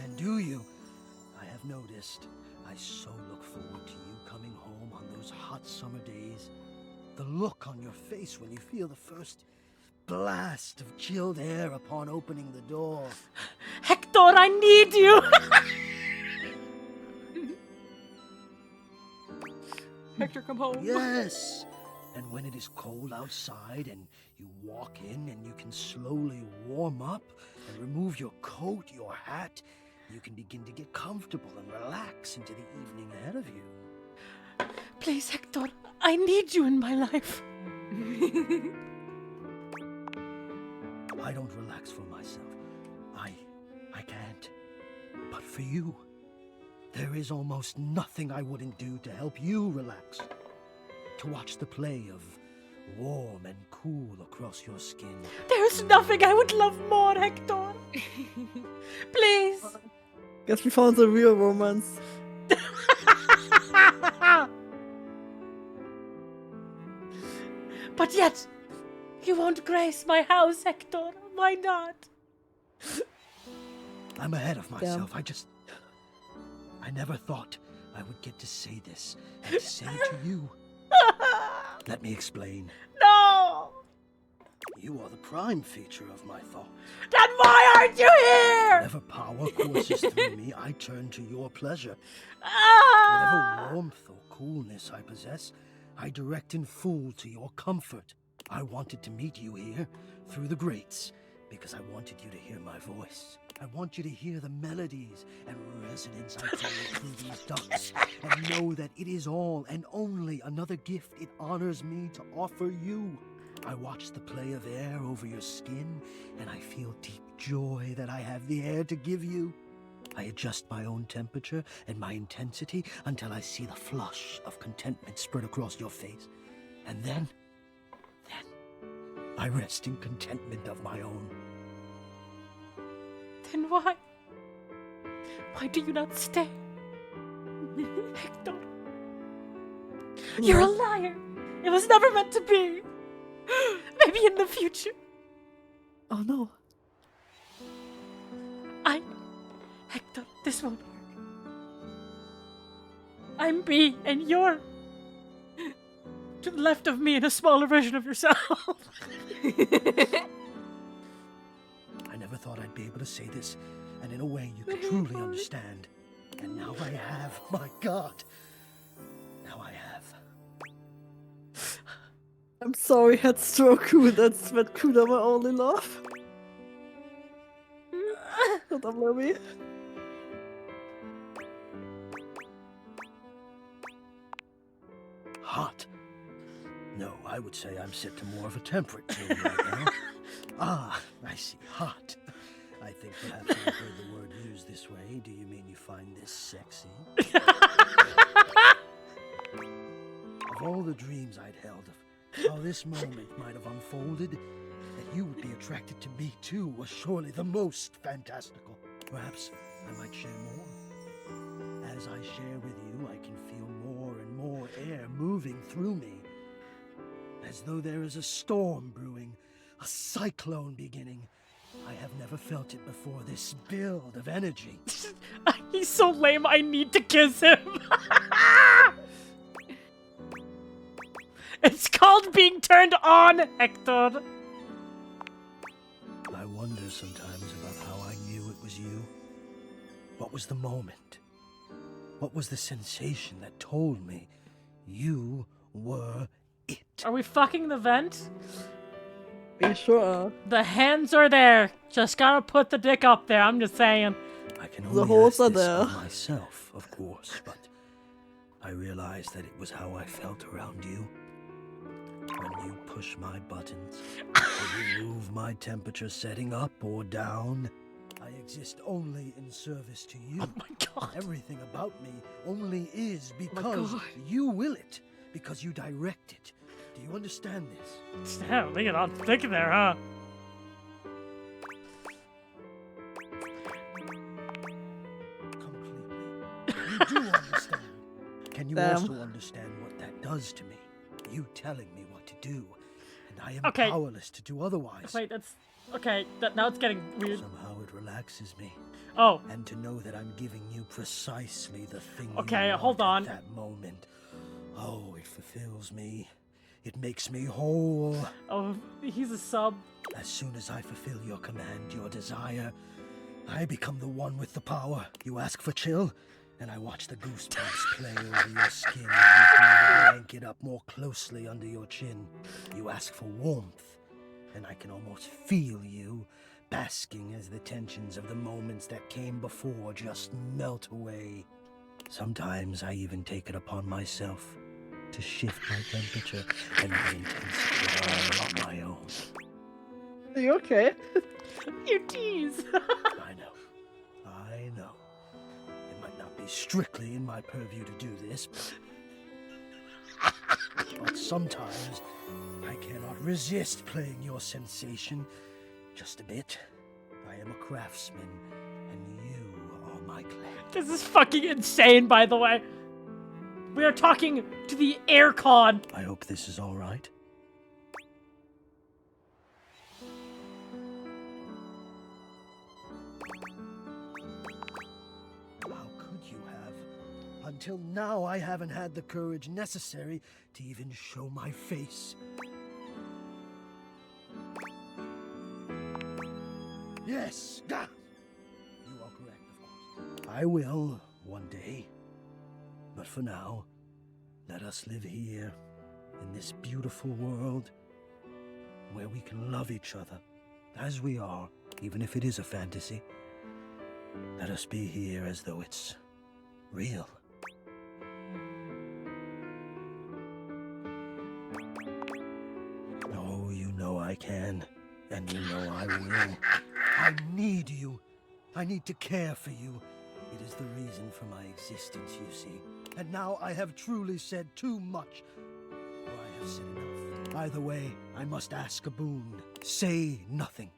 Speaker 21: And do you? I have noticed. I so look forward to you coming home on those hot summer days. The look on your face when you feel the first blast of chilled air upon opening the door.
Speaker 1: Hector, I need you!
Speaker 5: Hector, come home.
Speaker 21: Yes! And when it is cold outside and you walk in and you can slowly warm up and remove your coat, your hat, you can begin to get comfortable and relax into the evening ahead of you.
Speaker 1: Please, Hector, I need you in my life.
Speaker 21: I don't relax for myself. I can't. But for you, there is almost nothing I wouldn't do to help you relax. To watch the play of warm and cool across your skin.
Speaker 1: There's nothing I would love more, Hector. Please.
Speaker 4: Guess we found the real romance.
Speaker 1: But yet, you won't grace my house, Hector. Why not?
Speaker 21: I'm ahead of myself. I never thought I would get to say this and to say it to you. Let me explain.
Speaker 1: No!
Speaker 21: You are the prime feature of my thoughts.
Speaker 1: Then why aren't you here?
Speaker 21: Whatever power courses through me, I turn to your pleasure. Whatever warmth or coolness I possess, I direct in full to your comfort. I wanted to meet you here through the grates because I wanted you to hear my voice. I want you to hear the melodies and resonance I carry through these ducts and know that it is all and only another gift it honors me to offer you. I watch the play of air over your skin and I feel deep joy that I have the air to give you. I adjust my own temperature and my intensity until I see the flush of contentment spread across your face. And then I rest in contentment of my own.
Speaker 1: Then why? Why do you not stay? Hector. You're a liar. It was never meant to be. Maybe in the future.
Speaker 4: Oh no.
Speaker 1: Hector, this won't work. I'm B, and you're to the left of me in a smaller version of yourself.
Speaker 21: I never thought I'd be able to say this, and in a way you could truly understand. And now I have, my God. Now I have.
Speaker 4: I'm sorry, Headstroke. That's what could have my only love. Don't love me.
Speaker 21: Hot. No, I would say I'm set to more of a temperate tune right now. I see. Hot. I think perhaps I've heard the word used this way. Do you mean you find this sexy? Of all the dreams I'd held of how this moment might have unfolded, that you would be attracted to me too was surely the most fantastical. Perhaps I might share more. As I share with you, I can feel more and more air moving through me. As though there is a storm brewing, a cyclone beginning. I have never felt it before, this build of energy.
Speaker 1: He's so lame, I need to kiss him. It's called being turned on, Hector.
Speaker 21: I wonder sometimes about how I knew it was you. What was the moment? What was the sensation that told me you were it?
Speaker 1: Are we fucking the vent?
Speaker 4: You sure are.
Speaker 1: The hands are there. Just gotta put the dick up there. I'm just saying.
Speaker 21: I can
Speaker 4: The
Speaker 21: only
Speaker 4: holes
Speaker 21: ask
Speaker 4: are
Speaker 21: this
Speaker 4: there.
Speaker 21: of myself, of course, but I realized that it was how I felt around you. When you push my buttons, when you move my temperature setting up or down, I exist only in service to you.
Speaker 1: Oh my god.
Speaker 21: Everything about me only is
Speaker 1: my
Speaker 21: because
Speaker 1: God.
Speaker 21: you will it, because you direct it. Do you understand this?
Speaker 1: Damn, they get on thick there, huh?
Speaker 21: You do understand. Can you
Speaker 4: Damn.
Speaker 21: also understand what that does to me? You telling me what to do, and I am
Speaker 1: Okay.
Speaker 21: powerless to do otherwise.
Speaker 1: Wait, that's... Okay, now it's getting weird.
Speaker 21: Somehow it relaxes me.
Speaker 1: Oh.
Speaker 21: And to know that I'm giving you precisely the thing
Speaker 1: Okay,
Speaker 21: you
Speaker 1: hold
Speaker 21: want
Speaker 1: on.
Speaker 21: at that moment. Oh, it fulfills me. It makes me whole.
Speaker 1: Oh, he's a sub.
Speaker 21: As soon as I fulfill your command, your desire, I become the one with the power. You ask for chill, and I watch the goosebumps play over your skin as you pull the blanket up more closely under your chin. You ask for warmth, and I can almost feel you, basking as the tensions of the moments that came before just melt away. Sometimes I even take it upon myself to shift my temperature and my intensity all on my own.
Speaker 4: Are you okay?
Speaker 1: You tease.
Speaker 21: I know. It might not be strictly in my purview to do this, but sometimes I cannot resist playing your sensation just a bit. I am a craftsman, and you are my client.
Speaker 1: This is fucking insane, by the way. We are talking to the aircon.
Speaker 21: I hope this is all right. How could you have? Until now, I haven't had the courage necessary to even show my face. Yes, you are correct, of course. I will, one day. But for now, let us live here, in this beautiful world, where we can love each other, as we are, even if it is a fantasy. Let us be here as though it's real. Oh, you know I can, and you know I will. I need you. I need to care for you. It is the reason for my existence, you see. And now I have truly said too much, or I have said enough. Either way, I must ask a boon. Say nothing.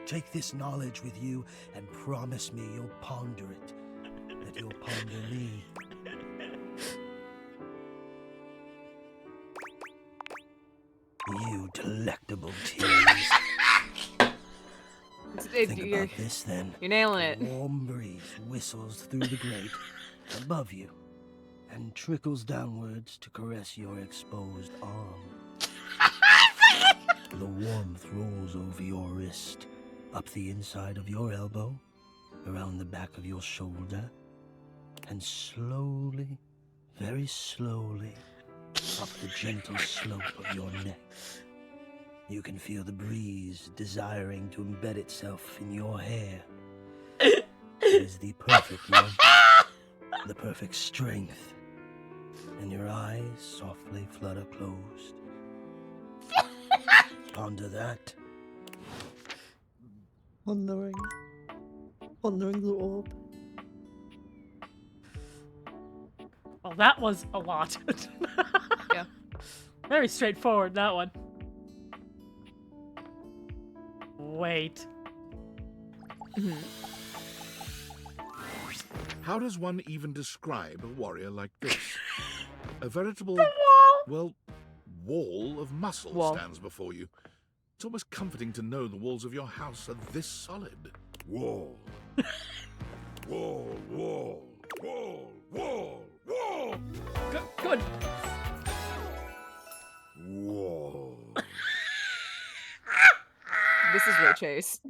Speaker 21: Take this knowledge with you and promise me you'll ponder it. That you'll ponder me. You delectable tease. Think about this then.
Speaker 5: You're nailing it.
Speaker 21: A warm breeze whistles through the grate above you and trickles downwards to caress your exposed arm. The warmth rolls over your wrist, up the inside of your elbow, around the back of your shoulder, and slowly, very slowly, up the gentle slope of your neck. You can feel the breeze desiring to embed itself in your hair. It is the perfect warmth, the perfect strength, and your eyes softly flutter closed. Ponder that.
Speaker 4: Pondering the orb.
Speaker 1: Well, that was a lot.
Speaker 5: Yeah.
Speaker 1: Very straightforward, that one. Wait.
Speaker 6: How does one even describe a warrior like this? A veritable, well, wall of muscle stands before you. It's almost comforting to know the walls of your house are this solid.
Speaker 19: Wall. Wall, wall, wall, wall, wall.
Speaker 1: Good.
Speaker 19: Wall.
Speaker 5: This is Ray Chase.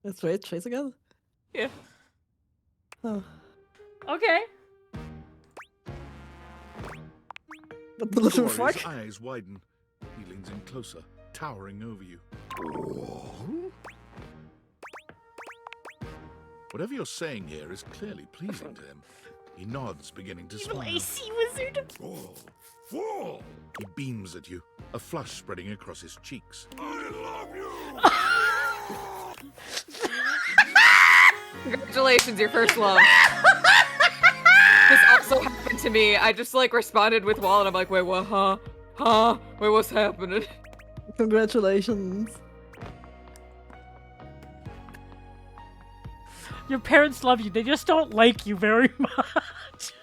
Speaker 4: Let's wait, trace again?
Speaker 5: Yeah.
Speaker 4: Oh.
Speaker 1: Okay.
Speaker 6: The
Speaker 4: But the little
Speaker 6: warrior's
Speaker 4: fuck?
Speaker 6: eyes widen. He leans in closer, towering over you. Whatever you're saying here is clearly pleasing to him. He nods, beginning to
Speaker 1: Evil
Speaker 6: smile.
Speaker 1: AC wizard.
Speaker 6: Fool! He beams at you, a flush spreading across his cheeks.
Speaker 19: I love you!
Speaker 2: Congratulations, your first love. This also happened to me. I just like responded with wall and I'm like, wait, what? Huh? Wait, what's happening?
Speaker 4: Congratulations.
Speaker 1: Your parents love you. They just don't like you very much.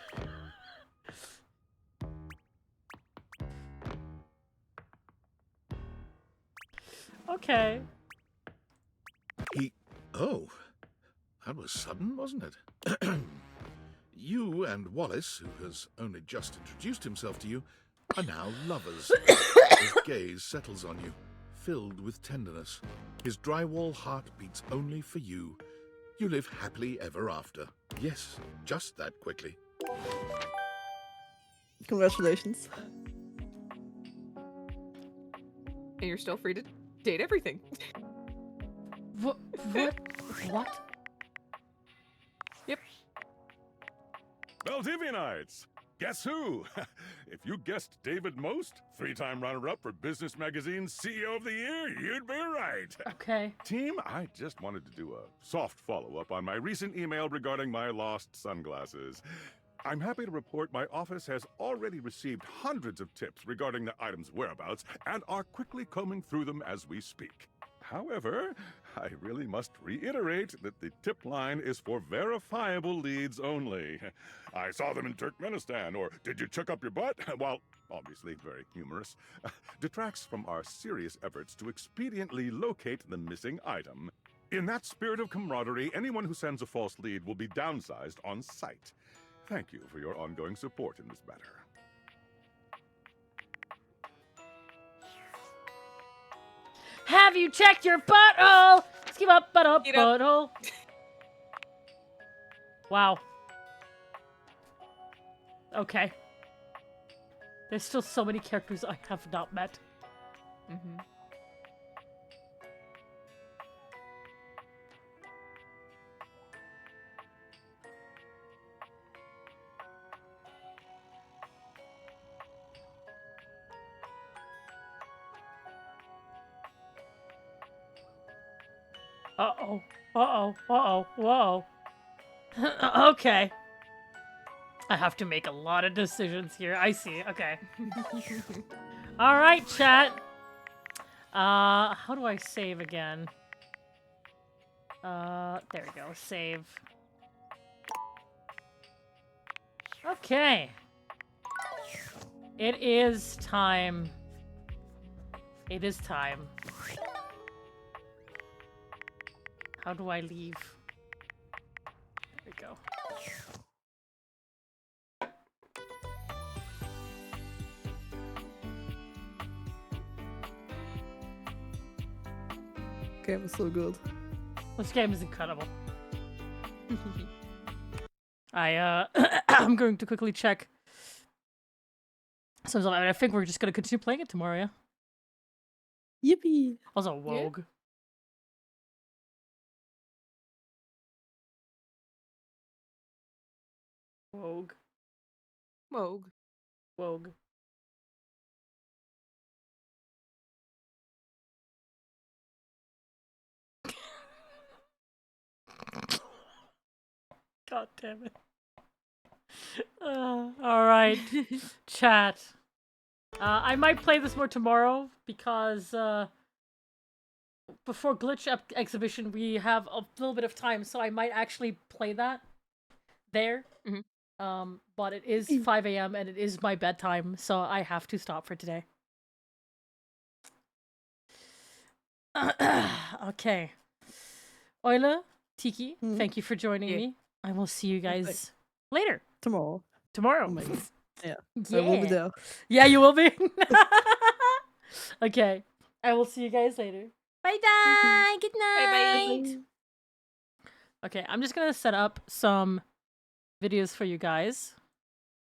Speaker 1: Okay.
Speaker 6: Oh, that was sudden, wasn't it? You and Wallace, who has only just introduced himself to you, are now lovers. His gaze settles on you, filled with tenderness. His drywall heart beats only for you. You live happily ever after. Yes, just that quickly.
Speaker 4: Congratulations.
Speaker 2: And you're still free to date everything.
Speaker 1: What? What?
Speaker 2: Yep.
Speaker 11: Valdivianites! Guess who? If you guessed David Most, 3-time runner-up for Business Magazine's CEO of the Year, you'd be right.
Speaker 1: Okay.
Speaker 11: Team, I just wanted to do a soft follow-up on my recent email regarding my lost sunglasses. I'm happy to report my office has already received hundreds of tips regarding the item's whereabouts and are quickly combing through them as we speak. However, I really must reiterate that the tip line is for verifiable leads only. I saw them in Turkmenistan, or did you check up your butt? While obviously very humorous, detracts from our serious efforts to expediently locate the missing item. In that spirit of camaraderie, anyone who sends a false lead will be downsized on sight. Thank you for your ongoing support in this matter.
Speaker 1: Have you checked your butthole? Skip up, butthole. Wow. Okay. There's still so many characters I have not met.
Speaker 2: Mm-hmm.
Speaker 1: Uh-oh. Uh-oh. Uh-oh. Whoa. Okay. I have to make a lot of decisions here. I see. Okay. All right, chat. How do I save again? There we go. Save. Okay. It is time. It is time. How do I leave? There we go.
Speaker 4: Game is so good.
Speaker 1: This game is incredible. I'm going to quickly check. So I think we're just gonna continue playing it tomorrow, yeah?
Speaker 4: Yippee!
Speaker 1: Also, Wogue. Wogue.
Speaker 2: Wogue.
Speaker 1: Wogue. God damn it. Alright. Chat. I might play this more tomorrow because before Glitch Exhibition we have a little bit of time, so I might actually play that there.
Speaker 2: Mm-hmm.
Speaker 1: But it is 5 a.m. and it is my bedtime, so I have to stop for today. Okay. Euler, Tiki, thank you for joining me. I will see you guys later.
Speaker 4: Tomorrow.
Speaker 1: Tomorrow.
Speaker 4: Oh my God. Yeah.
Speaker 1: Yeah.
Speaker 4: I will be there.
Speaker 1: Yeah, you will be. Okay. I will see you guys later. Bye bye. Good night.
Speaker 2: Bye bye.
Speaker 1: Okay, I'm just gonna set up some videos for you guys.